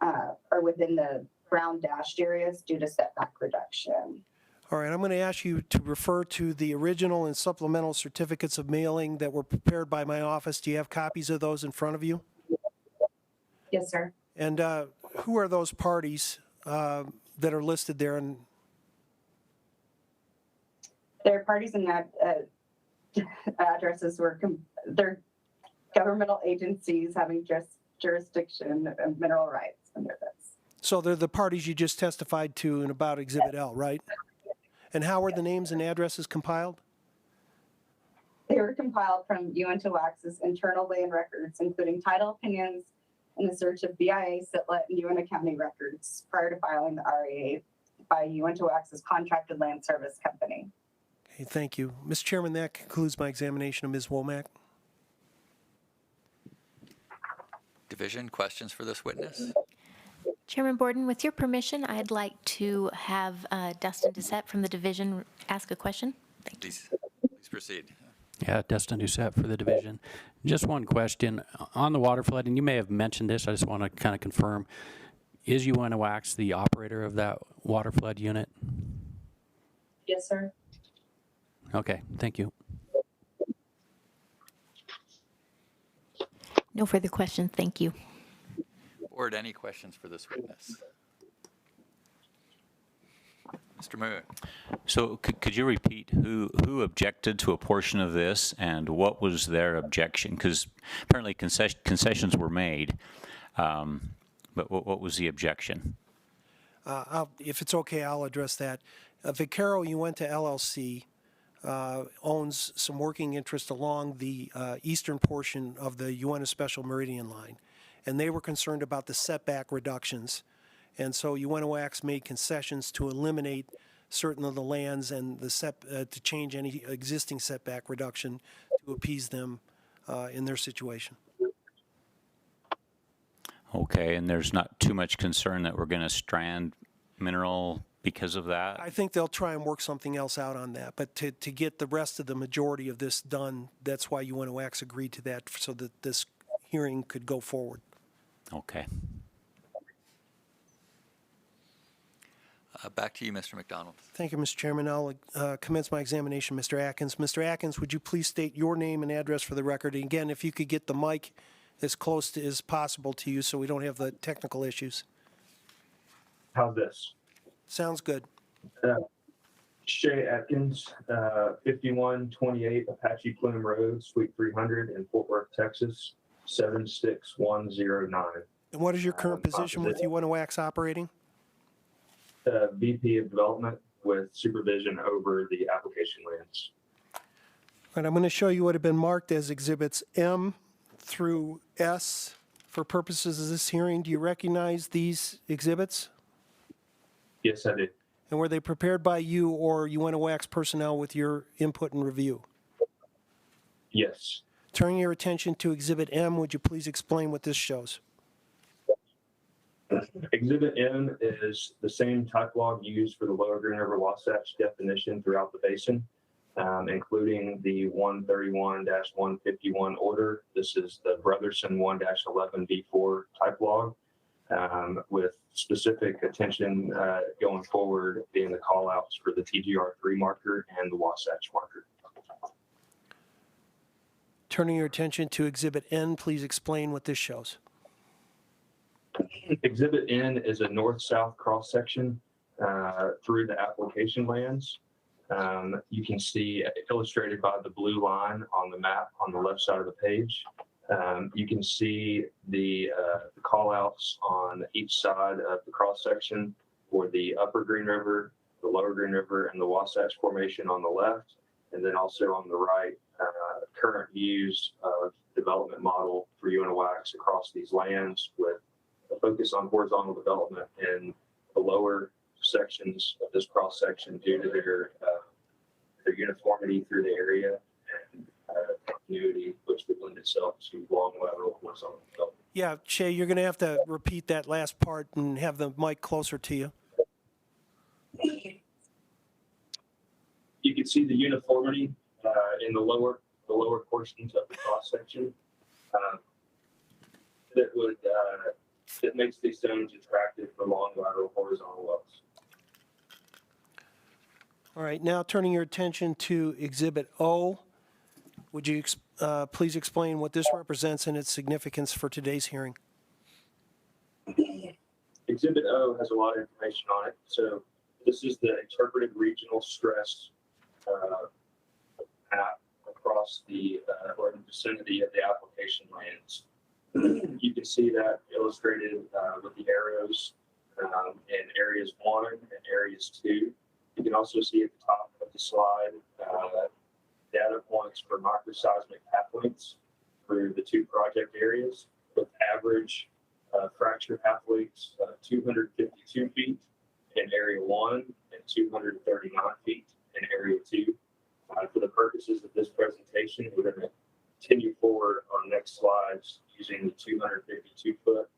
are within the brown dashed areas due to setback reduction. All right, I'm going to ask you to refer to the original and supplemental certificates of mailing that were prepared by my office. Do you have copies of those in front of you? Yes, sir. And who are those parties that are listed there? And Their parties and addresses were they're governmental agencies having jurisdiction of mineral rights under this. so they're the parties you just testified to and about Exhibit L, right? And how were the names and addresses compiled? They were compiled from UNTOWACS's internal land records, including title opinions and the search of BIA, SITLA, and UNT County records prior to filing the RAA by UNTOWACS's contracted land service company. Okay, thank you. Mr. Chairman, that concludes my examination of Ms. Womack. Division, questions for this witness? Chairman Borden, with your permission, I'd like to have Dustin Doucette from the division ask a question. Please proceed. Yeah, Dustin Doucette for the division. Just one question. On the water flood, and you may have mentioned this, I just want to kind of confirm, is UNOWACS the operator of that water flood unit? Yes, sir. Okay, thank you. No further questions, thank you. Board, any questions for this witness? Mr. Moon. So could you repeat who objected to a portion of this and what was their objection? Because apparently concessions were made, but what was the objection? If it's okay, I'll address that. Vicaro, you went to LLC. owns some working interest along the eastern portion of the UNS Special Meridian line. And they were concerned about the setback reductions. And so UNOACS made concessions to eliminate certain of the lands and to change any existing setback reduction to appease them in their situation. Okay, and there's not too much concern that we're going to strand mineral because of that? I think they'll try and work something else out on that. But to get the rest of the majority of this done, that's why UNOACS agreed to that, so that this hearing could go forward. Okay. Back to you, Mr. McDonald. Thank you, Mr. Chairman. I'll commence my examination, Mr. Atkins. Mr. Atkins, would you please state your name and address for the record? And again, if you could get the mic as close to as possible to you so we don't have the technical issues. How's this? Sounds good. Shay Atkins, 5128 Apache Plume Road, Suite 300 in Fort Worth, Texas, 76109. And what is your current position with UNOACS operating? VP of Development with supervision over the application lands. All right, I'm going to show you what have been marked as Exhibits M through S for purposes of this hearing. Do you recognize these exhibits? Yes, I do. And were they prepared by you or UNOACS personnel with your input and review? Yes. Turning your attention to Exhibit M, would you please explain what this shows? Exhibit M is the same type log used for the Lower Green River Wasatch definition throughout the basin, including the 131-151 order. This is the Brotherson 1-11B4 type log, with specific attention going forward being the callouts for the TGR3 marker and the Wasatch marker. Turning your attention to Exhibit N, please explain what this shows. Exhibit N is a north-south cross-section through the application lands. You can see illustrated by the blue line on the map on the left side of the page. You can see the call-outs on each side of the cross-section for the Upper Green River, the Lower Green River, and the Wasatch Formation on the left, and then also on the right, current views of development model for UNOACS across these lands with a focus on horizontal development in the lower sections of this cross-section due to their uniformity through the area and continuity, which would lend itself to long lateral horizontal development. Yeah, Shay, you're going to have to repeat that last part and have the mic closer to you. You can see the uniformity in the lower portions of the cross-section that makes these zones attractive for long lateral horizontal wells. All right, now turning your attention to Exhibit O, would you please explain what this represents and its significance for today's hearing? Exhibit O has a lot of information on it. So this is the interpreted regional stress map across the or in the vicinity of the application lands. You can see that illustrated with the arrows in areas 1 and areas 2. You can also see at the top of the slide data points for microseismic path lengths through the 2 project areas, with average fracture path lengths of 252 feet in area 1 and 239 feet in area 2. For the purposes of this presentation, we're going to continue forward on next slides using the 252-foot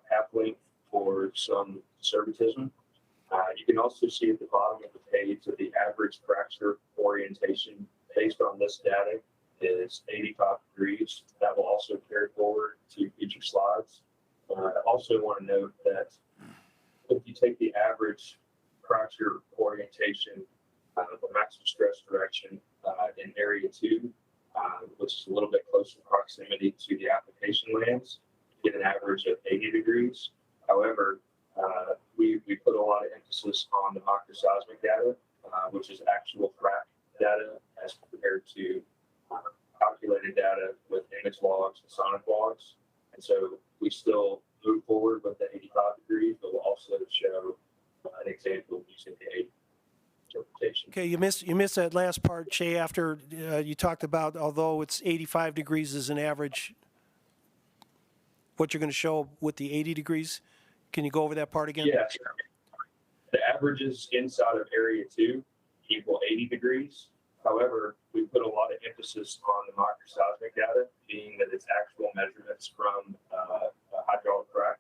path length for some conservatism. You can also see at the bottom of the page that the average fracture orientation based on this data is 85 degrees. That will also carry forward to future slides. I also want to note that if you take the average fracture orientation, the maximum stress direction in area 2, which is a little bit closer proximity to the application lands, you get an average of 80 degrees. However, we put a lot of emphasis on the microseismic data, which is actual frac data as compared to calculated data with image logs and sonic logs. And so we still move forward with the 85 degrees, but we'll also show an example using the 80 interpretation. Okay, you missed that last part, Shay, after you talked about, although it's 85 degrees as an average, what you're going to show with the 80 degrees. Can you go over that part again? Yeah. The averages inside of area 2 equal 80 degrees. However, we put a lot of emphasis on the microseismic data, being that it's actual measurements from a hydraulic frac.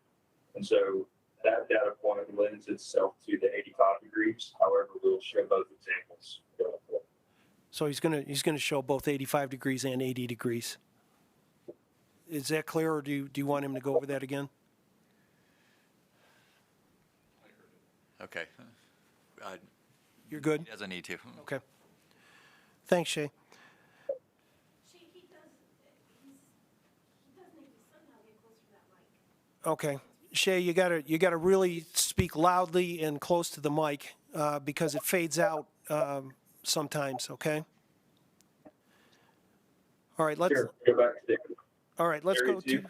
And so that data point lends itself to the 85 degrees. However, we'll show both examples. So he's going to show both 85 degrees and 80 degrees. Is that clear, or do you want him to go over that again? Okay. You're good? He doesn't need to. Okay. Thanks, Shay. Okay. Shay, you gotta really speak loudly and close to the mic because it fades out sometimes, okay? All right, let's Sure. Go back to all right, let's area go 2. to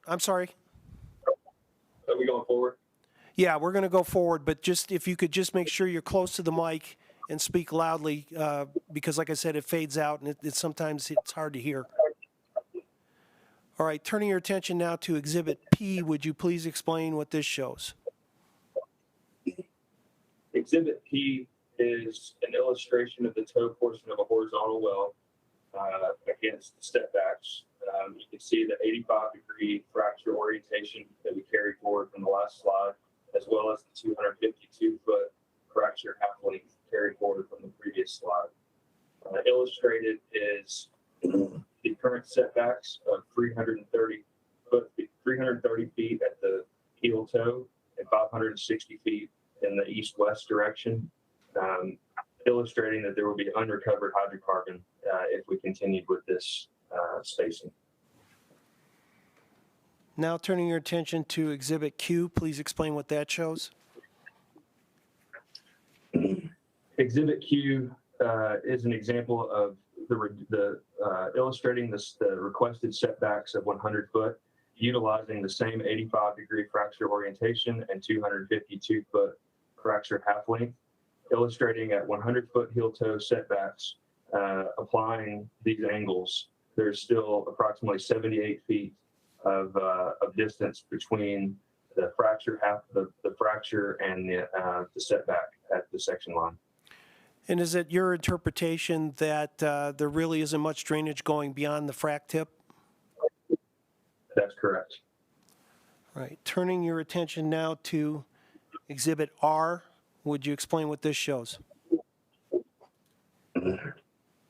I'm sorry. Are we going forward? Yeah, we're going to go forward, but just if you could just make sure you're close to the mic and speak loudly, because like I said, it fades out and sometimes it's hard to hear. All right, turning your attention now to Exhibit P, would you please explain what this shows? Exhibit P is an illustration of the toe portion of a horizontal well against the stepbacks. You can see the 85-degree fracture orientation that we carried forward from the last slide, as well as the 252-foot fracture half length carried forward from the previous slide. Illustrated is the current setbacks of 330 feet at the heel toe and 560 feet in the east-west direction, illustrating that there will be unrecovered hydrocarbon if we continued with this spacing. Now turning your attention to Exhibit Q, please explain what that shows. Exhibit Q is an example of the illustrating the requested setbacks of 100 foot, utilizing the same 85-degree fracture orientation and 252-foot fracture half length, illustrating at 100-foot heel toe setbacks, applying these angles. There's still approximately 78 feet of distance between the fracture the fracture and the setback at the section line. And is it your interpretation that there really isn't much drainage going beyond the frac tip? That's correct. All right, turning your attention now to Exhibit R, would you explain what this shows?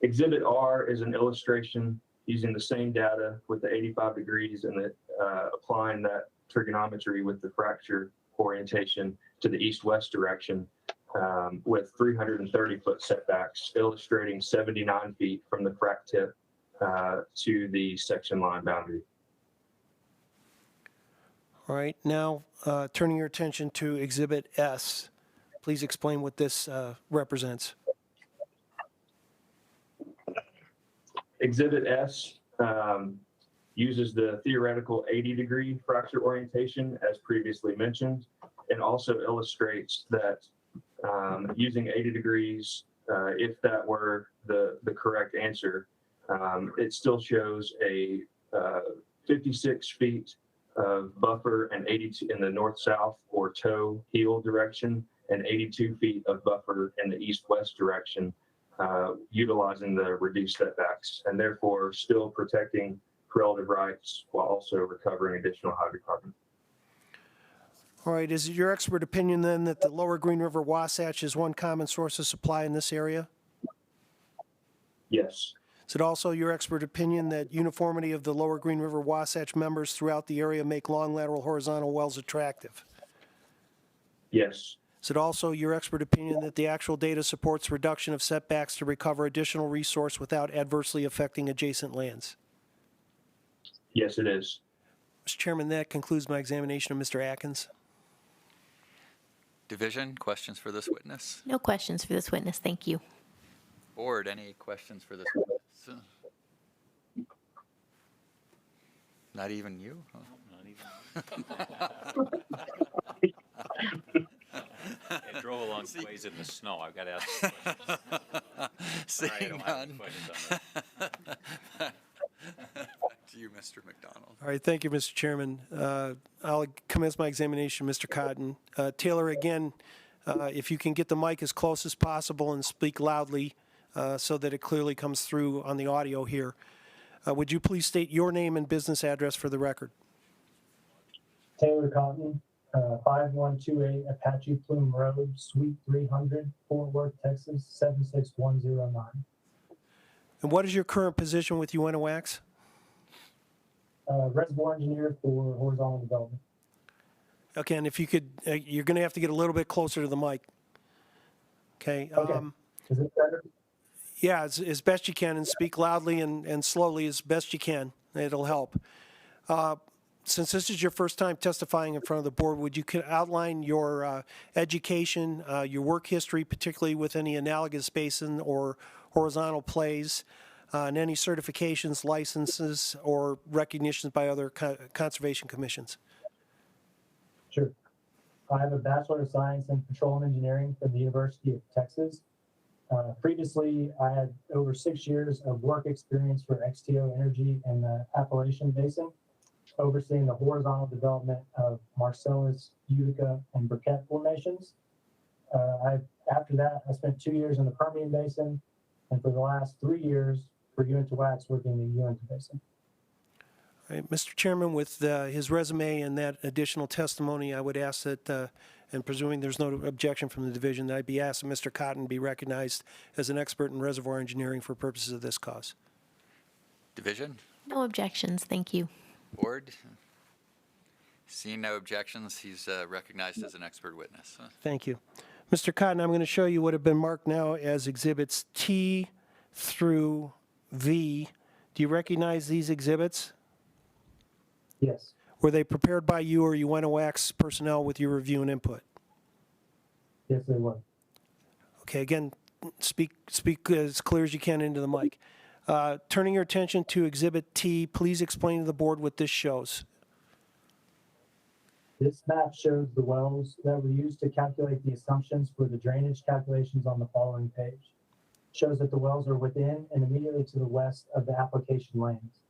Exhibit R is an illustration using the same data with the 85 degrees and applying that trigonometry with the fracture orientation to the east-west direction with 330-foot setbacks, illustrating 79 feet from the frac tip to the section line boundary. All right, now turning your attention to Exhibit S, please explain what this represents. Exhibit S uses the theoretical 80-degree fracture orientation as previously mentioned, and also illustrates that using 80 degrees, if that were the correct answer, it still shows a 56 feet of buffer and 82 in the north-south or toe heel direction, and 82 feet of buffer in the east-west direction, utilizing the reduced setbacks, and therefore still protecting relative rights while also recovering additional hydrocarbon. All right, is it your expert opinion then that the lower Green River Wasatch is one common source of supply in this area? Yes. Is it also your expert opinion that uniformity of the lower Green River Wasatch members throughout the area make long lateral horizontal wells attractive? Yes. Is it also your expert opinion that the actual data supports reduction of setbacks to recover additional resource without adversely affecting adjacent lands? Yes, it is. Mr. Chairman, that concludes my examination of Mr. Atkins. Division, questions for this witness? No questions for this witness, thank you. Board, any questions for this witness? Not even you? Huh? Not even. It drove a long ways in the snow. I've got to ask some questions. All right, I Seeing don't have any none. questions on that. Back to you, Mr. McDonald. All right, thank you, Mr. Chairman. I'll commence my examination, Mr. Cotton. Taylor, again, if you can get the mic as close as possible and speak loudly so that it clearly comes through on the audio here. Would you please state your name and business address for the record? Taylor Cotton, 5128 Apache Plume Road, Suite 300, Fort Worth, Texas, 76109. And what is your current position with UNOX? Reservoir engineer for horizontal development. Okay, and if you could, you're going to have to get a little bit closer to the mic. Okay. Is it better? Yeah, as best you can, and speak loudly and slowly as best you can. It'll help. Since this is your first time testifying in front of the board, would you could outline your education, your work history, particularly with any analogous basin or horizontal plays, and any certifications, licenses, or recognitions by other conservation commissions? Sure. I have a Bachelor of Science in Petroleum Engineering from the University of Texas. Previously, I had over 6 years of work experience for XTO Energy in the Appalachian Basin, overseeing the horizontal development of Marcellus, Utica, and Burkett formations. After that, I spent 2 years in the Permian Basin, and for the last 3 years for UNTWAX working in the UNT Basin. All right, Mr. Chairman, with his resume and that additional testimony, I would ask that, and presuming there's no objection from the division, that I'd be asked that Mr. Cotton be recognized as an expert in reservoir engineering for purposes of this cause. Division? No objections, thank you. Board? Seeing no objections, he's recognized as an expert witness. Thank you. Mr. Cotton, I'm going to show you what have been marked now as exhibits T through V. Do you recognize these exhibits? Yes. Were they prepared by you or UNOX personnel with your review and input? Yes, they were. Okay, again, speak as clear as you can into the mic. Turning your attention to Exhibit T, please explain to the board what this shows. This map shows the wells that were used to calculate the assumptions for the drainage calculations on the following page. Shows that the wells are within and immediately to the west of the application lands.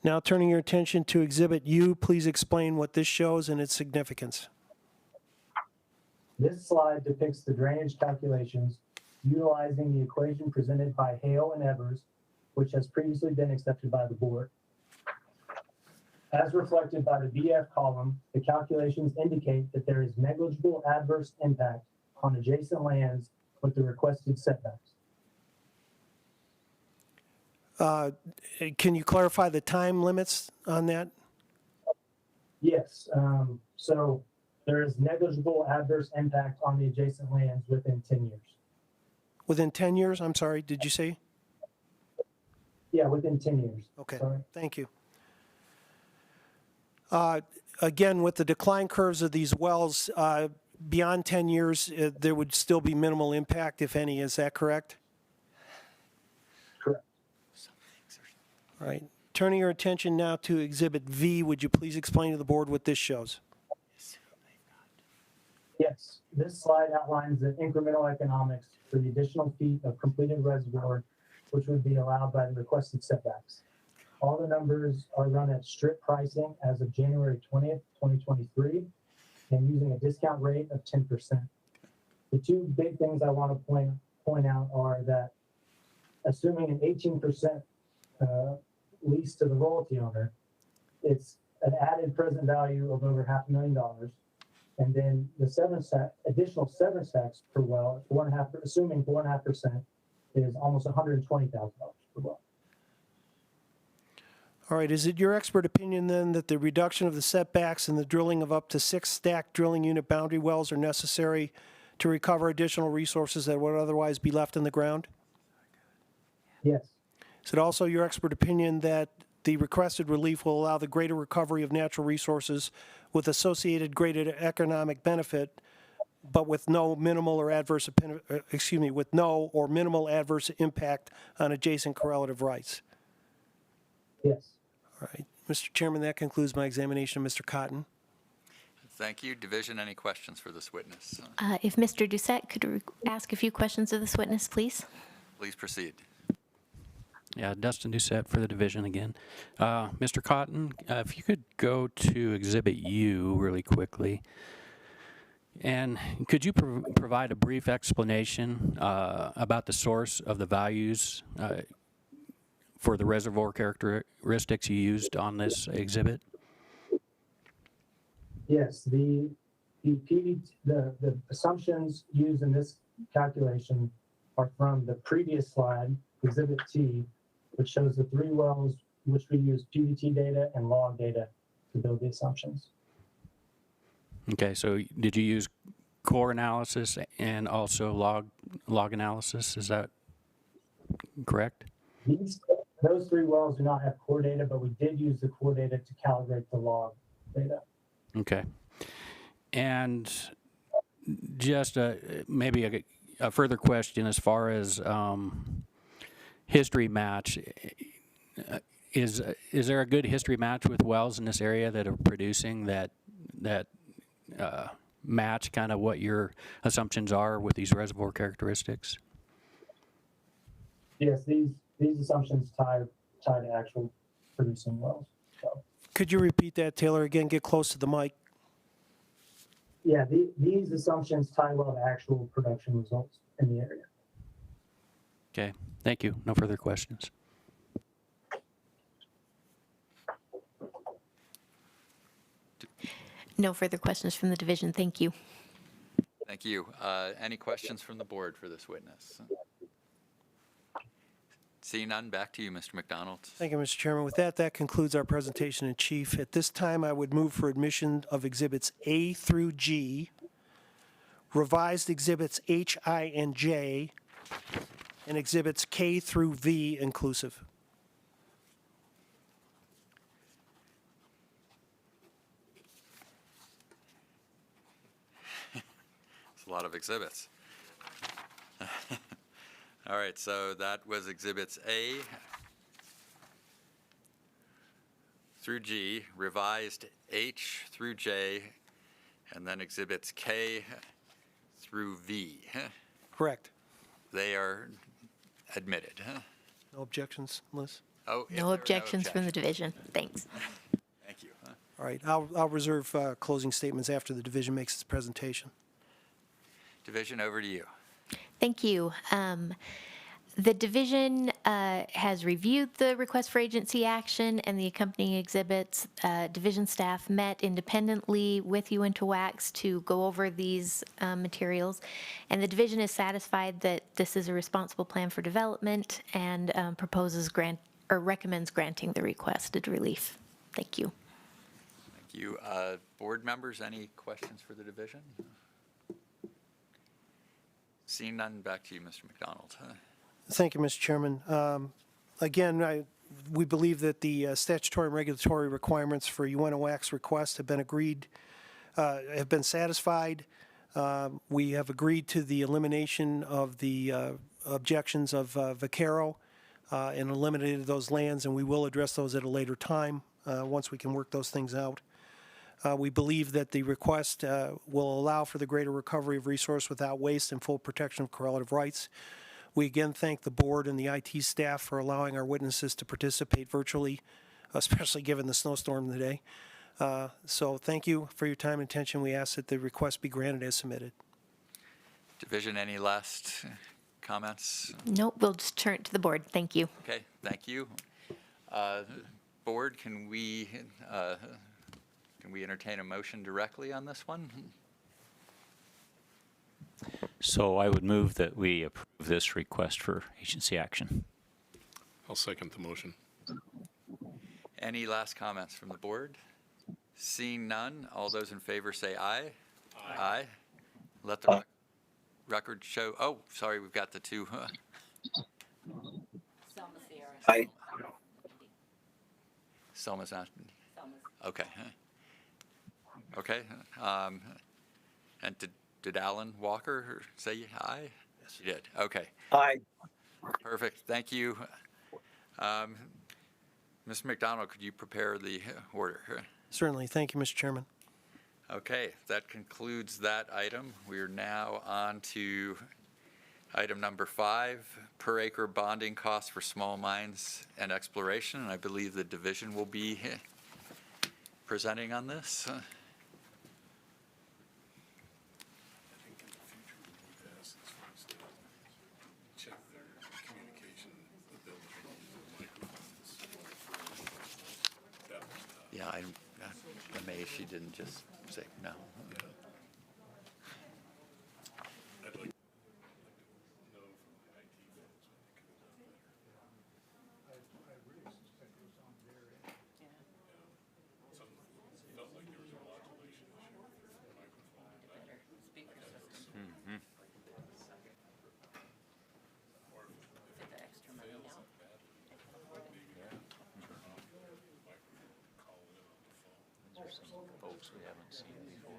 Now turning your attention to Exhibit U, please explain what this shows and its significance. This slide depicts the drainage calculations utilizing the equation presented by Hale and Evers, which has previously been accepted by the board. As reflected by the BF column, the calculations indicate that there is negligible adverse impact on adjacent lands with the requested setbacks. Can you clarify the time limits on that? Yes, so there is negligible adverse impact on the adjacent lands within 10 years. Within 10 years, I'm sorry, did you say? Yeah, within 10 years. Okay, Sorry. thank you. Again, with the decline curves of these wells, beyond 10 years, there would still be minimal impact, if any, is that correct? Correct. All right. Turning your attention now to Exhibit V, would you please explain to the board what this shows? Yes, this slide outlines the incremental economics for the additional feet of completed reservoir, which would be allowed by the requested setbacks. All the numbers are run at strip pricing as of January 20th, 2023, and using a discount rate of 10%. The two big things I want to point out are that assuming an 18% lease to the royalty owner, it's an added present value of over $500,000. And then the additional 7 stacks per well, assuming 4.5%, is almost $120,000 per well. All right, is it your expert opinion then that the reduction of the setbacks and the drilling of up to 6 stacked drilling unit boundary wells are necessary to recover additional resources that would otherwise be left in the ground? Yes. Is it also your expert opinion that the requested relief will allow the greater recovery of natural resources with associated greater economic benefit, but with no minimal or adverse, with no or minimal adverse impact on adjacent correlative rights? Yes. All right. Mr. Chairman, that concludes my examination of Mr. Cotton. Thank you. Division, any questions for this witness? If Mr. Doucette could ask a few questions of this witness, please. Please proceed. Yeah, Dustin Doucette for the division again. Mr. Cotton, if you could go to Exhibit U really quickly. And could you provide a brief explanation about the source of the values for the reservoir characteristics you used on this exhibit? Yes, the assumptions used in this calculation are from the previous slide, Exhibit T, which shows the 3 wells which we use PDT data and log data to build the assumptions. Okay, so did you use core analysis and also log analysis? Is that correct? Those 3 wells do not have core data, but we did use the core data to calibrate the log data. Okay. And just maybe a further question as far as history match. Is there a good history match with wells in this area that are producing that match kind of what your assumptions are with these reservoir characteristics? Yes, these assumptions tie to actual producing wells. So. Could you repeat that, Taylor? Again, get close to the mic. Yeah, these assumptions tie well to actual production results in the area. Okay, thank you. No further questions. No further questions from the division. Thank you. Thank you. Any questions from the board for this witness? Seeing none, back to you, Mr. McDonald. Thank you, Mr. Chairman. With that, that concludes our presentation in chief. At this time, I would move for admission of Exhibits A through G, revised Exhibits H, I, and J, and Exhibits K through V inclusive. It's a lot of exhibits. All right, so that was Exhibits A through G, revised H through J, and then Exhibits K through V. Correct. They are admitted. No objections, Liz? Oh, No objections from the division. Thanks. Thank you. All right, I'll reserve closing statements after the division makes its presentation. Division, over to you. Thank you. The division has reviewed the request for agency action and the accompanying exhibits. Division staff met independently with UNTWACS to go over these materials, and the division is satisfied that this is a responsible plan for development and recommends granting the requested relief. Thank you. Thank you. Board members, any questions for the division? Seeing none, back to you, Mr. McDonald. Thank you, Mr. Chairman. Again, we believe that the statutory and regulatory requirements for UNOWAC's request have been agreed, have been satisfied. We have agreed to the elimination of the objections of Vaquero and eliminated those lands, and we will address those at a later time once we can work those things out. We believe that the request will allow for the greater recovery of resource without waste and full protection of correlative rights. We again thank the board and the IT staff for allowing our witnesses to participate virtually, especially given the snowstorm today. So thank you for your time and attention. We ask that the request be granted as submitted. Division, any last comments? Nope, we'll just turn it to the board. Thank you. Okay, thank you. Board, can we entertain a motion directly on this one? So I would move that we approve this request for agency action. I'll second the motion. Any last comments from the board? Seeing none, all those in favor say aye. Aye. Let the record show. Oh, sorry, we've got the two. Aye. Selma's not. Okay. Okay. And did Alan Walker say aye? Yes, he did. Okay. Aye. Perfect. Thank you. Mr. McDonald, could you prepare the order? Certainly. Thank you, Mr. Chairman. Okay, that concludes that item. We're now on to item number 5, per acre bonding costs for small mines and exploration. And I believe the division will be presenting on this. Yeah, I'm amazed she didn't just say no. Folks we haven't seen before.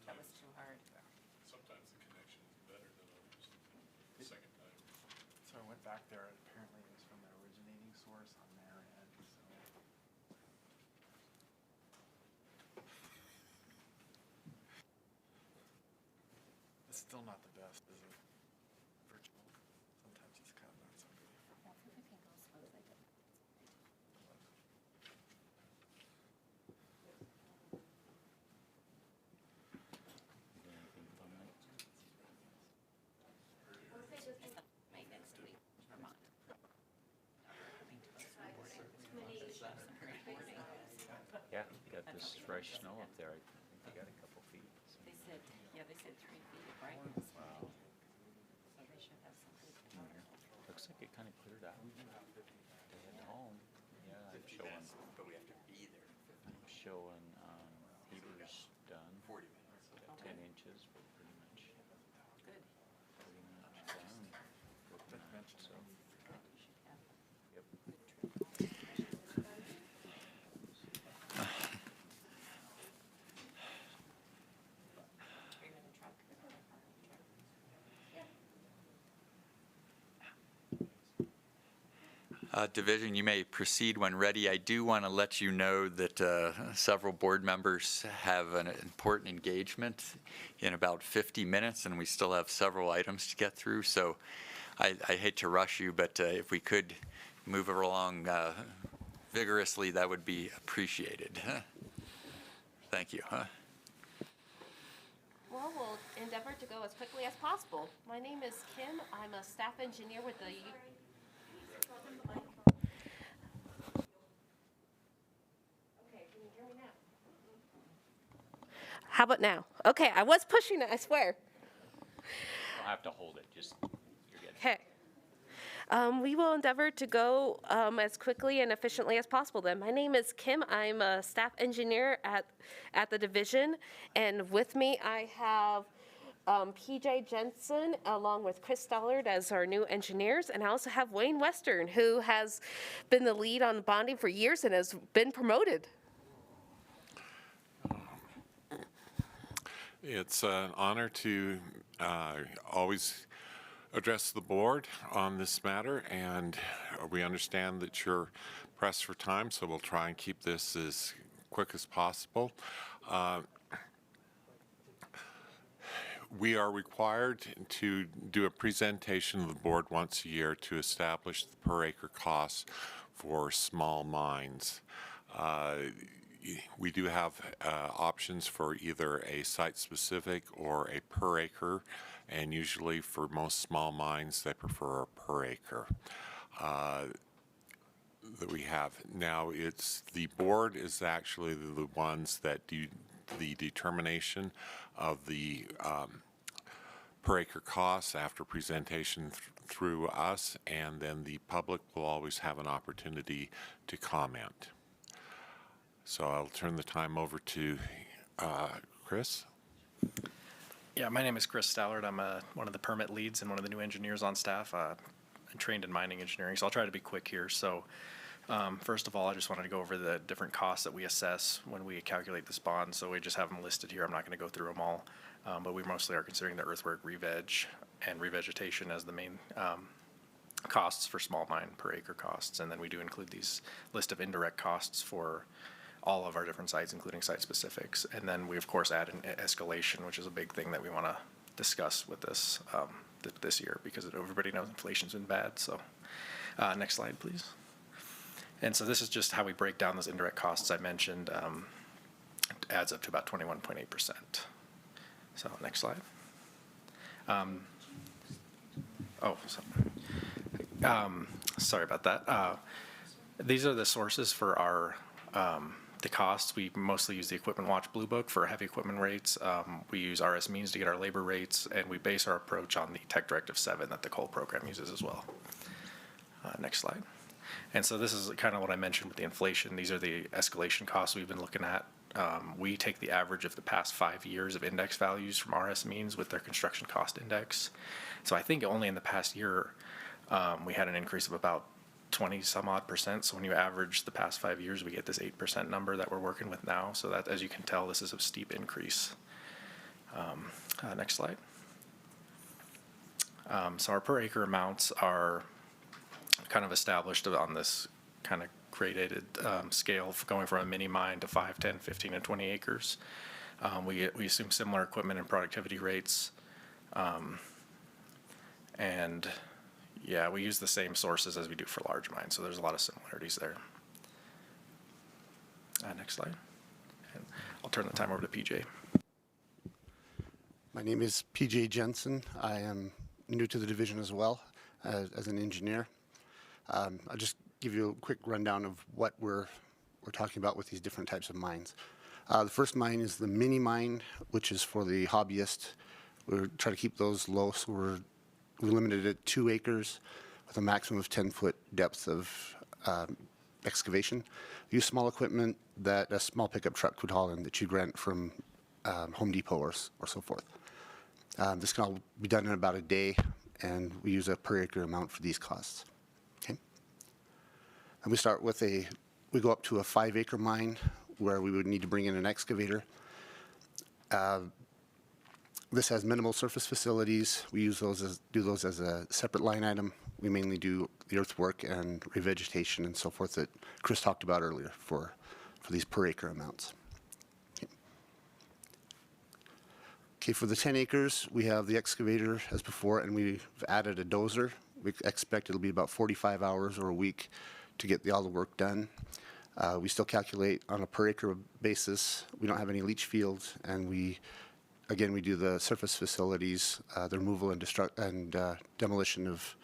That was too hard. Sometimes the connection is better than others. The second time. So I went back there, apparently it was from the originating source on their end, so. It's still not the best, is it? Virtual. Sometimes it's kind of not so good. Well, if everything goes smoothly, then maintenance to be Vermont. Coming to us from boarding. Yeah, you got this fresh snow up there. I think you got a couple feet. So. They said, yeah, they said 3 feet of brightness. Wow. So they should have something. Looks like it kind of cleared out. To head home. Yeah, I'm showing. But we have to be there. Showing heaters done. 40 minutes. 10 inches. We're pretty much. Good. Pretty much done. So. Yep. Division, you may proceed when ready. I do want to let you know that several board members have an important engagement in about 50 minutes, and we still have several items to get through. So I hate to rush you, but if we could move along vigorously, that would be appreciated. Thank you. Well, we'll endeavor to go as quickly as possible. My name is Kim. I'm a staff engineer with the Okay, can you hear me now? How about now? Okay, I was pushing it, I swear. Don't have to hold it. Just you're getting. Okay. We will endeavor to go as quickly and efficiently as possible then. My name is Kim. I'm a staff engineer at the division. And with me, I have PJ Jensen along with Chris Stollard as our new engineers. And I also have Wayne Western, who has been the lead on bonding for years and has been promoted. It's an honor to always address the board on this matter, and we understand that you're pressed for time, so we'll try and keep this as quick as possible. We are required to do a presentation of the board once a year to establish the per acre costs for small mines. We do have options for either a site-specific or a per acre, and usually for most small mines, they prefer a per acre that we have. Now, the board is actually the ones that do the determination of the per acre costs after presentation through us, and then the public will always have an opportunity to comment. So I'll turn the time over to Chris. Yeah, my name is Chris Stollard. I'm one of the permit leads and one of the new engineers on staff. I'm trained in mining engineering, so I'll try to be quick here. So First of all, I just wanted to go over the different costs that we assess when we calculate this bond. So we just have them listed here. I'm not going to go through them all, but we mostly are considering the earthwork, re-veg, and revegetation as the main costs for small mine per acre costs. And then we do include these list of indirect costs for all of our different sites, including site specifics. And then we, of course, add an escalation, which is a big thing that we want to discuss with this this year because everybody knows inflation's been bad. So next slide, please. And so this is just how we break down those indirect costs I mentioned. It adds up to about 21.8%. So next slide. Sorry about that. These are the sources for our the costs. We mostly use the Equipment Watch Blue Book for heavy equipment rates. We use RS Means to get our labor rates, and we base our approach on the Tech Directive 7 that the coal program uses as well. Next slide. And so this is kind of what I mentioned with the inflation. These are the escalation costs we've been looking at. We take the average of the past 5 years of index values from RS Means with their construction cost index. So I think only in the past year we had an increase of about 20 some odd %. So when you average the past 5 years, we get this 8% number that we're working with now. So that, as you can tell, this is a steep increase. Next slide. So our per acre amounts are kind of established on this kind of gradated scale going from a mini mine to 5, 10, 15, and 20 acres. We assume similar equipment and productivity rates. And yeah, we use the same sources as we do for large mines, so there's a lot of similarities there. Next slide. And I'll turn the time over to PJ. My name is PJ Jensen. I am new to the division as well as an engineer. I'll just give you a quick rundown of what we're talking about with these different types of mines. The first mine is the mini mine, which is for the hobbyist. We're trying to keep those low, so we limited it 2 acres with a maximum of 10-foot depth of excavation. We use small equipment that a small pickup truck would haul in that you'd rent from Home Depot or so forth. This can all be done in about a day, and we use a per acre amount for these costs. Okay. And we start with we go up to a 5-acre mine where we would need to bring in an excavator. This has minimal surface facilities. We use do those as a separate line item. We mainly do the earthwork and revegetation and so forth that Chris talked about earlier for these per acre amounts. Okay, for the 10 acres, we have the excavator as before, and we've added a dozer. We expect it'll be about 45 hours or a week to get all the work done. We still calculate on a per acre basis. We don't have any leach fields, and we do the surface facilities, the removal and demolition of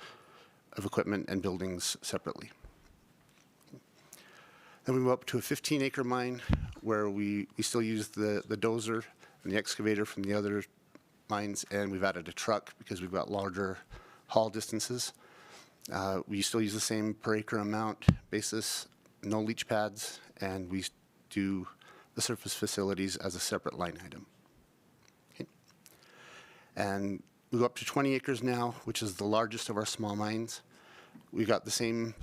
equipment and buildings separately. Then we go up to a 15-acre mine where we still use the dozer and the excavator from the other mines, and we've added a truck because we've got larger haul distances. We still use the same per acre amount basis, no leach pads, and we do the surface facilities as a separate line item. Okay. And we go up to 20 acres now, which is the largest of our small mines. We've got the same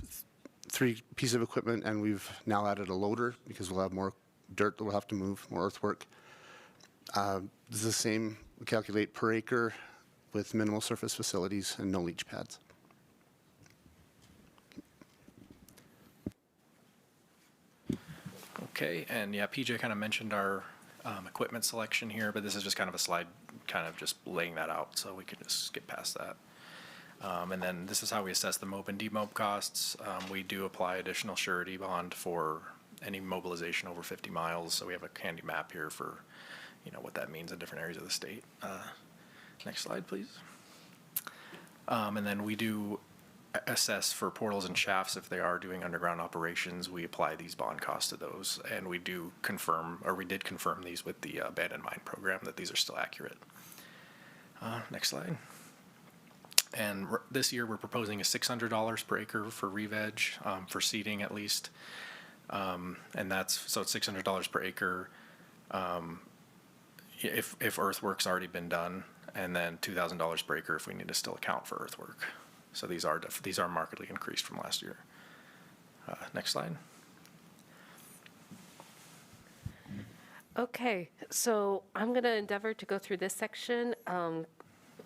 3 pieces of equipment, and we've now added a loader because we'll have more dirt that we'll have to move, more earthwork. This is the same, we calculate per acre with minimal surface facilities and no leach pads. Okay, and yeah, PJ kind of mentioned our equipment selection here, but this is just kind of a slide kind of just laying that out, so we can just skip past that. And then this is how we assess the mob and demob costs. We do apply additional surety bond for any mobilization over 50 miles, so we have a handy map here for what that means in different areas of the state. Next slide, please. And then we do assess for portals and shafts if they are doing underground operations. We apply these bond costs to those, and we do confirm, or we did confirm these with the abandoned mine program that these are still accurate. Next slide. And this year we're proposing a $600 per acre for re-veg, for seeding at least. And so it's $600 per acre if earthwork's already been done, and then $2,000 per acre if we need to still account for earthwork. So these are markedly increased from last year. Next slide. Okay, so I'm going to endeavor to go through this section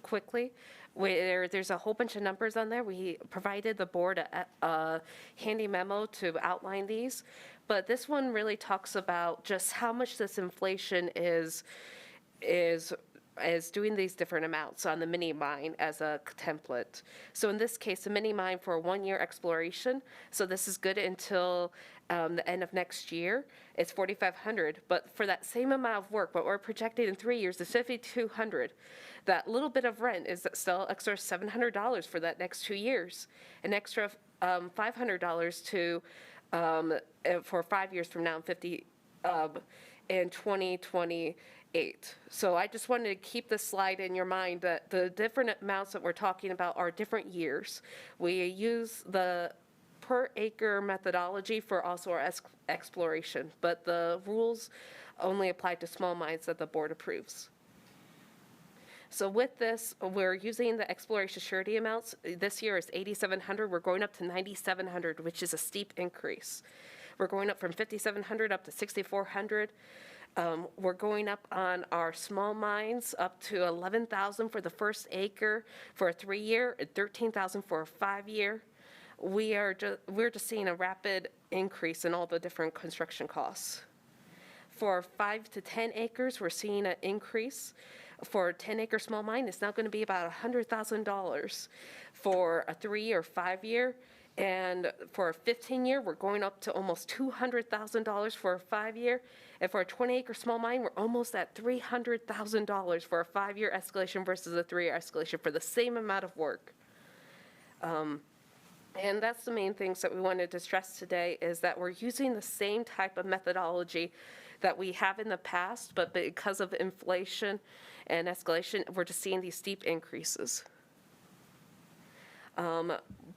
quickly, where there's a whole bunch of numbers on there. We provided the board a handy memo to outline these, but this one really talks about just how much this inflation is doing these different amounts on the mini mine as a template. So in this case, the mini mine for a 1-year exploration, so this is good until the end of next year, it's $4,500. But for that same amount of work, what we're projecting in 3 years is $5,200. That little bit of rent is still extra $700 for that next 2 years, an extra $500 to for 5 years from now, in 2028. So I just wanted to keep this slide in your mind that the different amounts that we're talking about are different years. We use the per acre methodology for also our exploration, but the rules only apply to small mines that the board approves. So with this, we're using the exploration surety amounts. This year is $8,700. We're going up to $9,700, which is a steep increase. We're going up from $5,700 up to $6,400. We're going up on our small mines up to $11,000 for the first acre for a 3-year, and $13,000 for a 5-year. We're just seeing a rapid increase in all the different construction costs. For 5 to 10 acres, we're seeing an increase. For a 10-acre small mine, it's now going to be about $100,000 for a 3 or 5-year. And for a 15-year, we're going up to almost $200,000 for a 5-year. And for a 20-acre small mine, we're almost at $300,000 for a 5-year escalation versus a 3-year escalation for the same amount of work. And that's the main things that we wanted to stress today, is that we're using the same type of methodology that we have in the past, but because of inflation and escalation, we're just seeing these steep increases.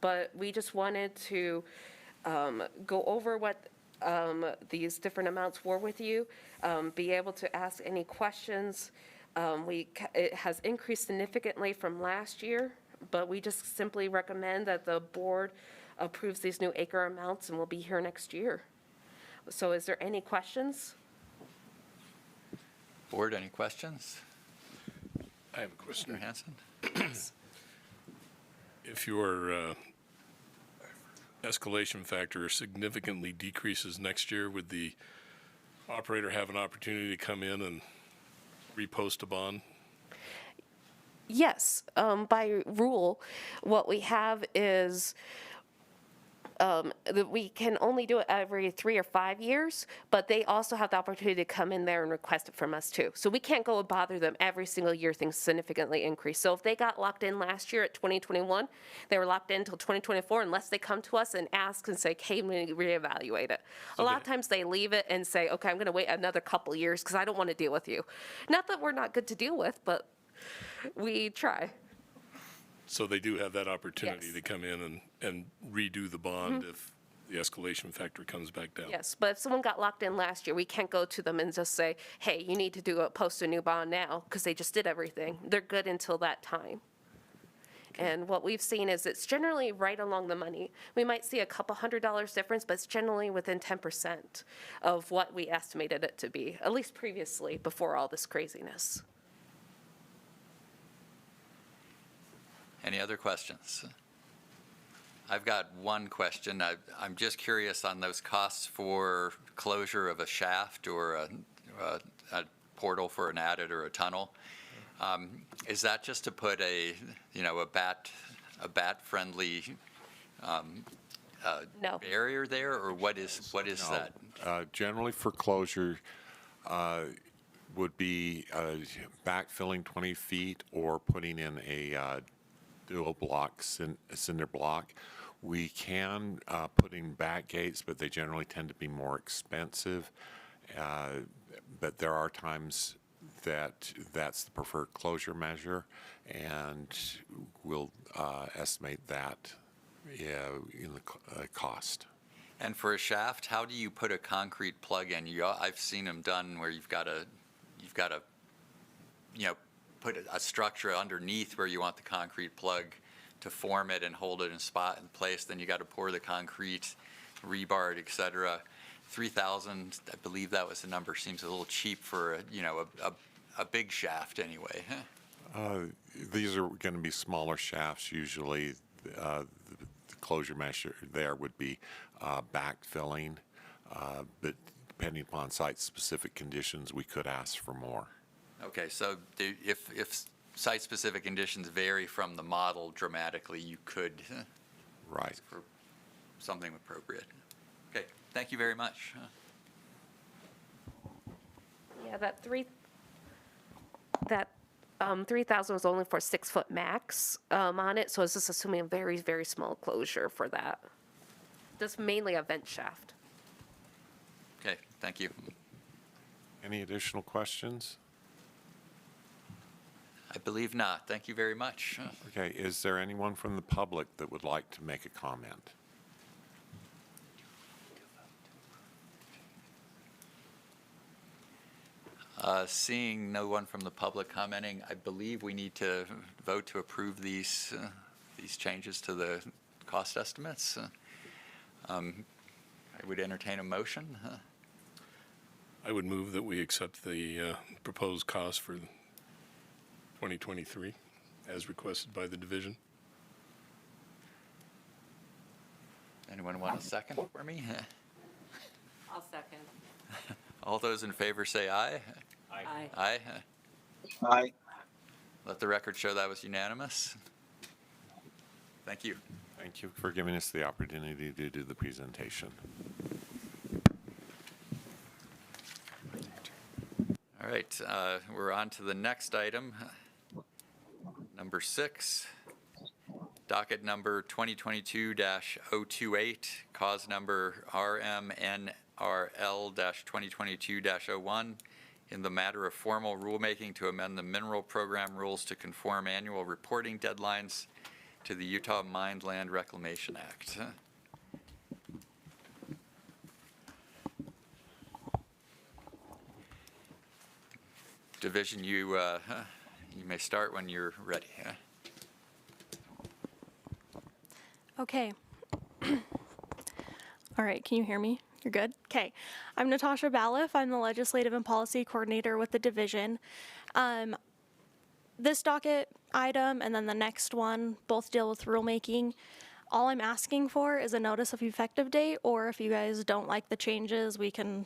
But we just wanted to go over what these different amounts were with you, be able to ask any questions. It has increased significantly from last year, but we just simply recommend that the board approves these new acre amounts, and we'll be here next year. So is there any questions? Board, any questions? I have a question. Mr. Hanson? If your escalation factor significantly decreases next year, would the operator have an opportunity to come in and repost a bond? Yes, by rule, what we have is that we can only do it every 3 or 5 years, but they also have the opportunity to come in there and request it from us too. So we can't go and bother them every single year things significantly increase. So if they got locked in last year at 2021, they were locked in until 2024 unless they come to us and ask and say, hey, we reevaluate it. A lot of times they leave it and say, okay, I'm going to wait another couple years because I don't want to deal with you. Not that we're not good to deal with, but we try. So they do have that opportunity Yes. to come in and redo the bond if the escalation factor comes back down? Yes, but if someone got locked in last year, we can't go to them and just say, hey, you need to post a new bond now because they just did everything. They're good until that time. And what we've seen is it's generally right along the money. We might see a couple $100 difference, but it's generally within 10% of what we estimated it to be, at least previously, before all this craziness. Any other questions? I've got one question. I'm just curious on those costs for closure of a shaft or a portal for an adit or a tunnel. Is that just to put a bat-friendly No. barrier there, or what is that? Generally for closure would be backfilling 20 feet or putting in a dual block cinder block. We can put in back gates, but they generally tend to be more expensive. But there are times that that's the preferred closure measure, and we'll estimate that in the cost. And for a shaft, how do you put a concrete plug in? I've seen them done where you've got to put a structure underneath where you want the concrete plug to form it and hold it in place. Then you got to pour the concrete rebar, et cetera. 3,000, I believe that was the number, seems a little cheap for, a big shaft anyway. These are going to be smaller shafts usually. The closure measure there would be backfilling, but depending upon site-specific conditions, we could ask for more. Okay, so if site-specific conditions vary from the model dramatically, you could Right. ask for something appropriate. Okay, thank you very much. Yeah, that 3,000 was only for 6-foot max on it, so it's just assuming a very, very small closure for that. Just mainly a vent shaft. Okay, thank you. Any additional questions? I believe not. Thank you very much. Okay, is there anyone from the public that would like to make a comment? Seeing no one from the public commenting, I believe we need to vote to approve these changes to the cost estimates. I would entertain a motion. I would move that we accept the proposed cost for 2023 as requested by the division. Anyone want a second for me? I'll second. All those in favor say aye. Aye. Aye. Aye. Let the record show that was unanimous. Thank you. Thank you for giving us the opportunity to do the presentation. All right, we're on to the next item, number 6, docket number 2022-028, cause number RMNRL-2022-01, in the matter of formal rulemaking to amend the mineral program rules to conform annual reporting deadlines to the Utah Mined Land Reclamation Act. Division, you may start when you're ready. Okay. All right, can you hear me? You're good? Okay. I'm Natasha Baliff. I'm the Legislative and Policy Coordinator with the division. This docket item and then the next one both deal with rulemaking. All I'm asking for is a notice of effective date, or if you guys don't like the changes, we can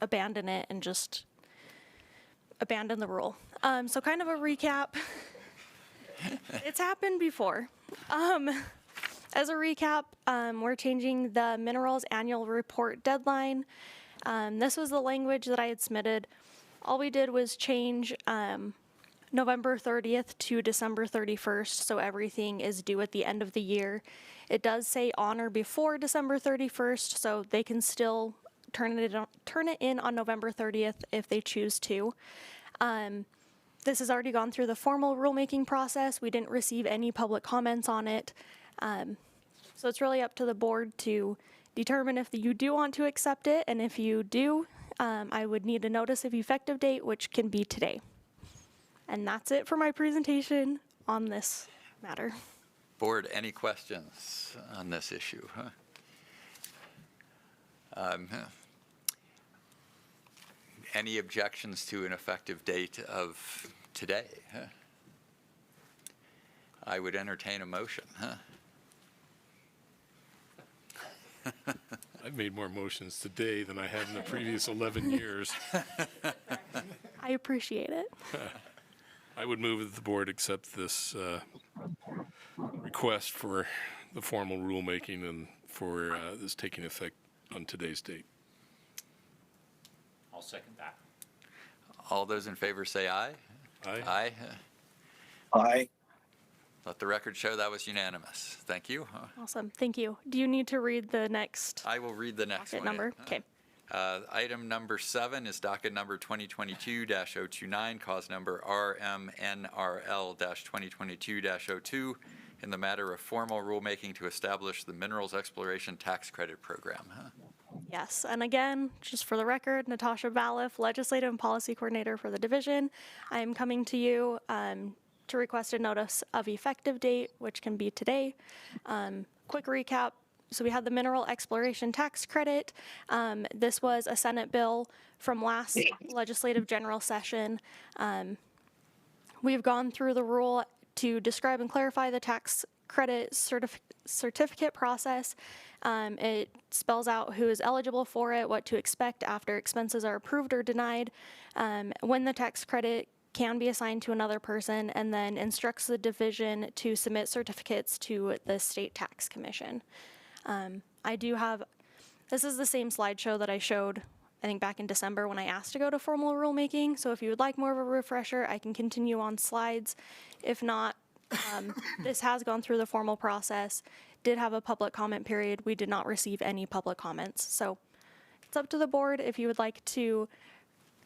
abandon it and just abandon the rule. So kind of a recap. It's happened before. As a recap, we're changing the minerals annual report deadline. This was the language that I had submitted. All we did was change November 30th to December 31st, so everything is due at the end of the year. It does say on or before December 31st, so they can still turn it in on November 30th if they choose to. This has already gone through the formal rulemaking process. We didn't receive any public comments on it. So it's really up to the board to determine if you do want to accept it, and if you do, I would need a notice of effective date, which can be today. And that's it for my presentation on this matter. Board, any questions on this issue? Any objections to an effective date of today? I would entertain a motion. I've made more motions today than I have in the previous 11 years. I appreciate it. I would move that the board accept this request for the formal rulemaking and for this taking effect on today's date. I'll second that. All those in favor say aye. Aye. Aye. Aye. Let the record show that was unanimous. Thank you. Awesome. Thank you. Do you need to read the next I will read the next docket one. number? Okay. Item number 7 is docket number 2022-029, cause number RMNRL-2022-02, in the matter of formal rulemaking to establish the Minerals Exploration Tax Credit Program. Yes, and again, just for the record, Natasha Baliff, Legislative and Policy Coordinator for the division. I am coming to you to request a notice of effective date, which can be today. Quick recap, so we had the mineral exploration tax credit. This was a Senate bill from last legislative general session. We've gone through the rule to describe and clarify the tax credit certificate process. It spells out who is eligible for it, what to expect after expenses are approved or denied, when the tax credit can be assigned to another person, and then instructs the division to submit certificates to the State Tax Commission. I do have, this is the same slideshow that I showed, I think, back in December when I asked to go to formal rulemaking. So if you would like more of a refresher, I can continue on slides. If not, this has gone through the formal process, did have a public comment period. We did not receive any public comments. So it's up to the board if you would like to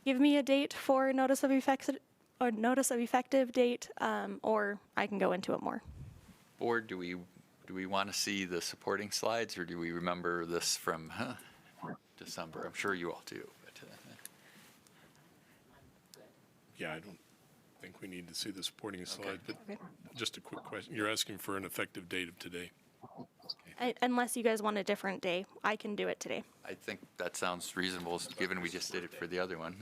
give me a date for notice of effective date, or I can go into it more. Board, do we want to see the supporting slides, or do we remember this from December? I'm sure you all do. But, Yeah, I don't think we need to see the supporting slide, but just a quick question. You're asking for an effective date of today? Unless you guys want a different day, I can do it today. I think that sounds reasonable, given we just did it for the other one.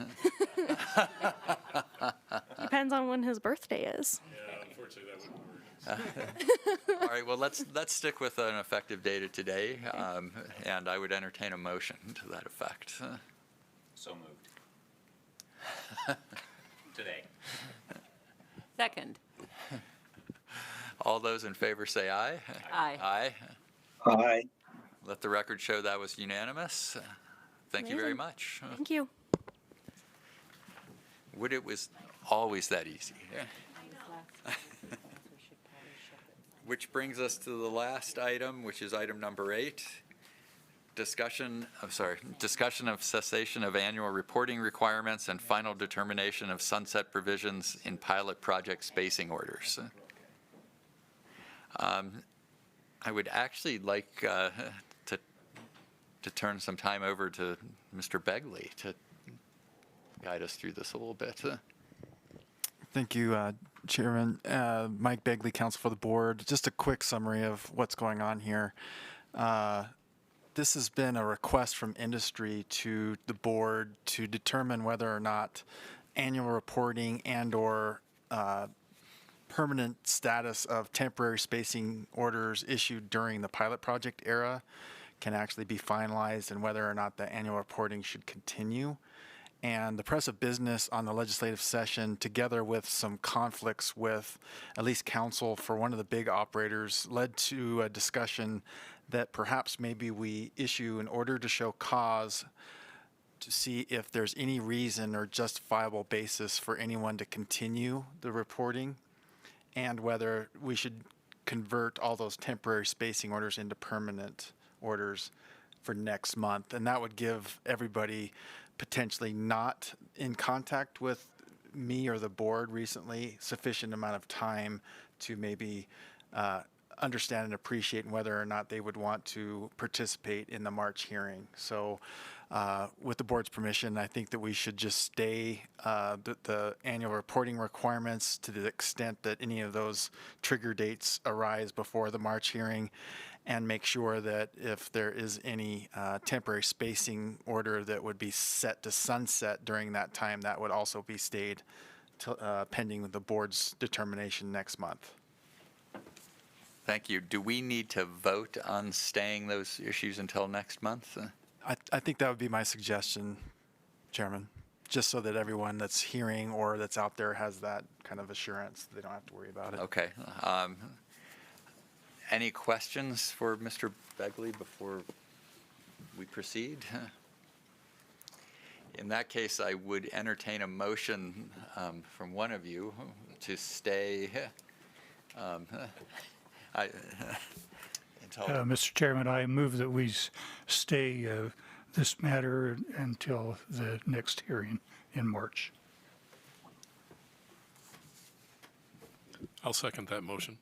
Depends on when his birthday is. Yeah, unfortunately, that wouldn't work. All right, well, let's stick with an effective date of today, and I would entertain a motion to that effect. So moved. Today. Second. All those in favor say aye. Aye. Aye. Aye. Let the record show that was unanimous. Thank you very Amazing. much. Thank you. Would it was always that easy. Which brings us to the last item, which is item number 8. Discussion of cessation of annual reporting requirements and final determination of sunset provisions in pilot project spacing orders. I would actually like to turn some time over to Mr. Begley to guide us through this a little bit. Thank you, Chairman. Mike Begley, Counsel for the Board. Just a quick summary of what's going on here. This has been a request from industry to the board to determine whether or not annual reporting and/or permanent status of temporary spacing orders issued during the pilot project era can actually be finalized, and whether or not the annual reporting should continue. And the press of business on the legislative session, together with some conflicts with at least counsel for one of the big operators, led to a discussion that perhaps maybe we issue an order to show cause to see if there's any reason or justifiable basis for anyone to continue the reporting, and whether we should convert all those temporary spacing orders into permanent orders for next month. And that would give everybody potentially not in contact with me or the board recently sufficient amount of time to maybe understand and appreciate whether or not they would want to participate in the March hearing. So with the board's permission, I think that we should just stay the annual reporting requirements to the extent that any of those trigger dates arise before the March hearing, and make sure that if there is any temporary spacing order that would be set to sunset during that time, that would also be stayed pending the board's determination next month. Thank you. Do we need to vote on staying those issues until next month? I think that would be my suggestion, Chairman, just so that everyone that's hearing or that's out there has that kind of assurance. They don't have to worry about it. Okay. Any questions for Mr. Begley before we proceed? In that case, I would entertain a motion from one of you to stay. Mr. Chairman, I move that we stay this matter until the next hearing in March. I'll second that motion.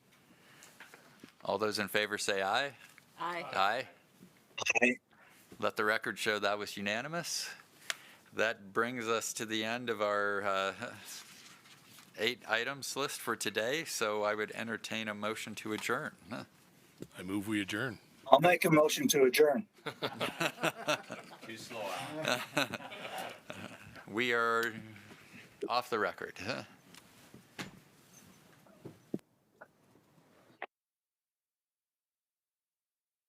All those in favor say aye. Aye. Aye. Aye. Let the record show that was unanimous. That brings us to the end of our 8 items list for today, so I would entertain a motion to adjourn. I move we adjourn. I'll make a motion to adjourn. Too slow, We are off the record. Huh?